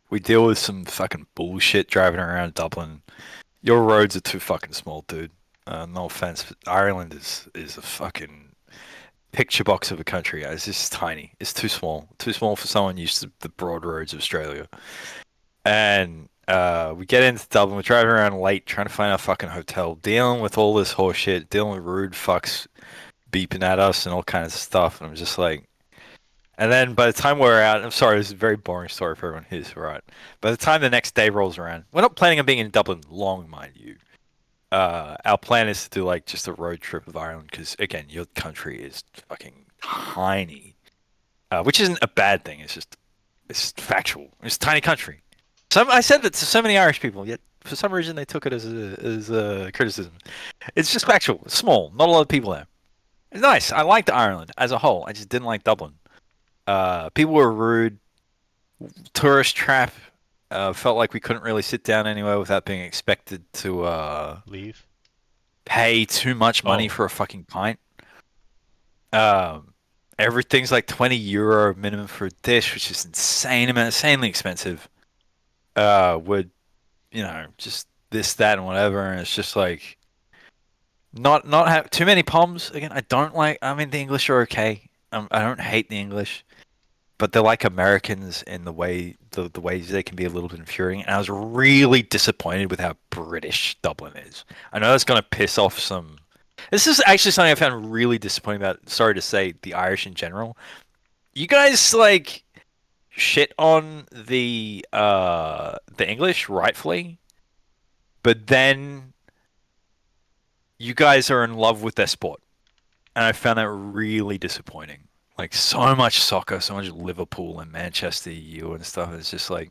We deal with some fucking bullshit driving around Dublin. Your roads are too fucking small, dude. No offense, but Ireland is a fucking picture box of a country. It's just tiny. It's too small for someone used to the broad roads of Australia. And we get into Dublin. We're driving around late, trying to find our fucking hotel, dealing with all this horse shit, dealing with rude fucks beeping at us and all kinds of stuff. And I'm just like, and then by the time we're out, I'm sorry, this is a very boring story for everyone who's right. By the time the next day rolls around, we're not planning on being in Dublin long, mind you. Our plan is to do like just a road trip of Ireland because again, your country is fucking tiny, which isn't a bad thing. It's factual. It's a tiny country. I said that to so many Irish people, yet for some reason they took it as a criticism. It's just factual. It's small. Not a lot of people there. It's nice. I liked Ireland as a whole. I just didn't like Dublin. People were rude. Tourist trap. Felt like we couldn't really sit down anywhere without being expected to Leave. pay too much money Oh, for a fucking pint. Um, Everything's like €20 minimum for a dish, which is insanely expensive. Would just this, that, and whatever, and it's just like not have too many poms. Again, I don't like. I mean, the English are okay. I don't hate the English, but they're like Americans in the ways they can be a little bit infuriating. And I was really disappointed with how British Dublin is. I know that's gonna piss off some. This is actually something I found really disappointing about. Sorry to say, the Irish in general. You guys like shit on the English rightfully, but then you guys are in love with their sport, and I found that really disappointing. Like so much soccer, so much Liverpool and Manchester U and stuff. It's just like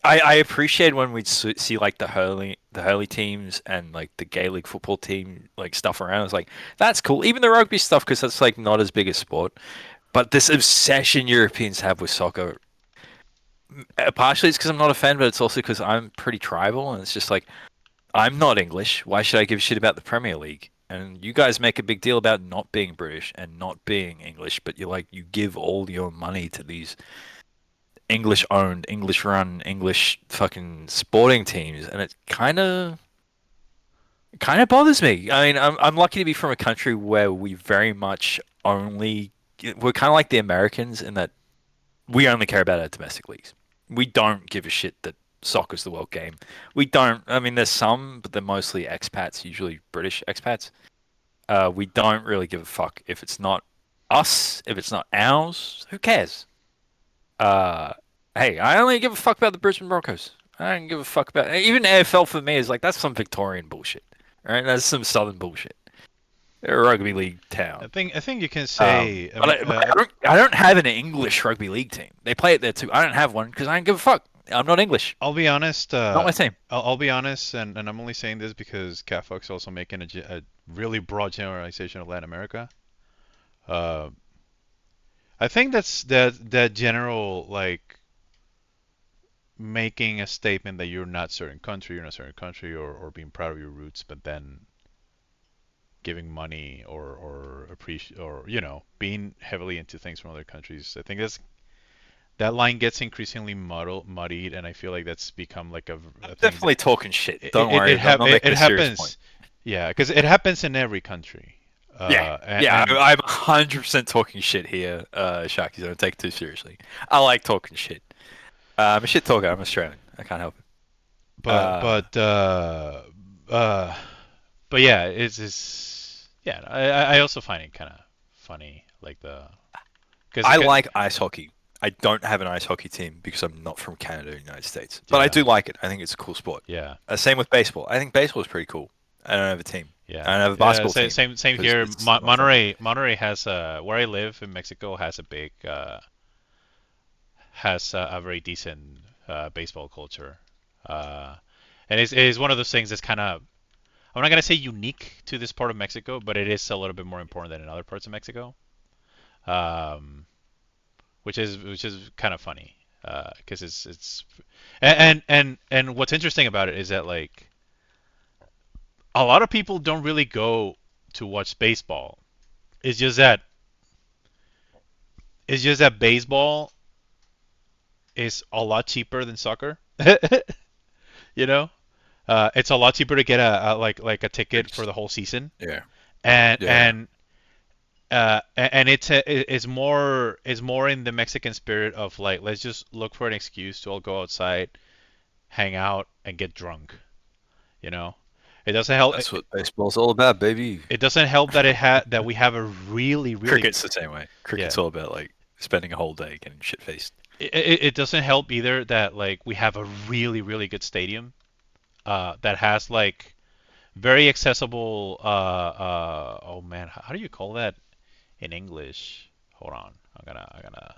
I appreciate when we see like the hurley teams and like the Gaelic football team like stuff around. It's like that's cool. Even the rugby stuff because that's like not as big a sport. But this obsession Europeans have with soccer, partially it's because I'm not a fan, but it's also because I'm pretty tribal, and it's just like I'm not English. Why should I give a shit about the Premier League? And you guys make a big deal about not being British and not being English, but you give all your money to these English owned, English run, English fucking sporting teams, and it kind of bothers me. I mean, I'm lucky to be from a country where we very much only we're kind of like the Americans in that we only care about our domestic leagues. We don't give a shit that soccer's the world game. We don't. I mean, there's some, but they're mostly expats, usually British expats. We don't really give a fuck if it's not us, if it's not ours. Who cares? Uh, hey, I only give a fuck about the Brisbane Broncos. I don't give a fuck about even AFL for me is like that's some Victorian bullshit. Right? That's some Southern bullshit. They're a rugby league town. I think you can say. But, I don't have an English rugby league team. They play it there too. I don't have one because I don't give a fuck. I'm not English. I'll be honest. Not my team. I'll be honest, and I'm only saying this because Catfuck's also making a really broad generalization of Latin America. Uh, I think that general like making a statement that you're not certain country, or being proud of your roots, but then giving money or appreciate or being heavily into things from other countries. I think that line gets increasingly muddied, and I feel like that's become like I'm a thing that definitely talking shit. it Don't it, worry. it, I'm hap- not it, making it a serious point. happens. Yeah, because it happens in every country. Yeah. And, Yeah, and I'm 100% talking shit here, Sharky. Don't take it too seriously. I like talking shit. I'm a shit talker. I'm Australian. I can't help it. but Uh, but uh but yeah, it's yeah. I also find it kind of funny, like because I like ice hockey. I don't have an ice hockey team because I'm not from Canada or United States. But I yeah, do like it. I think it's a cool sport. yeah. Same with baseball. I think baseball is pretty cool. I don't have a team. I Yeah, don't have a yeah. basketball Same, team same because here. it's not from me. Monterey has where I live in Mexico has a big has a very decent baseball culture. Uh, and it's one of those things that's kind of I'm not gonna say unique to this part of Mexico, but it is a little bit more important than in other parts of Mexico. Um, which is kind of funny because it's and what's interesting about it is that like a lot of people don't really go to watch baseball. It's just that baseball is a lot cheaper than soccer. you know, it's a lot cheaper to get like a ticket for It's- the whole season, Yeah. and Yeah. it's more in the Mexican spirit of like let's just look for an excuse to all go outside, hang out, and get drunk. You know, it doesn't help. That's what baseball's all about, baby. It doesn't help that we have a really really Cricket's the same way. yeah. Cricket's all about like spending a whole day getting shit faced. It doesn't help either that like we have a really really good stadium that has like very accessible oh man, how do you call that in English? Hold on, I'm gonna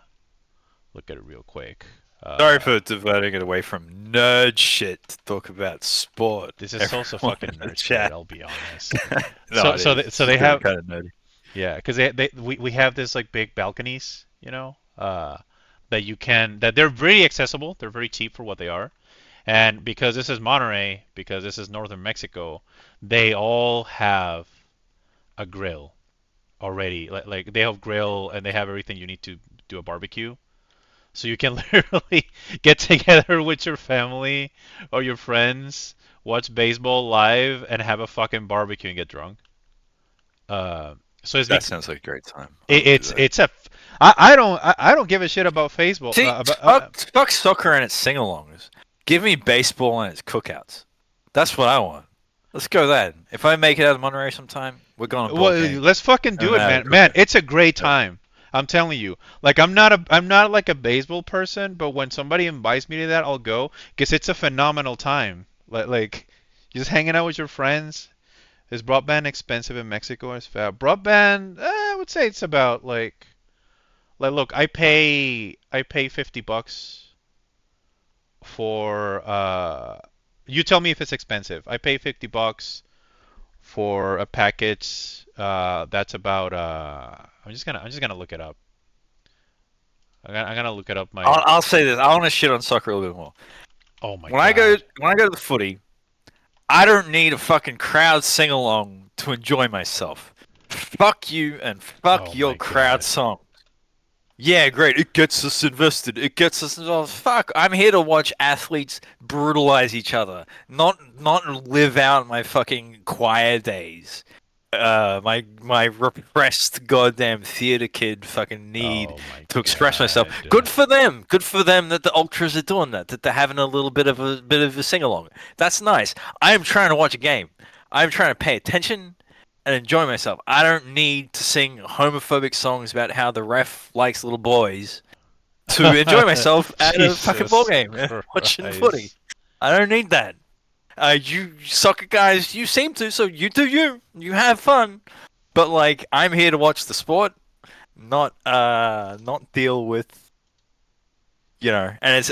look at it real quick. Sorry Uh, for diverting it away from nerd shit to talk about sport. this is also Everyone in fucking the nerd shit. chat. I'll be honest. No, it is. So It's they just because have it's kind of nerdy. yeah, because we have this like big balconies, you know, that you can that they're very accessible. They're very cheap for what they are, and because this is Monterey, because this is northern Mexico, they all have a grill already. Like they have grill and they have everything you need to do a barbecue. So you can literally get together with your family or your friends, watch baseball live, and have a fucking barbecue and get drunk. Uh, so That sounds like a great time. I it, would do it's that. it's a I don't give a shit about baseball See, about fuck soccer and its sing-alongs. Give me baseball and its cookouts. That's what I want. Let's go then. If I make it out of Monterey sometime, we're going to ball well, game let's fucking and do then it, have a man. Man, cookout. it's a great Yep. time. I'm telling you. Like I'm not like a baseball person, but when somebody invites me to that, I'll go because it's a phenomenal time. Like just hanging out with your friends. Is broadband expensive in Mexico? Is broadband? I would say it's about like look, I pay $50 for you tell me if it's expensive. I pay $50 for a package. That's about I'm just gonna look it up. I'm gonna look it up. My I'll say this. I want to shit on soccer a little bit more. oh my When I go god. when I go to the footy, I don't need a fucking crowd sing along to enjoy myself. Fuck you and fuck Oh your my crowd god. song. Yeah, great. It gets us invested. It gets us. Oh, fuck! I'm here to watch athletes brutalize each other, not live out my fucking choir days. My repressed goddamn theater kid fucking need Oh my to express myself. Good god. for them. Good for them that the ultras are doing that. That they're having a little bit of a sing along. That's nice. I am trying to watch a game. I'm trying to pay attention and enjoy myself. I don't need to sing homophobic songs about how the ref likes little boys to enjoy myself at a fucking ball Jesus game watching footy. Christ. I don't need that. You soccer guys, you seem to, so you do you. You have fun. But like, I'm here to watch the sport, not deal with and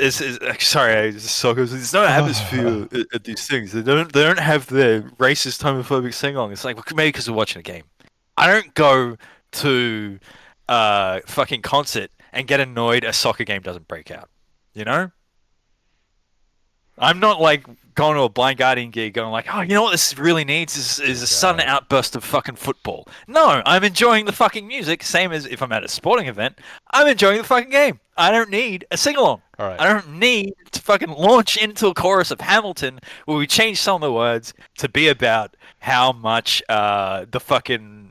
sorry, soccer. There's no atmosphere at these things. They don't have the racist homophobic sing along. It's like, well, maybe because we're watching a game. I don't go to fucking concert and get annoyed a soccer game doesn't break out. You know? I'm not like going to a blind guardian gig going like, oh, you know what this really needs is Dear a sudden God. outburst of fucking football. No, I'm enjoying the fucking music, same as if I'm at a sporting event. I'm enjoying the fucking game. I don't need a sing along. All right. I don't need to fucking launch into a chorus of Hamilton where we change some of the words to be about how much the fucking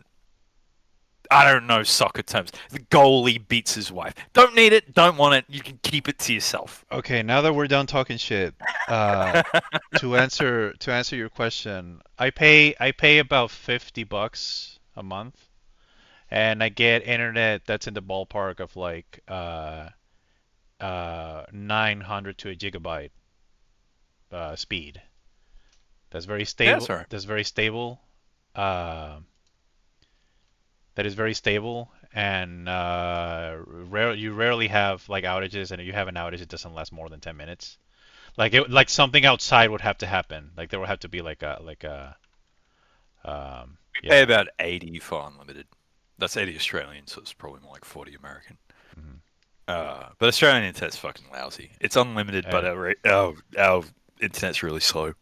I don't know soccer terms. The goalie beats his wife. Don't need it. Don't want it. You can keep it to yourself. Okay, now that we're done talking shit, uh, to answer your question, I pay about $50 a month, and I get internet that's in the ballpark of like 900 to a gigabyte speed. That's very Yeah, stable. that's all right. That's very stable. Uh, that is very stable, and you rarely have like outages, and if you have an outage, it doesn't last more than 10 minutes. Like something outside would have to happen. Like there would have to be like a Pay yeah. about 80 for unlimited. That's 80 Australian, so it's probably more like 40 American. Mhm. But Australian internet's fucking lousy. It's unlimited, but Uh, our internet's really slow.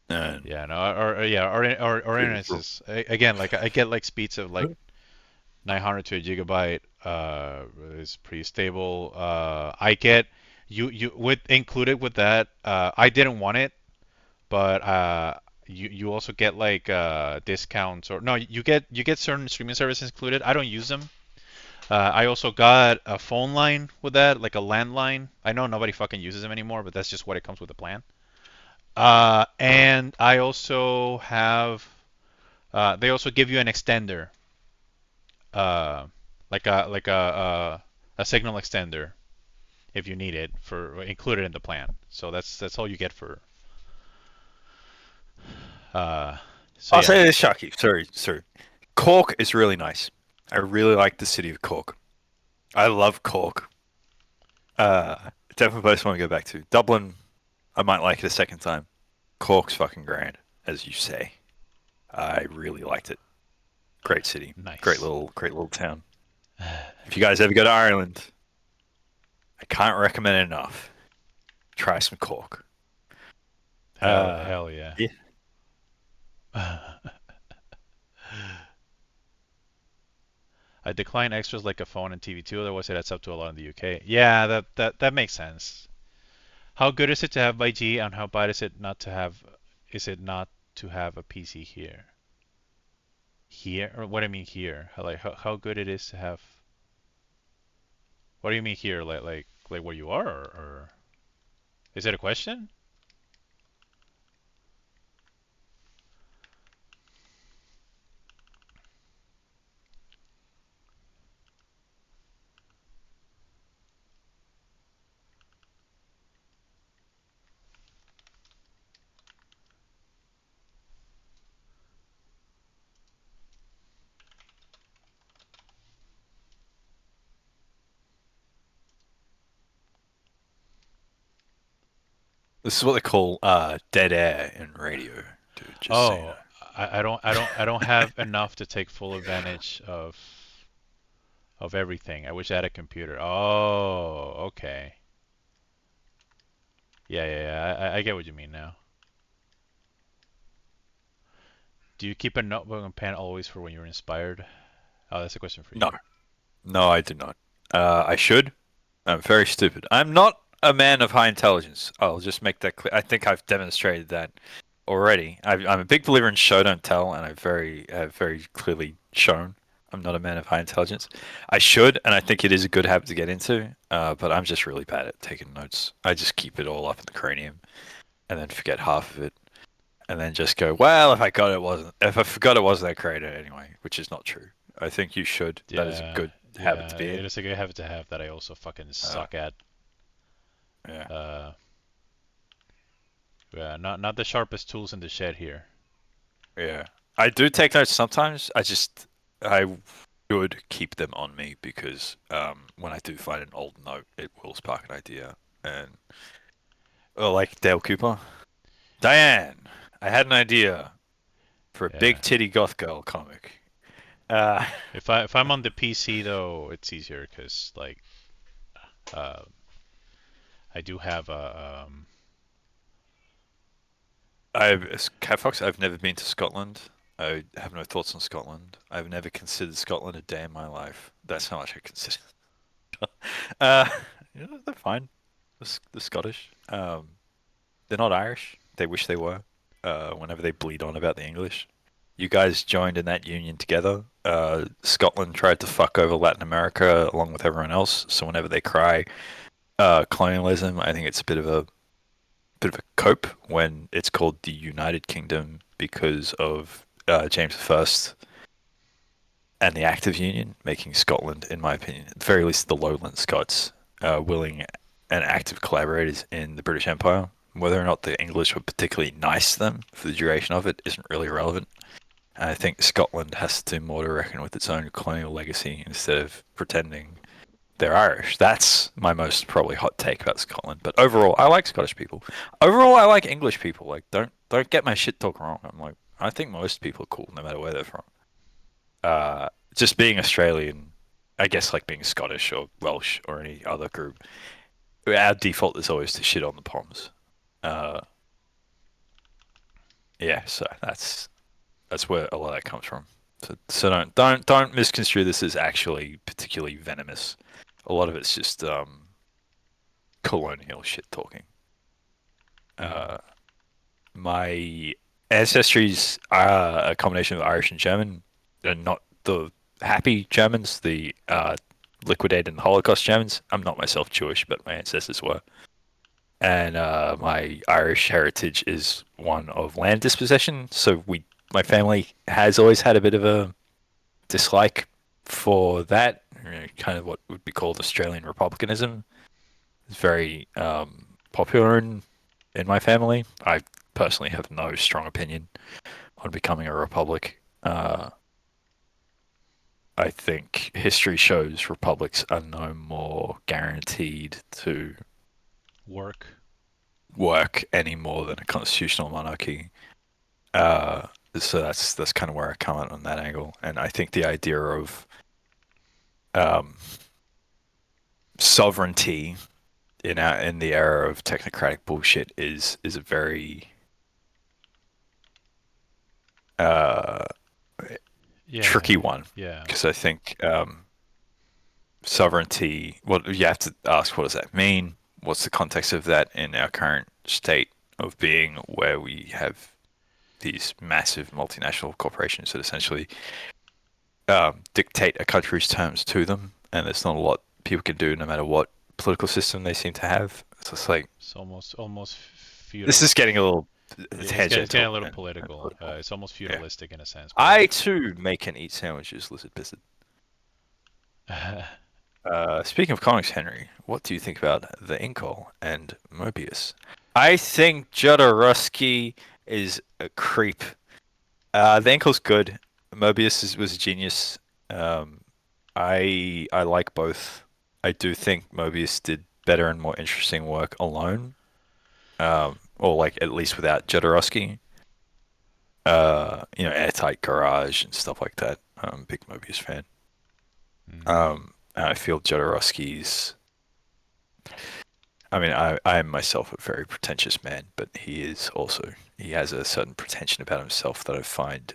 And yeah, no, or yeah, our internet is again like I get like speeds of like 900 to a gigabyte. Is pretty stable. I get you with included with that. I didn't want it, but you also get like discounts or no, you get certain streaming services included. I don't use them. I also got a phone line with that, like a landline. I know nobody fucking uses them anymore, but that's just what it comes with the plan. And I also have they also give you an extender, uh, like a signal extender if you need it for included in the plan. So that's all you get for. Uh, so I'll yeah. say this, Sharky. Sorry. Cork is really nice. I really like the city of Cork. I love Cork. Definitely a place I want to go back to. Dublin, I might like it a second time. Cork's fucking grand, as you say. I really liked it. Great city, Nice. great little town. If you guys ever go to Ireland, I can't recommend it enough. Try some Cork. Uh, Hell yeah. yeah. I decline extras like a phone and TV too, otherwise it adds up to a lot in the UK. Yeah, that makes sense. How good is it to have by G and how bad is it not to have a PC here? Here? Or what do I mean here? How good it is to have what do you mean here? Like where you are or is it a question? This is what they call dead air in radio, dude. Just so you know. Oh, I don't have enough to take full advantage of everything. I wish I had a computer. Oh, okay. Yeah. I get what you mean now. Do you keep a notebook and pen always for when you're inspired? Oh, that's a question for you. No, no, I do not. I should. I'm very stupid. I'm not a man of high intelligence. I'll just make that clear. I think I've demonstrated that already. I'm a big believer in show don't tell, and have very clearly shown I'm not a man of high intelligence. I should, and I think it is a good habit to get into. But I'm just really bad at taking notes. I just keep it all up in the cranium, and then forget half of it, and then just go, well, if I forgot it wasn't that great anyway, which is not true. I think you should. That is a Yeah, good habit to yeah, be it in. is a good habit to have that I also fucking Uh, suck at. yeah. Uh, yeah, not the sharpest tools in the shed here. Yeah. I do take notes sometimes. I should keep them on me because when I do find an old note, it will spark an idea. And like Dale Cooper, Diane, I had an idea for a Yeah. big titty goth girl comic. Uh, If I'm on the PC though, it's easier because uh, I do have a Cat Fox. I've never been to Scotland. I have no thoughts on Scotland. I've never considered Scotland a day in my life. That's how much I consider. Uh, they're fine. The Scottish. They're not Irish. They wish they were. Whenever they bleed on about the English, you guys joined in that union together. Scotland tried to fuck over Latin America along with everyone else. So whenever they cry colonialism, I think it's a bit of a cope when it's called the United Kingdom because of James I and the Act of Union, making Scotland, in my opinion, at the very least the Lowland Scots, willing and active collaborators in the British Empire. Whether or not the English were particularly nice to them for the duration of it isn't really relevant. And I think Scotland has to do more to reckon with its own colonial legacy instead of pretending they're Irish. That's my most probably hot take about Scotland. But overall, I like Scottish people. Overall, I like English people. Like, don't get my shit talk wrong. I'm like, I think most people are cool, no matter where they're from. Just being Australian, I guess, like being Scottish or Welsh or any other group, our default is always to shit on the Poms. Uh, yeah, so that's where a lot of that comes from. So don't misconstrue this as actually particularly venomous. A lot of it's just colonial shit talking. mhm. Uh, my ancestry's a combination of Irish and German, and not the happy Germans, the liquidated in the Holocaust Germans. I'm not myself Jewish, but my ancestors were. And my Irish heritage is one of land dispossession. So my family has always had a bit of a dislike for that, kind of what would be called Australian republicanism. It's very popular in my family. I personally have no strong opinion on becoming a republic. I think history shows republics are no more guaranteed to Work. work any more than a constitutional monarchy. Uh, so that's kind of where I come out on that angle, and I think the idea of um, sovereignty in the era of technocratic bullshit is a very uh, Yeah, tricky one yeah. because I think sovereignty. Well, you have to ask what does that mean? What's the context of that in our current state of being, where we have these massive multinational corporations that essentially dictate a country's terms to them, and there's not a lot people can do no matter what political system they seem to have. So it's like It's almost this feudal. is getting a little Yeah, it's getting a tangential little and political. political. It's almost Yeah. feudalistic in a sense, but I too make and eat sandwiches, lizard bizard. yeah. Speaking of comics, Henry, what do you think about the Inkle and Mobius? I think Jodorowsky is a creep. The Inkle's good. Was a genius. Um, I like both. I do think Mobius did better and more interesting work alone, or like at least without Jodorowsky. Airtight Garage and stuff like that. I'm a big Mobius fan. Mm. And I feel Jodorowsky's. I mean, I am myself a very pretentious man, but he has a certain pretension about himself that I find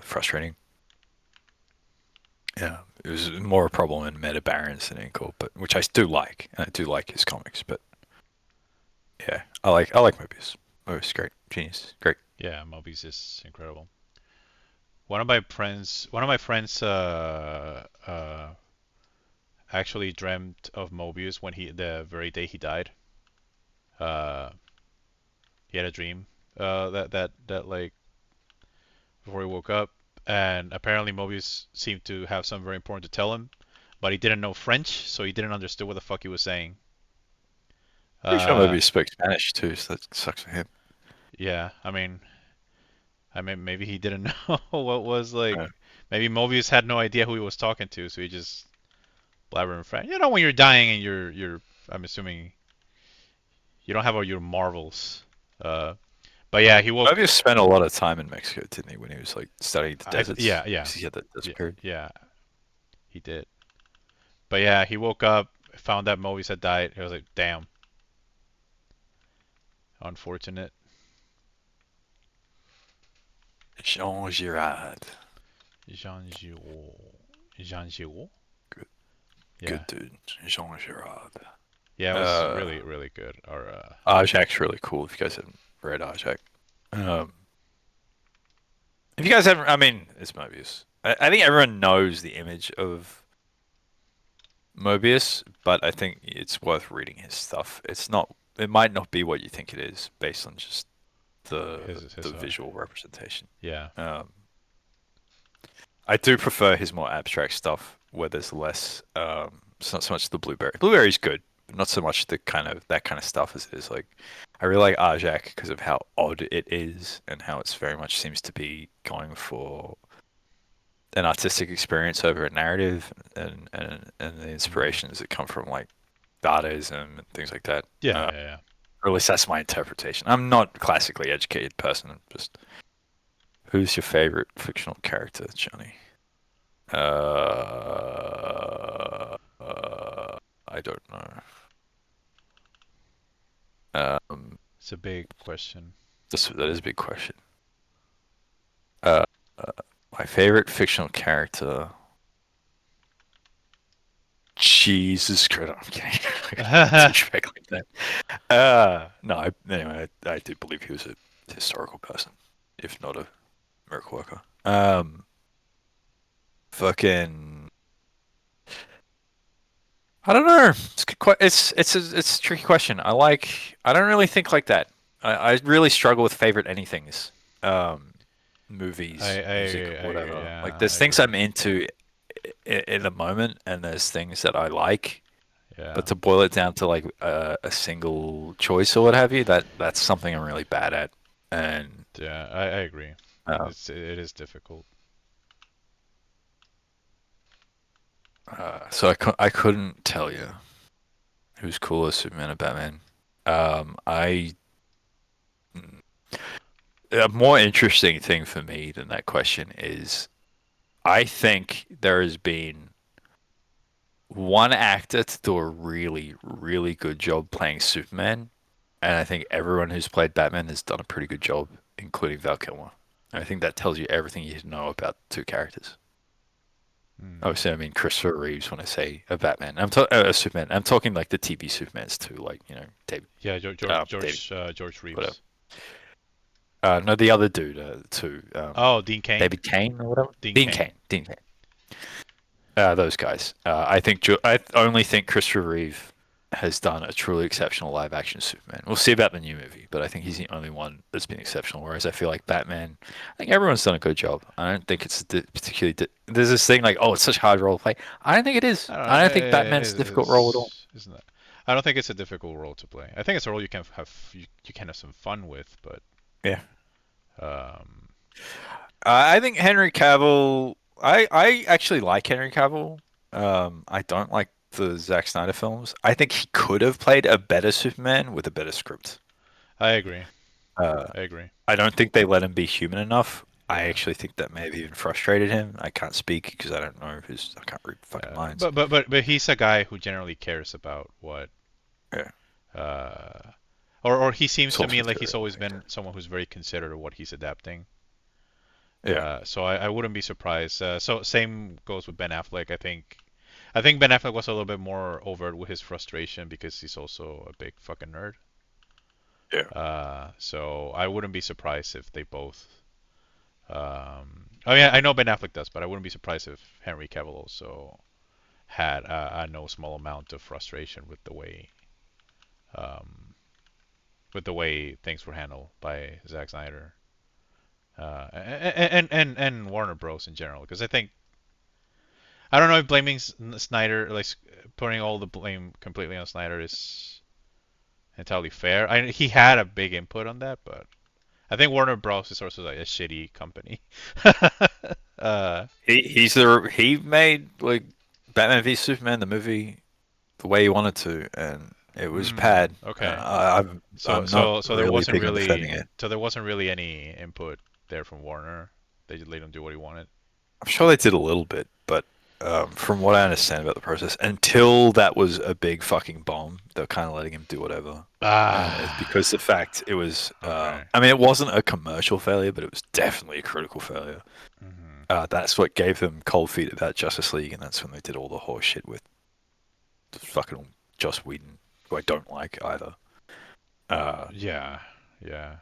frustrating. Yeah, it was more a problem in Meta Barons than Inkle, but which I do like, and I do like his comics. But yeah, I like Mobius. Mobius, great, genius, great. Yeah, Mobius is incredible. One of my friends, actually dreamt of Mobius when the very day he died. Uh, he had a dream, that like before he woke up, and apparently Mobius seemed to have something very important to tell him, but he didn't know French, so he didn't understand what the fuck he was saying. Pretty sure Uh, Mobius spoke Spanish too, so that sucks for him. yeah, I mean, maybe he didn't know what was like. Uh, Maybe Mobius had no idea who he was talking to, so he just blabbered in French. You know, when you're dying and I'm assuming you don't have all your marvels. Uh, but yeah, he woke. Mobius spent a lot of time in Mexico, didn't he, when he was like studying the deserts? Yeah, yeah, Because he had that desert yeah, period. yeah, he did. But yeah, he woke up, found that Mobius had died. He was like, damn, unfortunate. Jean Girard. Jean Giraud. Jean Giraud? Good, Yeah, good dude. Jean Girard. yeah, it was Uh, really, really good. Or Ajak's really cool if you guys haven't read Ajak. Um, if you guys haven't, I mean, it's Mobius. I think everyone knows the image of Mobius, but I think it's worth reading his stuff. It might not be what you think it is based on just the his visual representation. yeah. Um, I do prefer his more abstract stuff where there's less. It's not so much the blueberry. Blueberry's good, but not so much the kind of that kind of stuff as it is like. I really like Arjak because of how odd it is and how it's very much seems to be going for an artistic experience over a narrative and the Mm. inspirations that come from like Dadaism and things like that. Yeah, Uh, yeah, yeah. or at least that's my interpretation. I'm not a classically educated person. I'm just who's your favorite fictional character, Johnny? I don't know. Um, It's a big question. that is a big question. Uh, uh, my favorite fictional character. Jesus Christ, I'm kidding. Douchebag like that. No, anyway, I do believe he was a historical person, if not a miracle worker. Fucking, I don't know. It's good it's a tricky question. I don't really think like that. I really struggle with favorite anythings. Um, I, Movies, I, music, I agree. whatever. Like Yeah, there's I things agree. I'm into in the moment, and there's things that I like. Yeah, But to boil it down to like a single choice or what have you, that's something I'm really bad at. And yeah, I agree. uh, It is difficult. so I couldn't tell you who's cooler, Superman or Batman. I A more interesting thing for me than that question is I think there has been one actor to do a really, really good job playing Superman, and I think everyone who's played Batman has done a pretty good job, including Val Kilmer. And I think that tells you everything you need to know about the two characters. Hmm. Obviously, I mean Christopher Reeves when I say a Batman. A Superman. I'm talking like the TV Supermans too, like David, Yeah, David, George whatever. Reeves. No, the other dude too, Oh, Dean Cain. David Kane or whatever. Dean Dean Cain. Kane. Dean Kane. Those guys. I only think Christopher Reeve has done a truly exceptional live action Superman. We'll see about the new movie, but I think he's the only one that's been exceptional. Whereas I feel like Batman, I think everyone's done a good job. I don't think it's particularly. There's this thing like, oh, it's such a hard role to play. I don't think it is. I don't I know. don't think Batman's a difficult role at all. Isn't that? I don't think it's a difficult role to play. I think it's a role you can have some fun with, but Yeah. um, I think Henry Cavill. I actually like Henry Cavill. I don't like the Zack Snyder films. I think he could have played a better Superman with a better script. I agree. Uh, I agree. I don't think they let him be human enough. I Yeah. actually think that may have even frustrated him. I can't speak because I don't know his. I can't read fucking minds. But he's a guy who generally cares about what Yeah, uh, or he seems to source me like he's material. always been someone who's very considerate of what he's adapting. Yeah, So I wouldn't be surprised. So same goes with Ben Affleck. I think Ben Affleck was a little bit more overt with his frustration because he's also a big fucking nerd. yeah, So I wouldn't be surprised if they both. I mean, I know Ben Affleck does, but I wouldn't be surprised if Henry Cavill also had a no small amount of frustration um, with the way things were handled by Zack Snyder and Warner Bros. In general. Because I don't know if blaming Snyder, like putting all the blame completely on Snyder, is entirely fair. He had a big input on that, but I think Warner Bros. Is also like a shitty company. uh, he made like Batman v Superman the movie the way he wanted to, and it was bad. okay. I'm not So there really wasn't big on really defending it. any input there from Warner. They just let him do what he wanted. I'm sure they did a little bit, but from what I understand about the process, until that was a big fucking bomb, they're kind of letting him do whatever. And it's Ah, because the fact it was, okay. I mean, it wasn't a commercial failure, but it was definitely a critical failure. Hmm. That's what gave them cold feet about Justice League, and that's when they did all the horse shit with fucking Joss Whedon, who I don't like either. Uh, Yeah, yeah.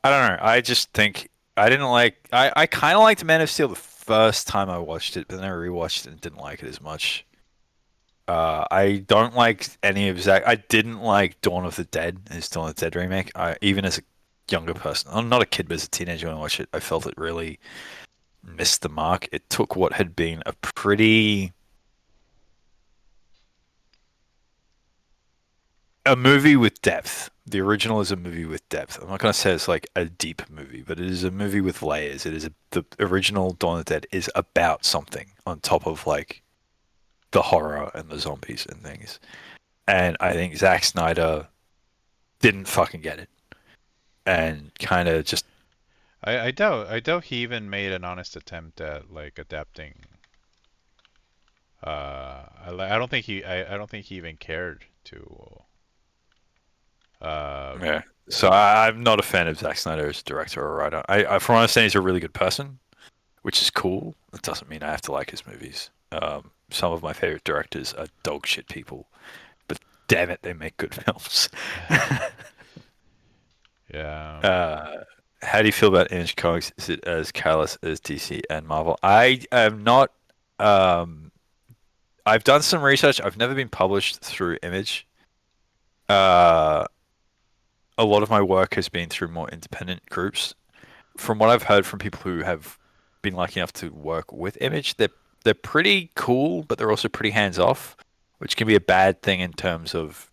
I don't know. I just think I didn't like. I kind of liked Man of Steel the first time I watched it, but then I rewatched it and didn't like it as much. I don't like any of Zack. I didn't like Dawn of the Dead, his Dawn of the Dead remake. Even as a younger person, I'm not a kid, but as a teenager when I watched it, I felt it really missed the mark. It took what had been a movie with depth. The original is a movie with depth. I'm not going to say it's like a deep movie, but it is a movie with layers. The original Dawn of the Dead is about something on top of like the horror and the zombies and things. And I think Zack Snyder didn't fucking get it and kind of just I doubt he even made an honest attempt at like adapting. I don't think I don't think he even cared to. Uh, yeah. So I'm not a fan of Zack Snyder as a director or writer. From what I understand, he's a really good person, which is cool. It doesn't mean I have to like his movies. Some of my favorite directors are dog shit people, but damn it, they make good films. yeah. uh, how do you feel about Image Comics? Is it as callous as DC and Marvel? I am not. Um, I've done some research. I've never been published through Image. Uh, a lot of my work has been through more independent groups. From what I've heard from people who have been lucky enough to work with Image, they're pretty cool, but they're also pretty hands off, which can be a bad thing in terms of.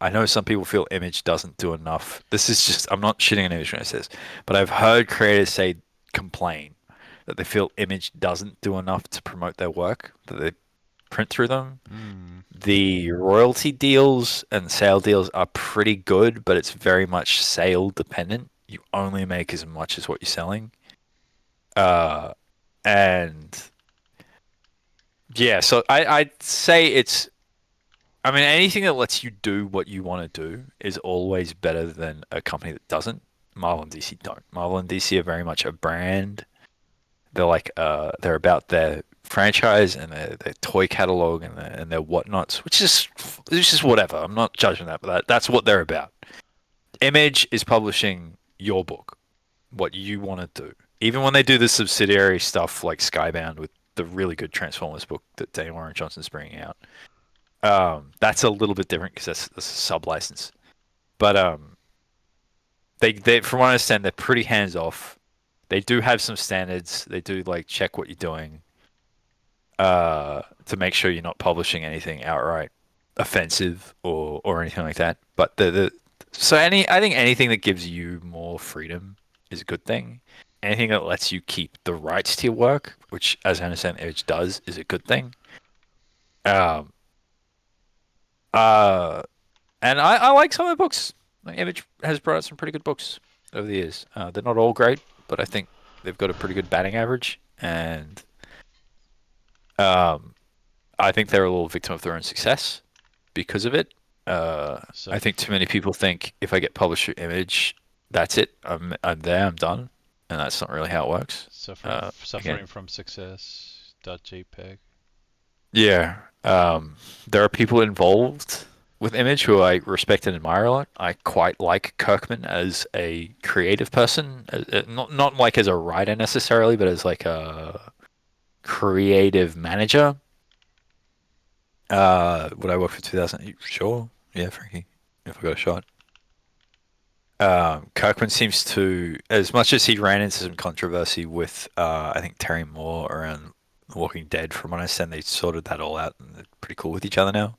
I know some people feel Image doesn't do enough. This is just I'm not shitting on Image when I say this, but I've heard creators say complain that they feel Image doesn't do enough to promote their work. That they print through them. Mm. The royalty deals and sale deals are pretty good, but it's very much sale dependent. You only make as much as what you're selling. Uh, and yeah, so I'd say it's. I mean, anything that lets you do what you want to do is always better than a company that doesn't. Marvel and DC don't. Marvel and DC are very much a brand. They're about their franchise and their toy catalog and their whatnots, which is whatever. I'm not judging that, but that's what they're about. Image is publishing your book, what you want to do. Even when they do the subsidiary stuff like Skybound with the really good Transformers book that Daniel Warren Johnson's bringing out, that's a little bit different because that's a sub license. But they from what I understand, they're pretty hands off. They do have some standards. They do like check what you're doing to make sure you're not publishing anything outright offensive or anything like that. But I think anything that gives you more freedom is a good thing. Anything that lets you keep the rights to your work, which as I understand Edge does, is a good thing. Um, uh, and I like some of the books. Like Image has brought out some pretty good books over the years. They're not all great, but I think they've got a pretty good batting average, and um, I think they're a little victim of their own success because of it. So I think too many people think if I get published through Image, that's it. I'm there. I'm done, and that's not really how it works. suffering Again, from success. .jpg. yeah. There are people involved with Image who I respect and admire a lot. I quite like Kirkman as a creative person, not like as a writer necessarily, but as like a creative manager. Would I work for 2000? Sure. Yeah, Frankie. If I got a shot. Kirkman seems to, as much as he ran into some controversy with, I think Terry Moore around The Walking Dead. From what I understand, they sorted that all out and they're pretty cool with each other now.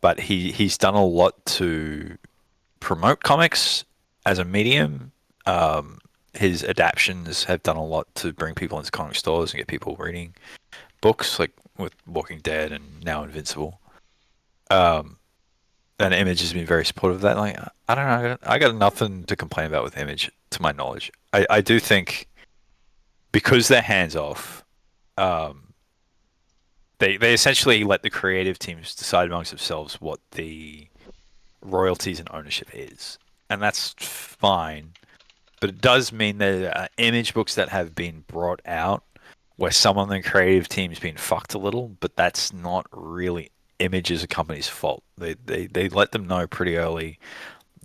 But he's done a lot to promote comics as a medium. His adaptions have done a lot to bring people into comic stores and get people reading books, like with Walking Dead and now Invincible. Um, and Image has been very supportive of that. Like, I don't know, I got nothing to complain about with Image, to my knowledge. I do think because they're hands off, um, they essentially let the creative teams decide amongst themselves what the royalties and ownership is, and that's fine. But it does mean there are Image books that have been brought out where someone in the creative team's been fucked a little, but that's not really Image as a company's fault. They let them know pretty early.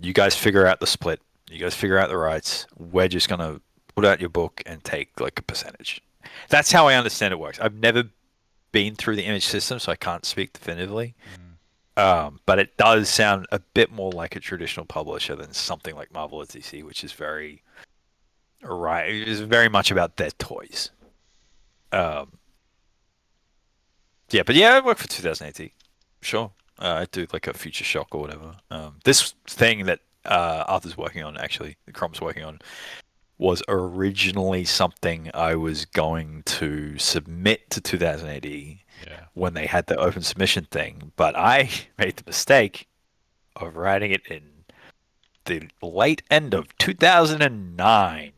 You guys figure out the split. You guys figure out the rights. We're just gonna put out your book and take like a percentage. That's how I understand it works. I've never been through the Image system, so I can't speak definitively. Mm. But it does sound a bit more like a traditional publisher than something like Marvel or DC, which is very much about their toys. Um, yeah, but yeah, I work for 2018. Sure. I do like a Future Shock or whatever. This thing that Arthur's working on, actually, the Crom's working on, was originally something I was going to submit to 2080 Yeah. when they had the open submission thing, but I made the mistake of writing it in the late end of 2009.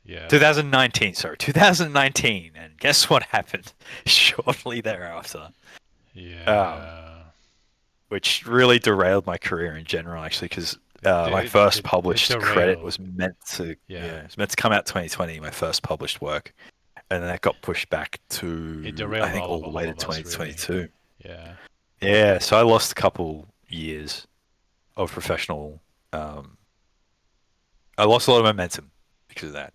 Yeah. 2019, sorry, 2019. And guess what happened shortly thereafter? Um, Yeah. which really derailed my career in general, actually, because my It, first it, it published credit derailed. was meant to, Yeah. yeah, it was meant to come out 2020, my first published work, and then that got pushed back It to, I derailed think, all the way all to of us, really. 2022. Yeah. Yeah, so I lost a couple years of professional. Um, I lost a lot of momentum because of that.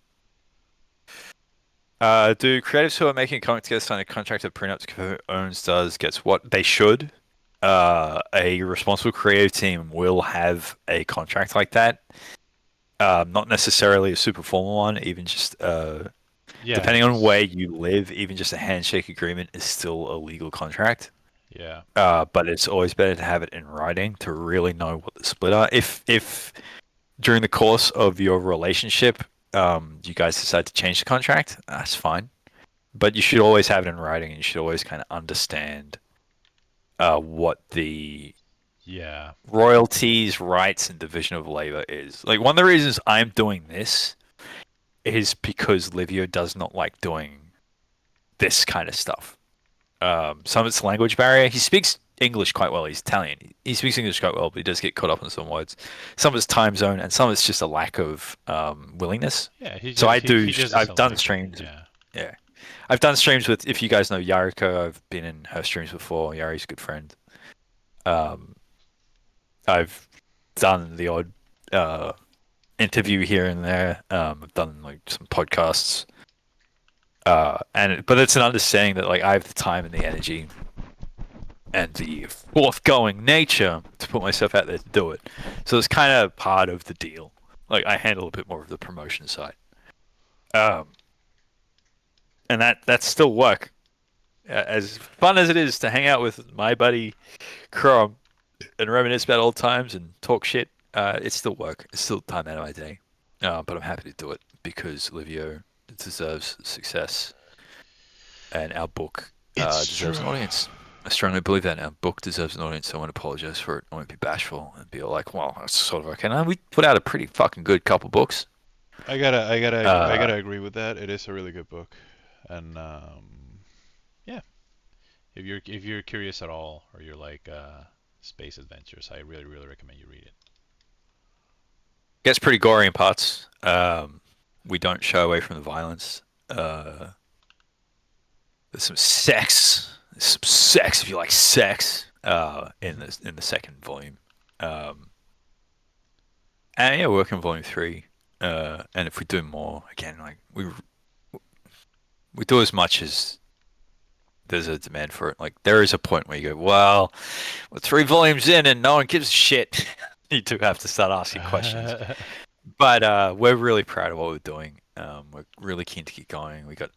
Do creatives who are making comics together sign a contract of prenups? Who owns does gets what they should. A responsible creative team will have a contract like that. Not necessarily a super formal one. Even just Yeah. depending on where you live, even just a handshake agreement is still a legal contract. Yeah. But it's always better to have it in writing to really know what the split are. If during the course of your relationship, you guys decide to change the contract, that's fine. but you should always have it in writing, and you should always kind of understand what the Yeah. royalties, rights, and division of labor is. Like one of the reasons I'm doing this is because Livio does not like doing this kind of stuff. Some of it's language barrier. He speaks English quite well. He's Italian. He speaks English quite well, but he does get caught up in some words. Some of it's time zone, and some of it's just a lack of willingness. Yeah, he So just I he, do. he just I've doesn't done like it. streams. Yeah. Yeah, I've done streams with. If you guys know Yariko, I've been in her streams before. Yari's a good friend. Um, I've done the odd uh, interview here and there. I've done like some podcasts. But it's an understanding that like I have the time and the energy and the forthgoing nature to put myself out there to do it. So it's kind of part of the deal. Like I handle a bit more of the promotion side. Um, and that's still work. As fun as it is to hang out with my buddy Crom and reminisce about old times and talk shit, it's still work. It's still time out of my day. But I'm happy to do it because Livio deserves success, and our book It's deserves true. an audience. I strongly believe that our book deserves an audience. So I won't apologize for it. I won't be bashful and be like, "Well, that's sort of okay." No, we put out a pretty fucking good couple books. I gotta Uh, agree with that. It is a really good book, and yeah, if you're curious at all, or you're like space adventures, I really really recommend you read it. Gets pretty gory in parts. We don't shy away from the violence. Uh, there's some sex. There's some sex if you like sex. In the second volume. Um, and yeah, we're working on volume three. And if we do more, again, like we do as much as there's a demand for it. Like there is a point where you go, well, we're 3 volumes in and no one gives a shit. You do have to start asking questions. But we're really proud of what we're doing. We're really keen to keep going. We got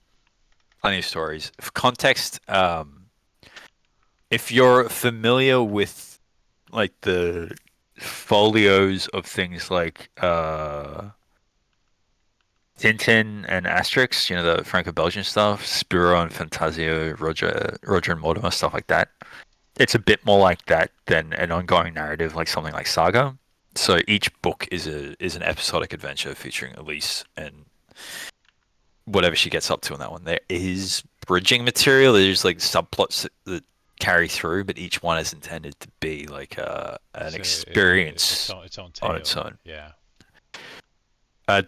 plenty of stories. For context, if you're familiar with like the folios of things like Tintin and Asterix, the Franco-Belgian stuff, Spiro and Fantasio, Roger and Mortimer, stuff like that. It's a bit more like that than an ongoing narrative like something like Saga. So each book is an episodic adventure featuring Elise and whatever she gets up to in that one. There is bridging material. There's like subplots that carry through, but each one is intended to be like an So experience its own on its tale. own. Yeah.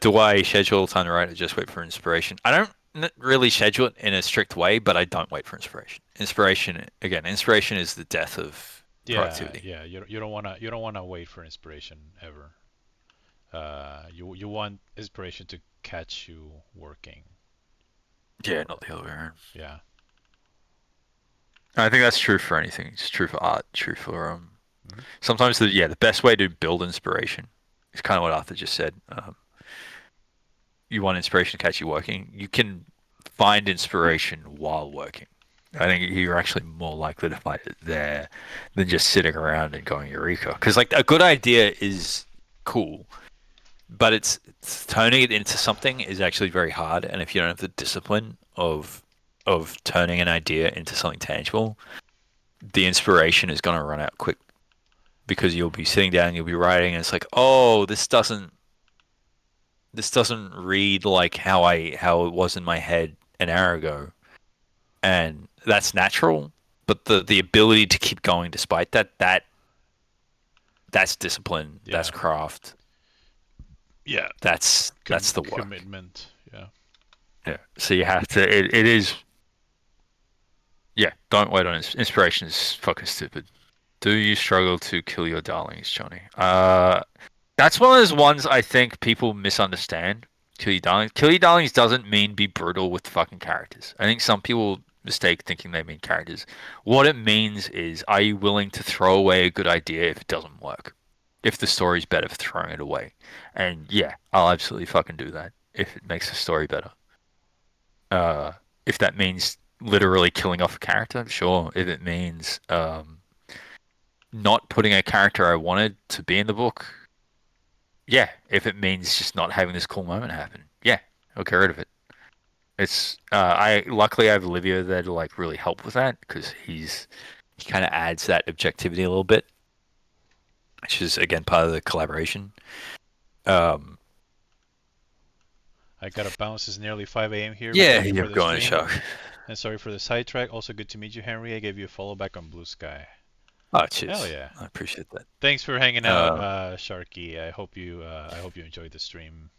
Do I schedule time to write or just wait for inspiration? I don't really schedule it in a strict way, but I don't wait for inspiration. Inspiration is the death of Yeah, productivity. yeah. You don't wanna wait for inspiration ever. You want inspiration to catch you working. Yeah, not the other way around. Yeah. I think that's true for anything. It's true for art, true for Hmm. sometimes the best way to build inspiration is kind of what Arthur just said. You want inspiration to catch you working. You can find inspiration while working. I think you're actually more likely to find it there than just sitting around and going eureka. Because like a good idea is cool, but it's turning it into something is actually very hard. And if you don't have the discipline of turning an idea into something tangible, the inspiration is going to run out quick because you'll be sitting down, you'll be writing, and it's like, oh, this doesn't read like how it was in my head an hour ago, and that's natural. But the ability to keep going despite that's discipline, that's Yeah. craft, Yeah. that's the work. Commitment. Yeah. Yeah. So you have to. It is. Yeah. Don't wait on inspiration. Is fucking stupid. Do you struggle to kill your darlings, Johnny? That's one of those ones I think people misunderstand. Kill your darlings. Kill your darlings doesn't mean be brutal with fucking characters. I think some people mistake thinking they mean characters. What it means is, are you willing to throw away a good idea if it doesn't work? If the story's better for throwing it away. And yeah, I'll absolutely fucking do that if it makes the story better. Uh, if that means literally killing off a character, sure. If it means not putting a character I wanted to be in the book, yeah. If it means just not having this cool moment happen, yeah, I'll get rid of it. I luckily I have Olivia there to like really help with that because he kind of adds that objectivity a little bit, which is again part of the collaboration. Um, I gotta bounce. It's nearly 5 a.m. here, but yeah, thank you you're for the going, stream. Shark. And sorry for the sidetrack. Also, good to meet you, Henry. I gave you a follow back on Blue Sky. Oh, Hell cheers. yeah. I appreciate that. Thanks for hanging out, Um, Sharky. I hope you enjoyed the stream.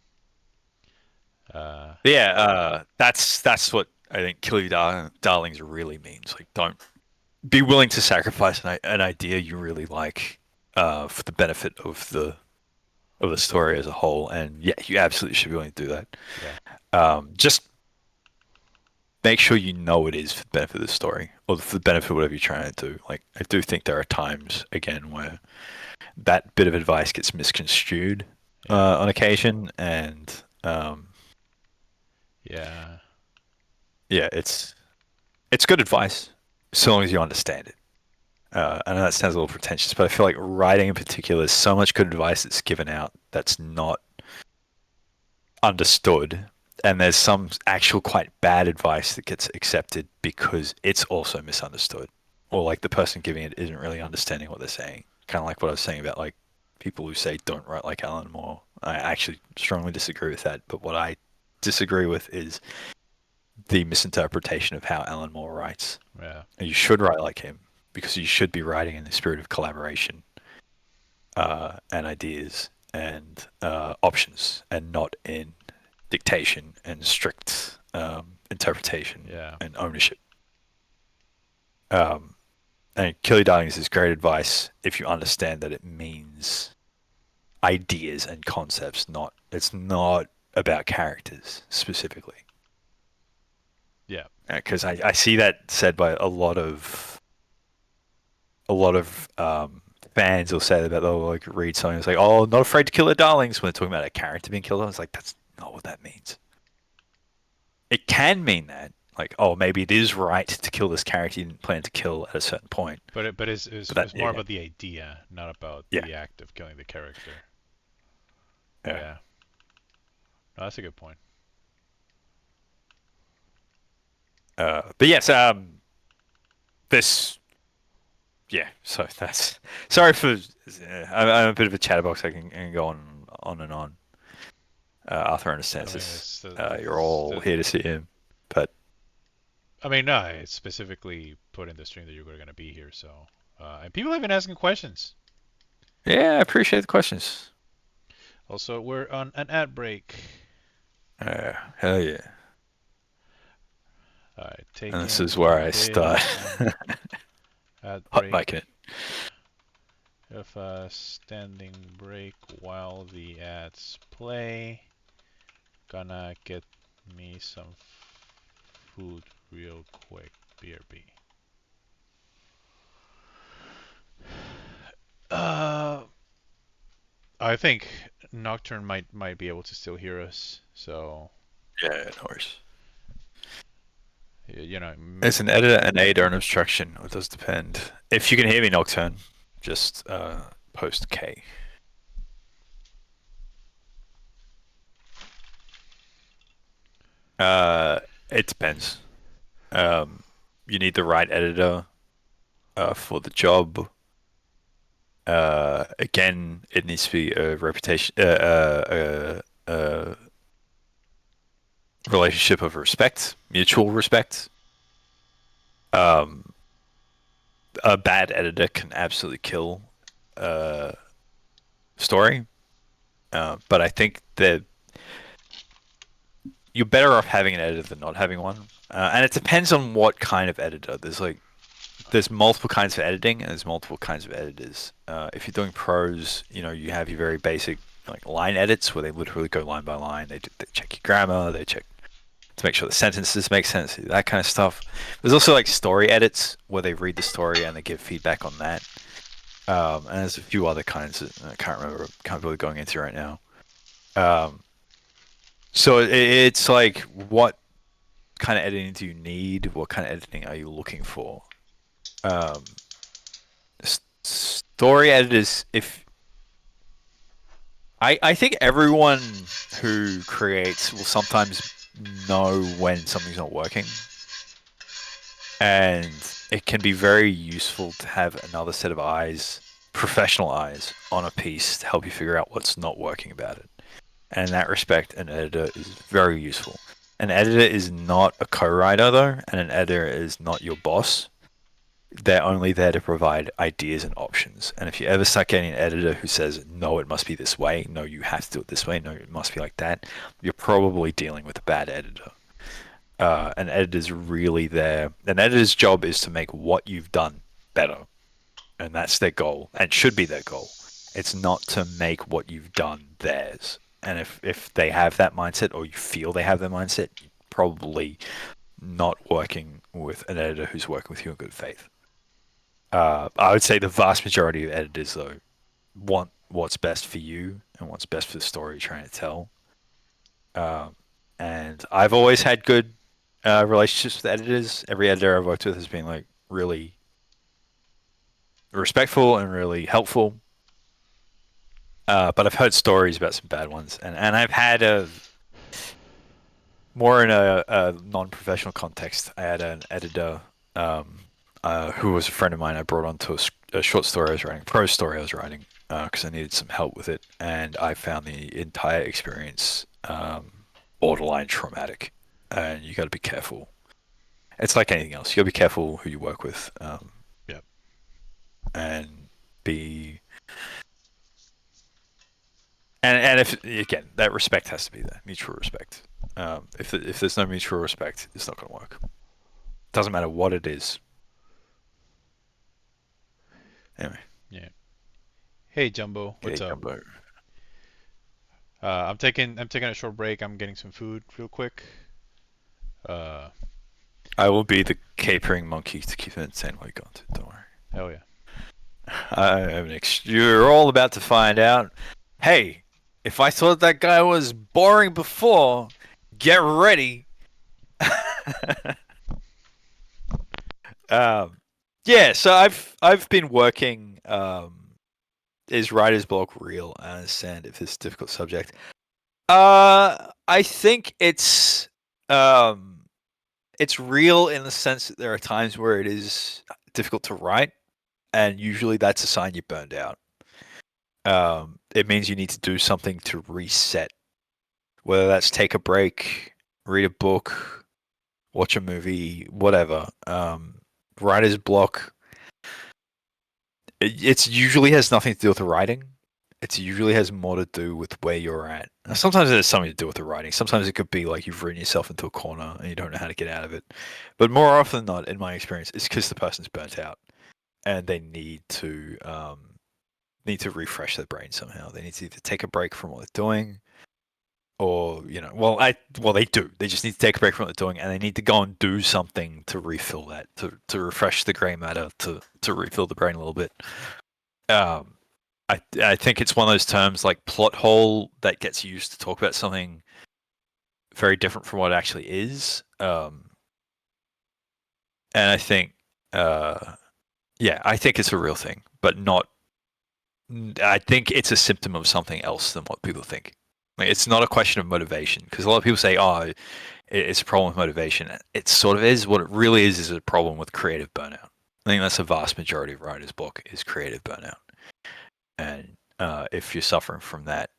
Uh, yeah, that's what I think "kill your darlings" really means. Like, don't be willing to sacrifice an idea you really like for the benefit of the story as a whole. And yeah, you absolutely should be willing to do that. yeah, Just make sure you know it is for the benefit of the story or for the benefit of whatever you're trying to do. Like, I do think there are times again where that bit of advice gets misconstrued yeah, on occasion, and yeah, yeah, it's good advice so long as you understand it. I know that sounds a little pretentious, but I feel like writing in particular, there's so much good advice that's given out that's not understood, and there's some actual quite bad advice that gets accepted because it's also misunderstood, or like the person giving it isn't really understanding what they're saying. Kind of like what I was saying about like people who say don't write like Alan Moore. I actually strongly disagree with that, but what I disagree with is the misinterpretation of how Alan Moore writes. yeah, And you should write like him because you should be writing in the spirit of collaboration and ideas and options, and not in dictation and strict interpretation yeah, and ownership. Um, and Kill Your Darlings is great advice if you understand that it means ideas and concepts. Not It's not about characters specifically. yeah. Because I see that said by a lot of fans will say that they'll like read something. It's like, oh, not afraid to kill their darlings when they're talking about a character being killed. I was like, that's not what that means. It can mean that, like, oh, maybe it is right to kill this character you didn't plan to kill at a certain point. But But that, it's more yeah, about the idea, not about yeah, the act of killing the character. yeah. Yeah, no, that's a good point. But yes, this, yeah. So that's sorry for. I'm a bit of a chatterbox. I can go on and on. Arthur I understands mean, this. You're all here to see him, but I mean, no, I specifically put in the stream that you were gonna be here, so and people have been asking questions. yeah, I appreciate the questions. Also, we're on an ad break. Hell yeah. All right, And this taking is a where I bit start ad hot break. micing it. If a standing break while the ads play. Gonna get me some food real quick. BRB. Uh, I think Nocturne might be able to still hear us. So Yeah, no worries. you know, It's an editor, an aid, or an obstruction. It does depend. If you can hear me, Nocturne, just post K. Uh, it depends. Um, you need the right editor for the job. Again, it needs to be a reputation, relationship of respect, mutual respect. Um, a bad editor can absolutely kill a story, but I think that you're better off having an editor than not having one. And it depends on what kind of editor. There's multiple kinds of editing, and there's multiple kinds of editors. If you're doing prose, you know, you have your very basic like line edits where they literally go line by line. They check your grammar, they check to make sure the sentences make sense, that kind of stuff. There's also like story edits where they read the story and they give feedback on that. And there's a few other kinds that I can't remember, can't really going into right now. Um, so it's like, what kind of editing do you need? What kind of editing are you looking for? Um, Story editors, if I think everyone who creates will sometimes know when something's not working, and it can be very useful to have another set of eyes, professional eyes, on a piece to help you figure out what's not working about it. And in that respect, an editor is very useful. An editor is not a co-writer though, and an editor is not your boss. They're only there to provide ideas and options. And if you ever start getting an editor who says, no, it must be this way, no, you have to do it this way, no, it must be like that, you're probably dealing with a bad editor. An editor's really there. An editor's job is to make what you've done better. And that's their goal, and should be their goal. It's not to make what you've done theirs. And if they have that mindset, or you feel they have that mindset, you're probably not working with an editor who's working with you in good faith. I would say the vast majority of editors, though, want what's best for you and what's best for the story you're trying to tell. Um, and I've always had good relationships with editors. Every editor I've worked with has been like really respectful and really helpful. But I've heard stories about some bad ones, and I've had a more in a non-professional context. I had an editor um, who was a friend of mine. I brought onto a short story I was writing, prose story I was writing, because I needed some help with it, and I found the entire experience borderline traumatic. And you got to be careful. It's like anything else. You got to be careful who you work with, Yeah. and be and if again that respect has to be there, mutual respect. If there's no mutual respect, it's not going to work. Doesn't matter what it is. Anyway, Yeah. Hey Jumbo, okay, what's up? Jumbo. I'm taking a short break. I'm getting some food real quick. Uh, I will be the capering monkey to keep it entertained while you go into it. Don't worry. Hell yeah. You're all about to find out. Hey, if I thought that guy was boring before, get ready. um, yeah, so I've been working. Is writer's block real? I understand if it's a difficult subject. I think it's real in the sense that there are times where it is difficult to write, and usually that's a sign you're burned out. It means you need to do something to reset, whether that's take a break, read a book, watch a movie, whatever. Writer's block. It's usually has nothing to do with the writing. It usually has more to do with where you're at. Now, sometimes it has something to do with the writing. Sometimes it could be like you've written yourself into a corner and you don't know how to get out of it. But more often than not, in my experience, it's because the person's burnt out and they need to refresh their brain somehow. They need to either take a break from what they're doing, or they do. They just need to take a break from what they're doing, and they need to go and do something to refill that, to refresh the grey matter, to refill the brain a little bit. Um, I think it's one of those terms like plot hole that gets used to talk about something very different from what it actually is. And I think, I think it's a real thing, but not. I think it's a symptom of something else than what people think. Like, it's not a question of motivation, because a lot of people say, "Oh, it's a problem with motivation." It sort of is. What it really is a problem with creative burnout. I think that's the vast majority of writer's block is creative burnout. And if you're suffering from that,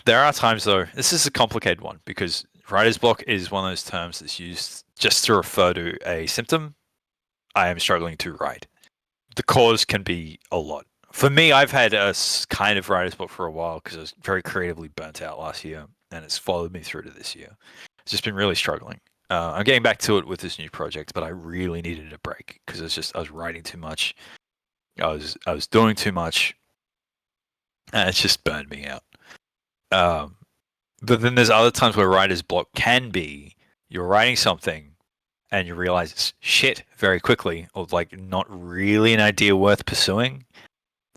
there are times though. This is a complicated one because writer's block is one of those terms that's used just to refer to a symptom. I am struggling to write. The cause can be a lot. For me, I've had a kind of writer's block for a while because I was very creatively burnt out last year, and it's followed me through to this year. It's just been really struggling. I'm getting back to it with this new project, but I really needed a break because I was writing too much. I was doing too much, and it's just burned me out. Um, but then there's other times where writer's block can be you're writing something and you realize it's shit very quickly, or like not really an idea worth pursuing,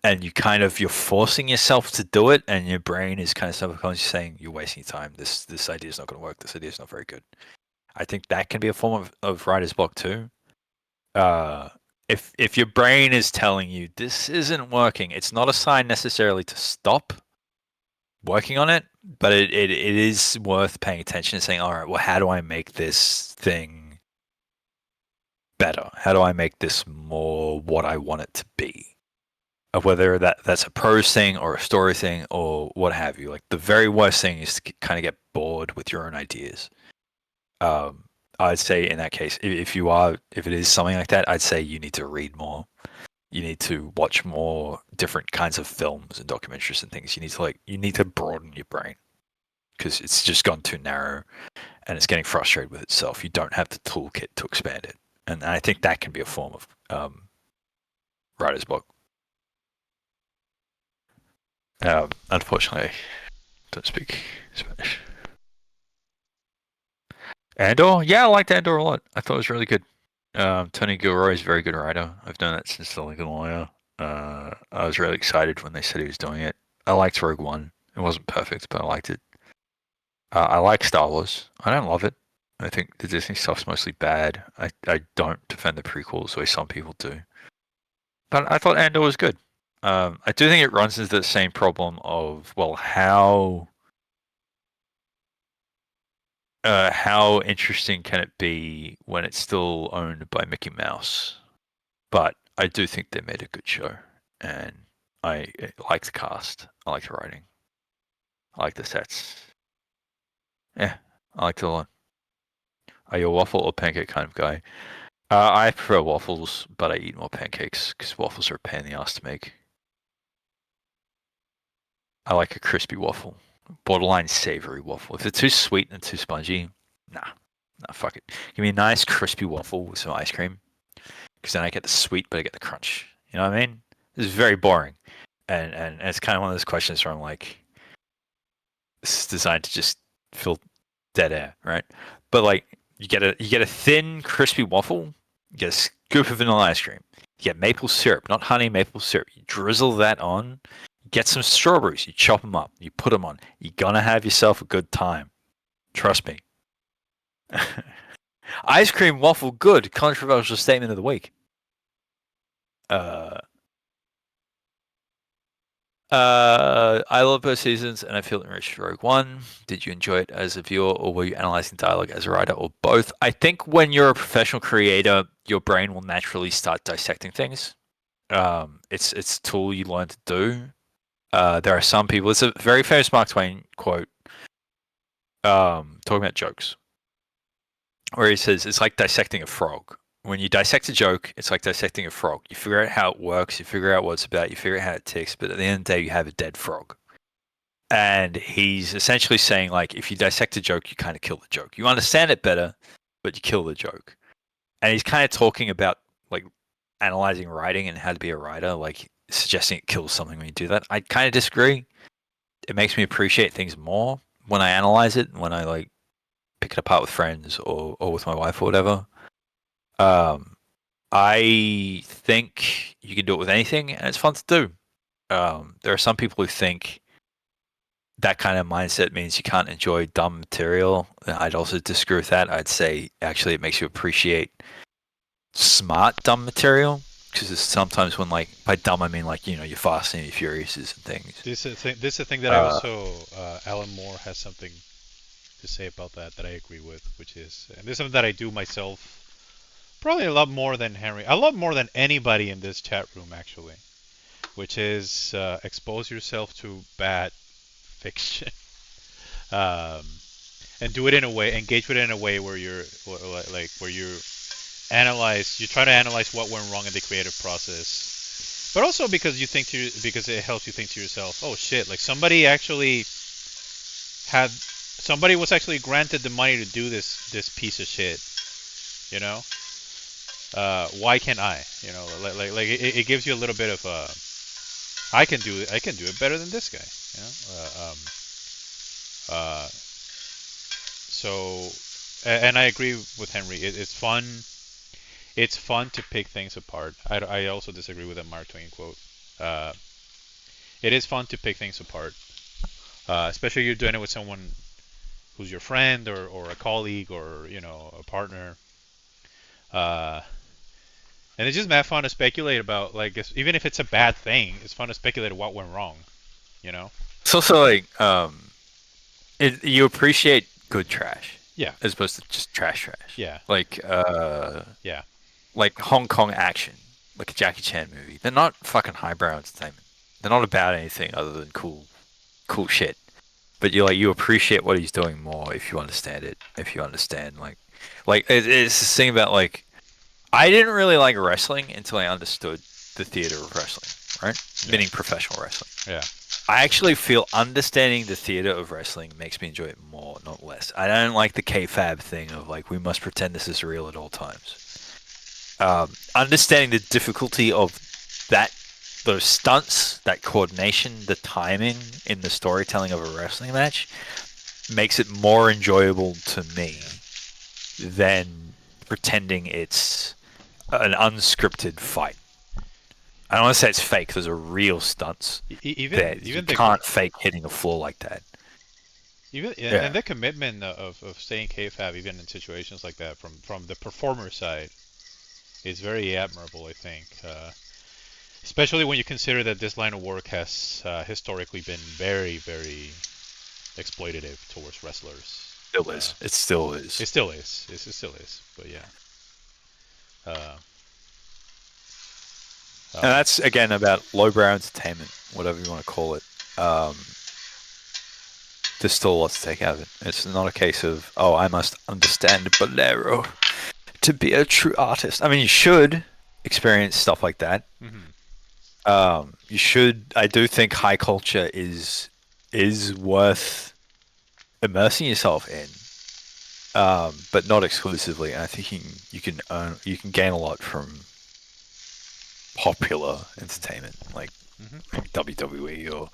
and you're forcing yourself to do it, and your brain is kind of subconsciously saying you're wasting time. This idea is not going to work. This idea is not very good. I think that can be a form of writer's block too. Uh, if your brain is telling you this isn't working, it's not a sign necessarily to stop. working on it, but it is worth paying attention and saying, all right, well, how do I make this thing better? How do I make this more what I want it to be? Whether that's a prose thing or a story thing or what have you. Like the very worst thing is to kind of get bored with your own ideas. Um, I'd say in that case, if it is something like that, I'd say you need to read more. You need to watch more different kinds of films and documentaries and things. You need to broaden your brain because it's just gone too narrow and it's getting frustrated with itself. You don't have the toolkit to expand it, and I think that can be a form of writer's block. Unfortunately, I don't speak Spanish. Andor, yeah, I liked Andor a lot. I thought it was really good. Tony Gilroy is a very good writer. I've known that since The Lincoln Lawyer. I was really excited when they said he was doing it. I liked Rogue One. It wasn't perfect, but I liked it. I like Star Wars. I don't love it. I think the Disney stuff's mostly bad. I don't defend the prequels the way some people do. But I thought Andor was good. I do think it runs into the same problem of, well, how interesting can it be when it's still owned by Mickey Mouse? But I do think they made a good show, and I like the cast. I like the writing. I like the sets. Yeah, I like it a lot. Are you a waffle or pancake kind of guy? I prefer waffles, but I eat more pancakes because waffles are a pain in the ass to make. I like a crispy waffle, borderline savory waffle. If it's too sweet and too spongy, nah, fuck it. Give me a nice crispy waffle with some ice cream, because then I get the sweet, but I get the crunch. You know what I mean? This is very boring, and it's kind of one of those questions where I'm like, this is designed to just fill dead air, right? But like, you get a thin, crispy waffle, you get a scoop of vanilla ice cream, you get maple syrup, not honey, maple syrup. You drizzle that on, get some strawberries, you chop them up, you put them on. You're gonna have yourself a good time. Trust me. Ice cream waffle good. Controversial statement of the week. Uh, I love both seasons, and I feel enriched for Rogue One. Did you enjoy it as a viewer, or were you analyzing dialogue as a writer, or both? I think when you're a professional creator, your brain will naturally start dissecting things. It's a tool you learn to do. There are some people. It's a very famous Mark Twain quote, talking about jokes, where he says it's like dissecting a frog. When you dissect a joke, it's like dissecting a frog. You figure out how it works, you figure out what it's about, you figure out how it ticks, but at the end of the day, you have a dead frog. And he's essentially saying, like, if you dissect a joke, you kind of kill the joke. You understand it better, but you kill the joke. And he's kind of talking about, like, analyzing writing and how to be a writer, like, suggesting it kills something when you do that. I kind of disagree. It makes me appreciate things more when I analyze it, when I, like, pick it apart with friends or with my wife or whatever. I think you can do it with anything, and it's fun to do. There are some people who think that kind of mindset means you can't enjoy dumb material. I'd also disagree with that. I'd say actually it makes you appreciate smart dumb material, because sometimes when, like, by dumb I mean, like, you know, your Fast and your Furious and things. This is a thing that I Uh, also Alan Moore has something to say about that I agree with, which is, and this is something that I do myself probably a lot more than Henry, a lot more than anybody in this chat room actually, which is expose yourself to bad fiction. um, and do it in a way, engage with it in a way where you're like where you try to analyze what went wrong in the creative process, but also because because it helps you think to yourself, oh shit, like somebody was actually granted the money to do this piece of shit, you know. Why can't I? You know, like it gives you a little bit of I can do it better than this guy. You know, so and I agree with Henry. It's fun. It's fun to pick things apart. I also disagree with that Mark Twain quote. Uh, it is fun to pick things apart, especially if you're doing it with someone who's your friend or a colleague or you know a partner. Uh, and it's just mad fun to speculate about, like, even if it's a bad thing, it's fun to speculate what went wrong, you know? It's also like you appreciate good trash Yeah, as opposed to just trash. yeah, Like yeah. like Hong Kong action, like a Jackie Chan movie. They're not fucking highbrow entertainment. They're not about anything other than cool shit. But you appreciate what he's doing more if you understand it. If you understand it's this thing about like I didn't really like wrestling until I understood the theater of wrestling, right? Yeah, Meaning professional wrestling. yeah. I actually feel understanding the theater of wrestling makes me enjoy it more, not less. I don't like the kayfabe thing of like we must pretend this is real at all times. Understanding the difficulty of that, those stunts, that coordination, the timing in the storytelling of a wrestling match makes it more enjoyable to me than pretending it's an unscripted fight. I don't want to say it's fake. There's a real stunts Even that you even can't fake hitting a floor like that. even and Yeah, the commitment of staying kayfabe even in situations like that from the performer side is very admirable, I think. Especially when you consider that this line of work has historically been very exploitative towards wrestlers. still Uh, is. It still it is. still is. It still is. But yeah. Uh, And um, that's again about lowbrow entertainment, whatever you want to call it. Um, there's still a lot to take out of it. It's not a case of I must understand bolero to be a true artist. I mean, you should experience stuff like that. mhm. You should. I do think high culture is worth immersing yourself in, but not exclusively. And I think you can gain a lot from popular entertainment Mhm. like WWE or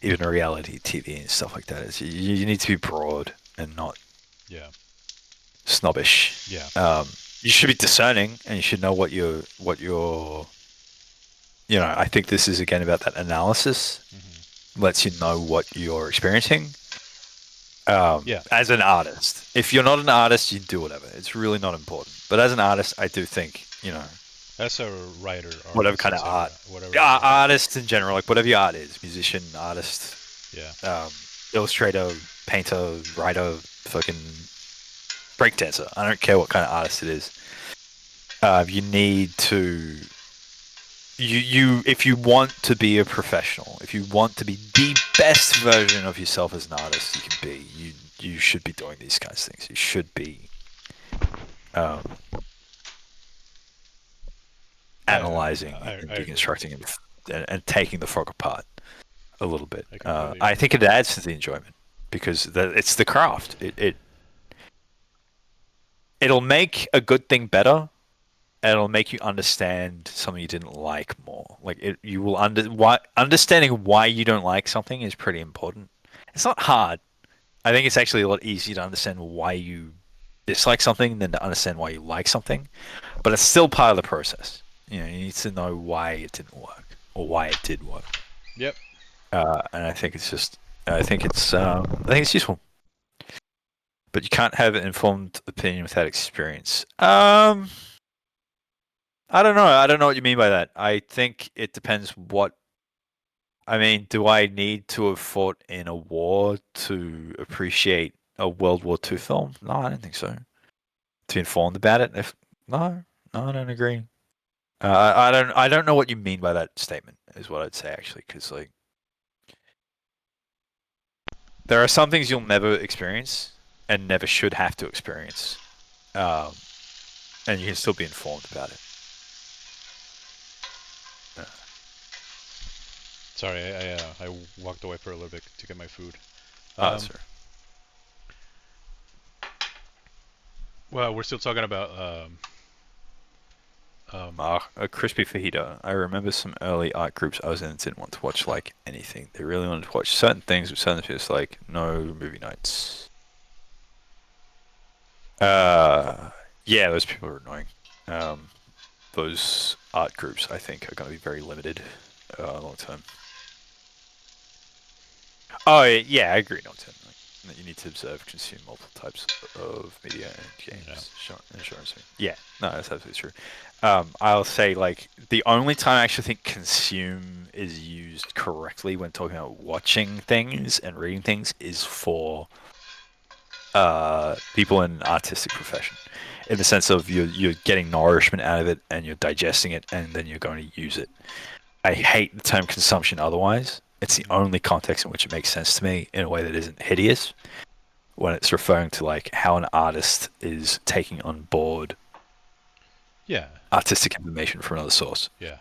even reality TV and stuff like that. You need to be broad and not Yeah. snobbish. Yeah. You should be discerning, and you should know what you're. I think this is again about that analysis. Mhm. Lets you know what you're experiencing. Yeah. As an artist, if you're not an artist, you do whatever. It's really not important. But as an artist, I do think As a writer, whatever artist, kind of etc. art, Whatever. yeah, Yeah. artists in general, like whatever your art is, musician, artist, Yeah. um, illustrator, painter, writer, fucking breakdancer. I don't care what kind of artist it is. You need to if you want to be a professional, if you want to be the best version of yourself as an artist you can be, you should be doing these kinds of things. You should be um, I analyzing and I agree. deconstructing and taking the frog apart a little bit. I completely I agree. think it adds to the enjoyment because it's the craft. It'll make a good thing better, and it'll make you understand something you didn't like more. Like you will understanding why you don't like something is pretty important. It's not hard. I think it's actually a lot easier to understand why you dislike something than to understand why you like something. But it's still part of the process. You need to know why it didn't work or why it did work. Yep. And I think I think it's useful. But you can't have an informed opinion without experience. I don't know. I don't know what you mean by that. I think it depends what. I mean, do I need to have fought in a war to appreciate a World War II film? No, I don't think so. To be informed about it, if no, no, I don't agree. I don't know what you mean by that statement. Is what I'd say actually, because like there are some things you'll never experience and never should have to experience, um, and you can still be informed about it. Uh, Sorry, I walked away for a little bit to get my food. oh, Um, sorry. well, we're still talking about A crispy fajita. I remember some early art groups I was in didn't want to watch like anything. They really wanted to watch certain things, but certain just like no movie nights. Uh, yeah, those people are annoying. Um, those art groups, I think, are going to be very limited long term. Oh yeah, I agree long term. that you need to observe, consume multiple types of media and Yeah. games. Insurance. Yeah, no, that's absolutely true. I'll say like the only time I actually think consume is used correctly when talking about watching things and reading things is for people in an artistic profession, in the sense of you're getting nourishment out of it and you're digesting it and then you're going to use it. I hate the term consumption otherwise. It's the Mhm. only context in which it makes sense to me in a way that isn't hideous, when it's referring to like how an artist is taking on board Yeah. artistic information from another source. Yeah.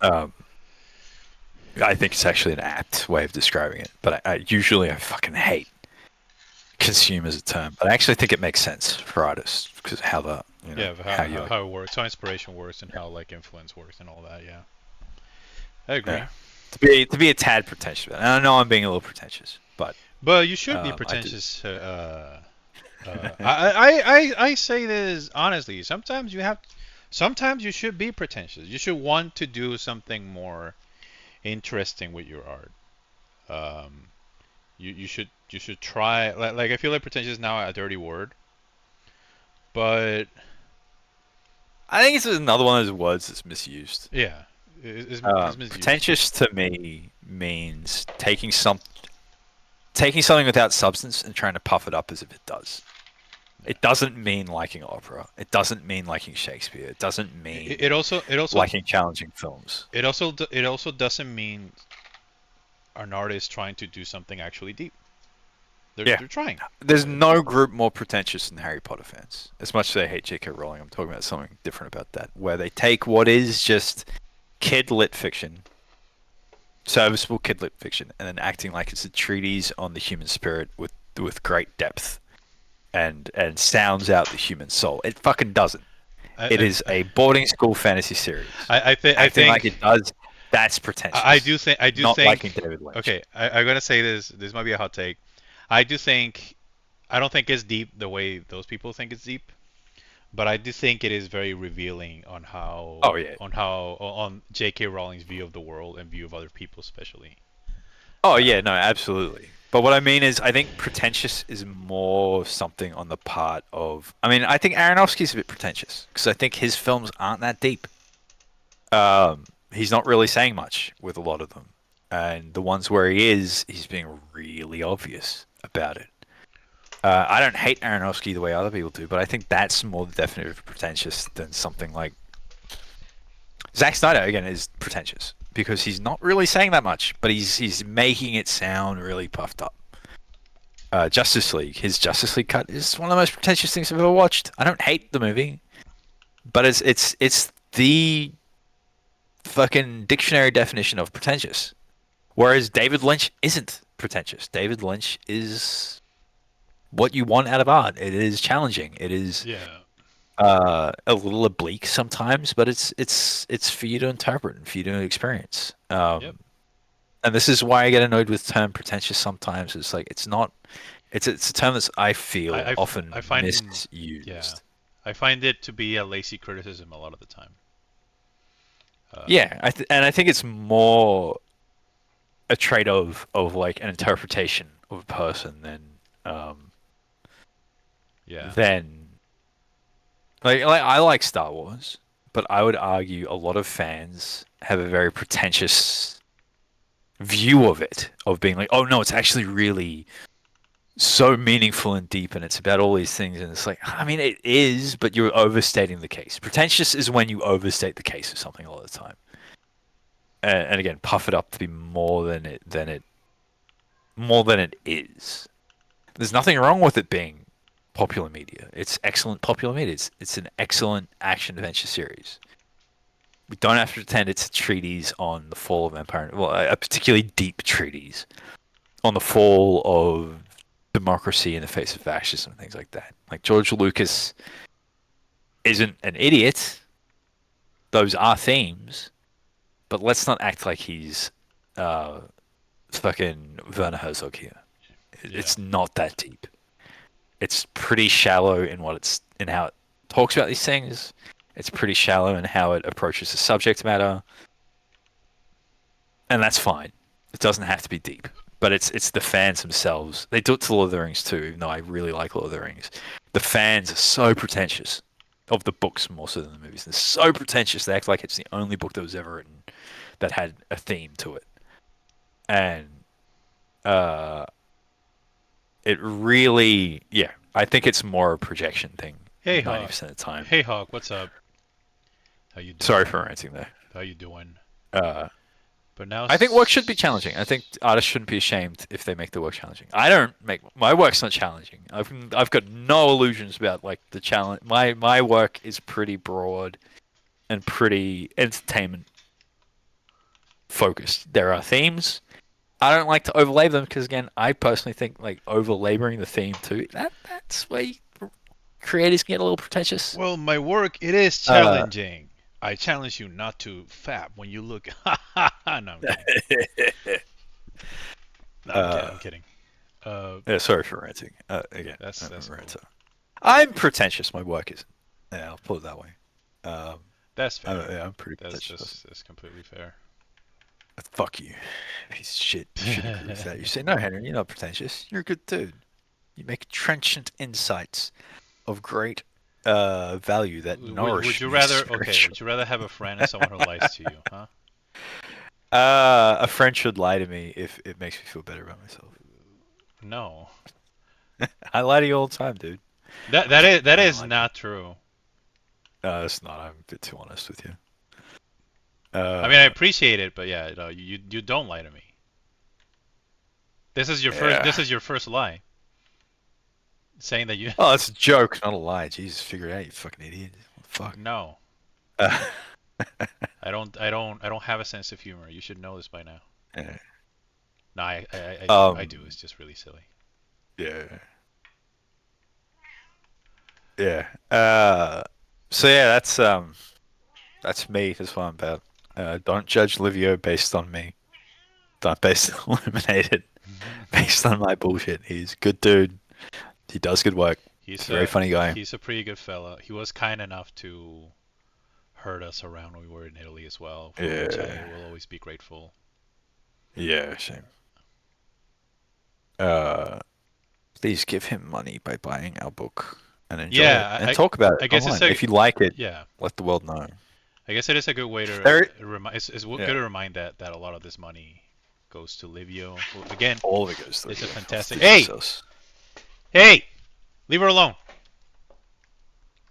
Um, I think it's actually an apt way of describing it, but I fucking hate Yeah. consume as a term. But I actually think it makes sense for artists because how the Yeah. But how you like, how it works, how inspiration works, and how like influence works, and all that. Yeah. I agree. yeah, to be a tad pretentious. And I know I'm being a little pretentious, but But you should be I do. pretentious. I say this honestly. Sometimes you should be pretentious. You should want to do something more interesting with your art. Um, you should try. Like I feel like pretentious is now a dirty word, but I think it's another one of those words that's misused. yeah, it's misused. Pretentious to me means taking something without substance and trying to puff it up as if it does. Yeah. It doesn't mean liking opera. It doesn't mean liking Shakespeare. It doesn't It, mean it also it also liking challenging films. it also doesn't mean an artist trying to do something actually deep. Yeah. They're trying. There's Uh, no group more pretentious than Harry Potter fans. As much as they hate J.K. Rowling, I'm talking about something different about that, where they take what is just kid lit fiction, serviceable kid lit fiction, and then acting like it's a treatise on the human spirit with great depth and sounds out the human soul. It fucking doesn't. It I, is a boarding school fantasy series. I Acting like think it does, that's pretentious. I do Not liking think. David Lynch. Okay, I'm gonna say this. This might be a hot take. I do think I don't think it's deep the way those people think it's deep, but I do think it is very revealing Oh yeah. on J.K. Rowling's view of the world and view of other people, especially. Oh Uh, yeah, no, absolutely. But what I mean is, I think pretentious is more something on the part of. I mean, I think Aronofsky's a bit pretentious because I think his films aren't that deep. He's not really saying much with a lot of them, and the ones where he is, he's being really obvious about it. I don't hate Aronofsky the way other people do, but I think that's more the definition of pretentious than something like Zack Snyder. Again, is pretentious because he's not really saying that much, but he's making it sound really puffed up. Justice League, his Justice League cut is one of the most pretentious things I've ever watched. I don't hate the movie, but it's the fucking dictionary definition of pretentious. Whereas David Lynch isn't pretentious. David Lynch is what you want out of art. It is challenging. It is yeah. a little oblique sometimes, but it's for you to interpret and for you to experience. Yep. And this is why I get annoyed with the term pretentious sometimes. It's like it's not. It's a term that's I feel often I find yeah misused. I find it to be a lazy criticism a lot of the time. Yeah, and I think it's more a trait of like an interpretation of a person um Yeah. than like I like Star Wars, but I would argue a lot of fans have a very pretentious view of it, of being like, oh no, it's actually really so meaningful and deep, and it's about all these things, and it's like, I mean, it is, but you're overstating the case. Pretentious is when you overstate the case of something all the time, and again, puff it up to be more than it is. There's nothing wrong with it being popular media. It's excellent popular media. It's an excellent action adventure series. We don't have to pretend it's a treatise on the fall of empire. Well, a particularly deep treatise on the fall of democracy in the face of fascism and things like that. Like George Lucas isn't an idiot. Those are themes, but let's not act like he's uh, fucking Werner Herzog here. Yeah. It's not that deep. It's pretty shallow in how it talks about these things. It's pretty shallow in how it approaches the subject matter, and that's fine. It doesn't have to be deep, but it's the fans themselves. They do it to Lord of the Rings too, even though I really like Lord of the Rings. The fans are so pretentious of the books more so than the movies. They're so pretentious. They act like it's the only book that was ever written that had a theme to it, and uh, it really, yeah, I think it's more a projection thing Hey 90% Hawk. of the time. Hey Hawk, what's up? How you Sorry doing? for ranting there. How you doing? Uh, But now, I think work should be challenging. I think artists shouldn't be ashamed if they make the work challenging. I don't make my work's not challenging. I've got no illusions about like the challenge. My work is pretty broad and pretty entertainment focused. There are themes. I don't like to overlay them because again, I personally think like over laboring the theme too. That's where creators can get a little pretentious. well, my work it is Uh, challenging. I challenge you not to fap when you look. Ha ha ha! No, I'm kidding. No, I'm kidding. uh, I'm kidding. Uh, yeah, sorry for ranting. Again, I'm that's a cool. ranter. I'm pretentious. My work isn't. Yeah, I'll put it that way. Um, That's fair. yeah, I'm pretty That's pretentious person. that's completely fair. Fuck you, piece of shit. You should agree with that. You say, no, Henry, you're not pretentious. You're a good dude. You make trenchant insights of great value that Would nourish you me rather? Okay. spiritually. Would you rather have a friend and someone who lies to you? Huh? A friend should lie to me if it makes me feel better about myself. No. I lie to you all the time, dude. That I is lie to you. not true. It's not. I'm a bit too honest with you. I mean, I Uh, appreciate it, but yeah, no, you don't lie to me. This is your first. yeah. This is your first lie, saying that you. Oh, it's a joke, not a lie. Jesus, figure it out, you fucking idiot. Fuck. No, Uh, I don't have a sense of humor. You should know this by now. yeah. No, I do. I do. Um. It's just really silly. Yeah. Yeah. So yeah, that's me. That's what I'm about. Don't judge Livio based on me. Don't based on Eliminated. Based on my bullshit. He's a good dude. He does good work. He's a very funny guy. He's a pretty good fella. He was kind enough to herd us around when we were in Italy as well, for which I Yeah. will always be grateful. Yeah. Shame. Uh, please give him money by buying our book and enjoy it Yeah, and talk about it I guess it's online. a If you like it, yeah. let the world know. I guess it is a good way to There. remind. It's good Yeah. to remind that a lot of this money goes to Livio. Who, again, All of it goes through it's a you. fantastic. Jesus. Hey, hey, leave her alone.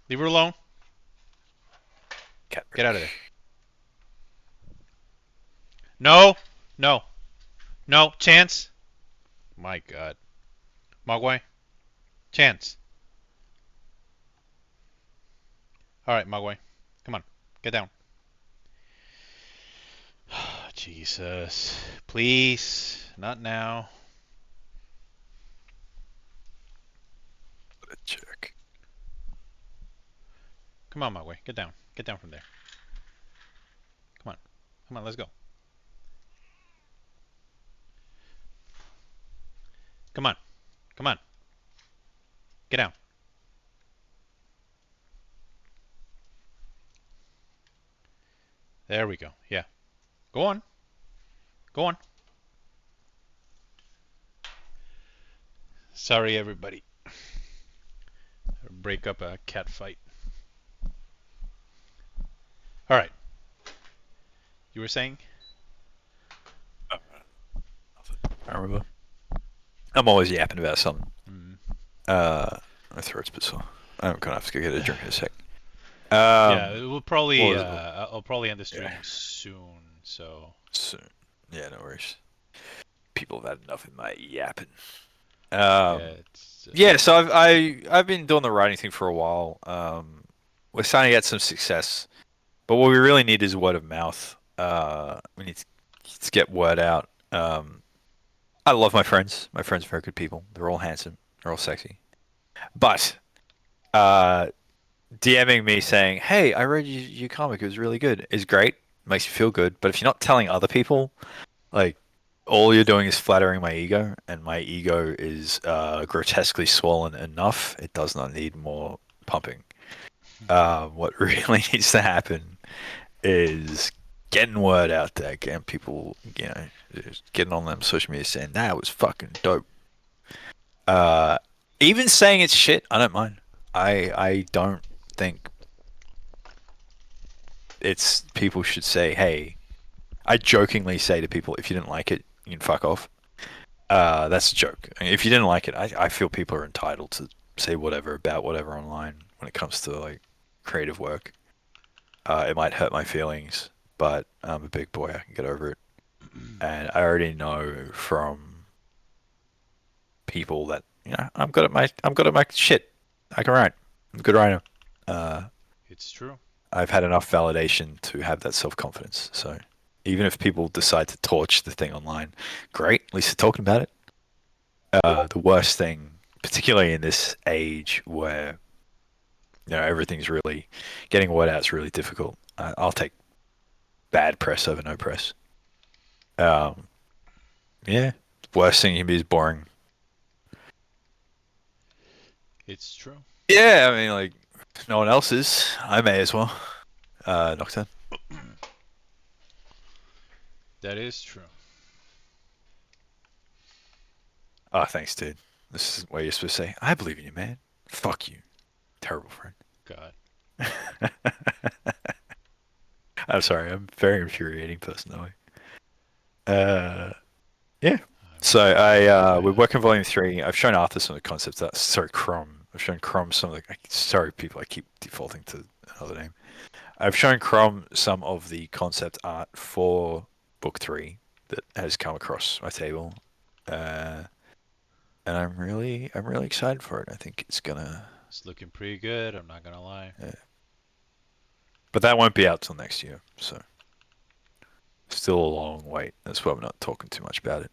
Leave her alone. Cat. Get out of there. No, no, no. Chance. My God, Mogwai. Chance. All right, Mogwai. Come on, get down. Jesus, please, not now. Jerk. Come on, Mogwai. Get down. Get down from there. Come on. Come on. Let's go. Come on. Come on. Get down. There we go. Yeah. Go on. Go on. Sorry, everybody. Break up a cat fight. All right. You were saying? I remember. I'm always yapping about something. Mm. My throat's a bit sore. I'm gonna have to go get a drink in a sec. Yeah, we'll What probably. was it? I'll probably end the stream Yeah, soon. So. soon. Yeah, no worries. People have had enough of my yapping. Yeah, it's just. Yeah. So I've been doing the writing thing for a while. We're starting to get some success, but what we really need is word of mouth. We need to get word out. I love my friends. My friends are very good people. They're all handsome. They're all sexy. But uh, DMing me saying, "Hey, I read your comic. It was really good." Is great. Makes you feel good. But if you're not telling other people, like all you're doing is flattering my ego, and my ego is grotesquely swollen enough. It does not need more pumping. What really needs to happen is getting word out there, getting people, just getting on them social media saying that was fucking dope. Uh, Even saying it's shit, I don't mind. I don't think it's people should say, hey. I jokingly say to people, if you didn't like it, you can fuck off. That's a joke. I mean, if you didn't like it, I feel people are entitled to say whatever about whatever online when it comes to like creative work. It might hurt my feelings, but I'm a big boy. I can get over it. And I already know from people that I'm good at my shit. I can write. I'm a good writer. Uh, It's true. I've had enough validation to have that self confidence. So even if people decide to torch the thing online, great. At least they're talking about it. The worst thing, particularly in this age where everything's really getting word out is really difficult. I'll take bad press over no press. Um, yeah, worst thing you can be is boring. It's true. Yeah, I mean, like no one else is. I may as well. Nocturne. That is true. Oh, thanks, dude. This is where you're supposed to say, "I believe in you, man." Fuck you, terrible friend. God. I'm sorry. I'm a very infuriating person that way. Yeah. I'm So sorry to hear we're that. working volume 3. I've shown Arthur some of the concepts. Sorry, Chrome. I've shown Chrome some of the. Sorry, people. I keep defaulting to another name. I've shown Chrome some of the concept art for book 3 that has come across my table, uh, and I'm really excited for it. I think it's gonna. It's looking pretty good, I'm not gonna lie. Uh, but that won't be out till next year, so still a long wait. That's why we're not talking too much about it.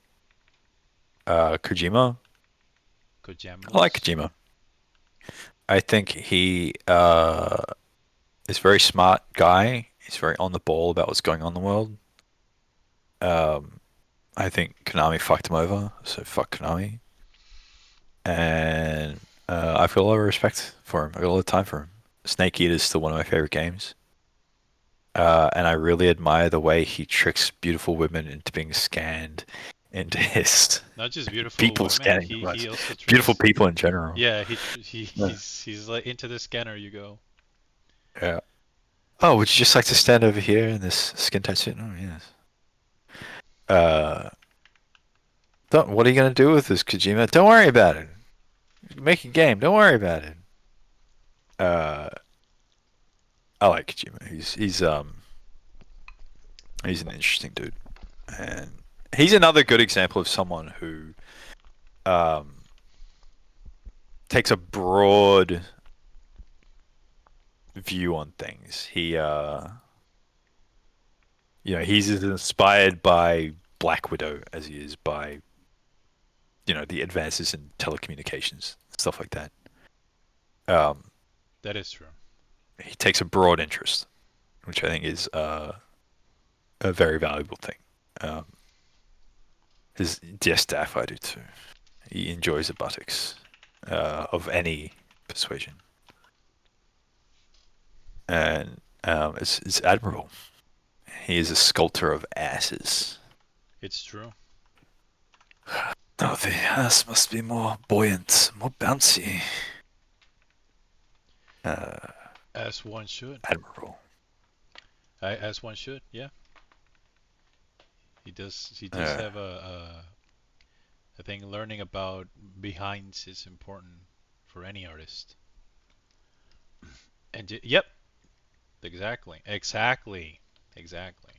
Kojima. I like Kojambos? Kojima. I think he is a very smart guy. He's very on the ball about what's going on in the world. Um, I think Konami fucked him over, so fuck Konami. And I've got a lot of respect for him. I got a lot of time for him. Snake Eater is still one of my favorite games. And I really admire the way he tricks beautiful women into being scanned into his Not just beautiful people women, scanning he device. also Beautiful tricks. people in general. Yeah, Yeah. he's like into the scanner you go. Yeah. Oh, would you just like to stand over here in this skin tight suit? Oh, yes. Uh, what are you gonna do with this, Kojima? Don't worry about it. Make a game. Don't worry about it. Uh, I like Kojima. He's an interesting dude, and he's another good example of someone who um takes a broad view on things. He's as inspired by Black Widow as he is by the advances in telecommunications, stuff like that. Um, That is true. he takes a broad interest, which I think is a very valuable thing. Um, his dear staff, I do too. He enjoys the buttocks of any persuasion, and it's admirable. He is a sculptor of asses. It's true. Oh, the ass must be more buoyant, more bouncy. Uh, As one should. Admirable. As one should, yeah. He does Uh, have I think learning about behinds is important for any artist. And yep, exactly. Exactly. Exactly.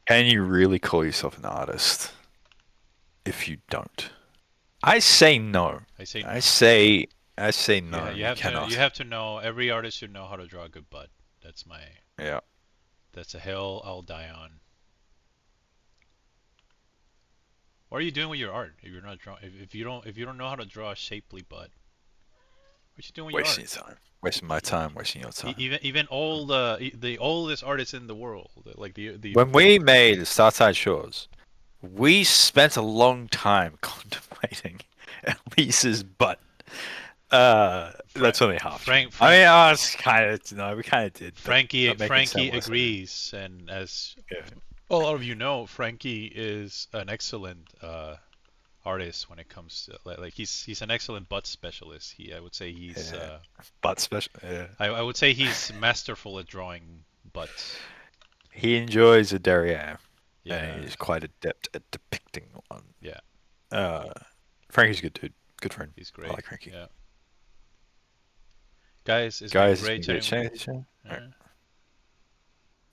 can you really call yourself an artist if you don't? I say no. I say I no. say I say no. You You you cannot. have to know every artist should know how to draw a good butt. That's my Yeah. that's a hill I'll die on. What are you doing with your art if you're not draw if you don't know how to draw a shapely butt? What you doing with your Wasting art? your time. Wasting my time. Wasting your time. Even all the oldest artists in the world, like the When we made Starside Shores, we spent a long time contemplating Elise's butt. Fra- That's only half true. Frank I Frank mean, I was kind of no, we kind of did, but Frankie I'm making it Frankie sound less than it is. agrees, and as Yeah, a lot of you know, Frankie is an excellent artist when it comes to like he's an excellent butt specialist. I would say he's yeah. Butt special. Yeah. I would say he's masterful at drawing butts. He enjoys a derriere, and Yeah, he's quite adept at depicting one. yeah, Uh, Frankie's a good dude. Good friend. he's I great. like Frankie. Yeah, guys, it's been Guys, it's great been great chatting with chatting you. with you. All right.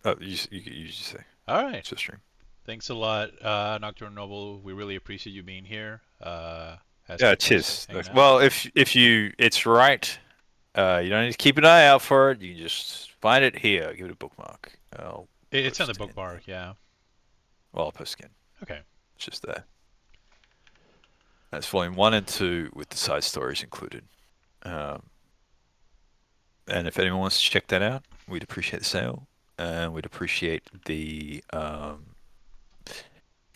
Yeah. Oh, you just say. All right, It's a stream. thanks a lot, Nocturne Noble. We really appreciate you being here. As Yeah, always, cheers. hanging out. Well, if you, it's right. You don't need to keep an eye out for it. You can just find it here. Give it a bookmark. I'll It's on the post in the. bookmark. Yeah. Well, I'll post again. Okay. It's just there. That's volume 1 and 2 with the side stories included. Um, and if anyone wants to check that out, we'd appreciate the sale, and we'd appreciate the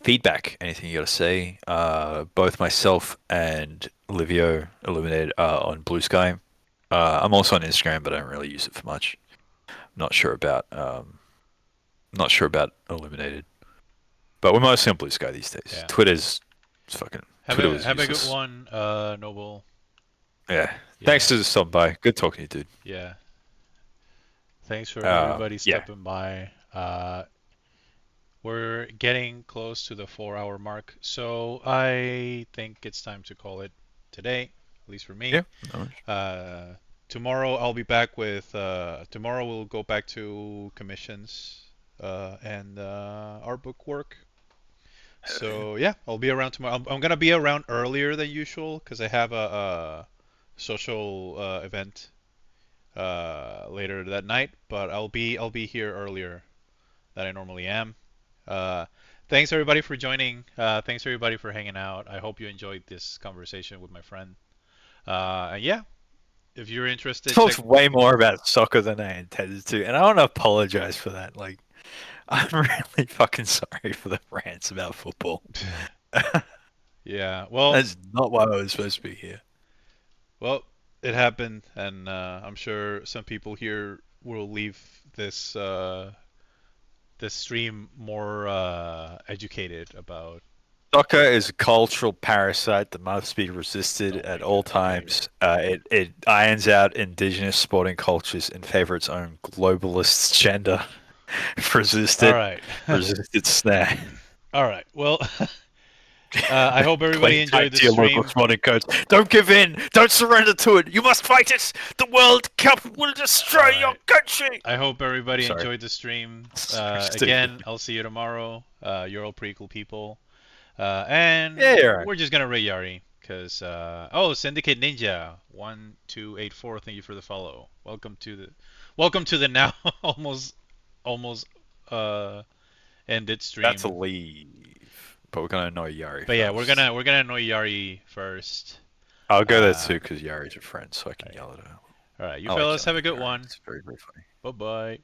feedback. Anything you got to say? Both myself and Livio Illuminated are on Blue Sky. I'm also on Instagram, but I don't really use it for much. Not sure about not sure about Illuminated, but we're mostly on Blue Sky these days. Yeah. Twitter's it's fucking Twitter was Have a good useless. one, Noble. Yeah. Thanks Yeah. for stopping by. Good talking to you, dude. Yeah. Thanks for everybody Yeah. stepping by. We're getting close to the 4 hour mark, so I think it's time to call it today, at least for me. Yeah. No worries. Tomorrow I'll be back with. Tomorrow we'll go back to commissions and art book work. Hell yeah. So yeah, I'll be around tomorrow. I'm gonna be around earlier than usual because I have a social event later that night, but I'll be here earlier than I normally am. Uh, Thanks everybody for joining. Thanks everybody for hanging out. I hope you enjoyed this conversation with my friend. And yeah, if you're interested, check. Talked way more about soccer than I intended to, and I want to apologize for that. Like, I'm really fucking sorry for the rants about football. Yeah, well, That's not why I was supposed to be here. well, it happened, and I'm sure some people here will leave this this stream more educated about. Soccer is a cultural parasite that must be resisted Oh my at all god. Okay. times. It irons out indigenous sporting cultures in favor of its own globalist agenda. Resist All it. right. Resist its snare. All right. Well, I hope everybody Cling enjoyed tight the to your local stream. sporting coach. Don't give in. Don't surrender to it. You must fight it. The World Cup will All destroy your right. country. I hope everybody Sorry. enjoyed the stream. Sorry, stupid. Again, I'll see you tomorrow. You're all pretty cool people. Yeah, And you're right. we're just gonna rate Yari because oh, Syndicate Ninja 1284. Thank you for the follow. Welcome to the now almost uh ended That's a stream. leave. But we're gonna annoy Yari But yeah, first. we're gonna annoy Yari first. I'll go there Uh, too because Yari's a friend, so I can alright, yell at her. alright. You I like fellas have yelling a at good Yari. one. It's very, very funny. Bye bye.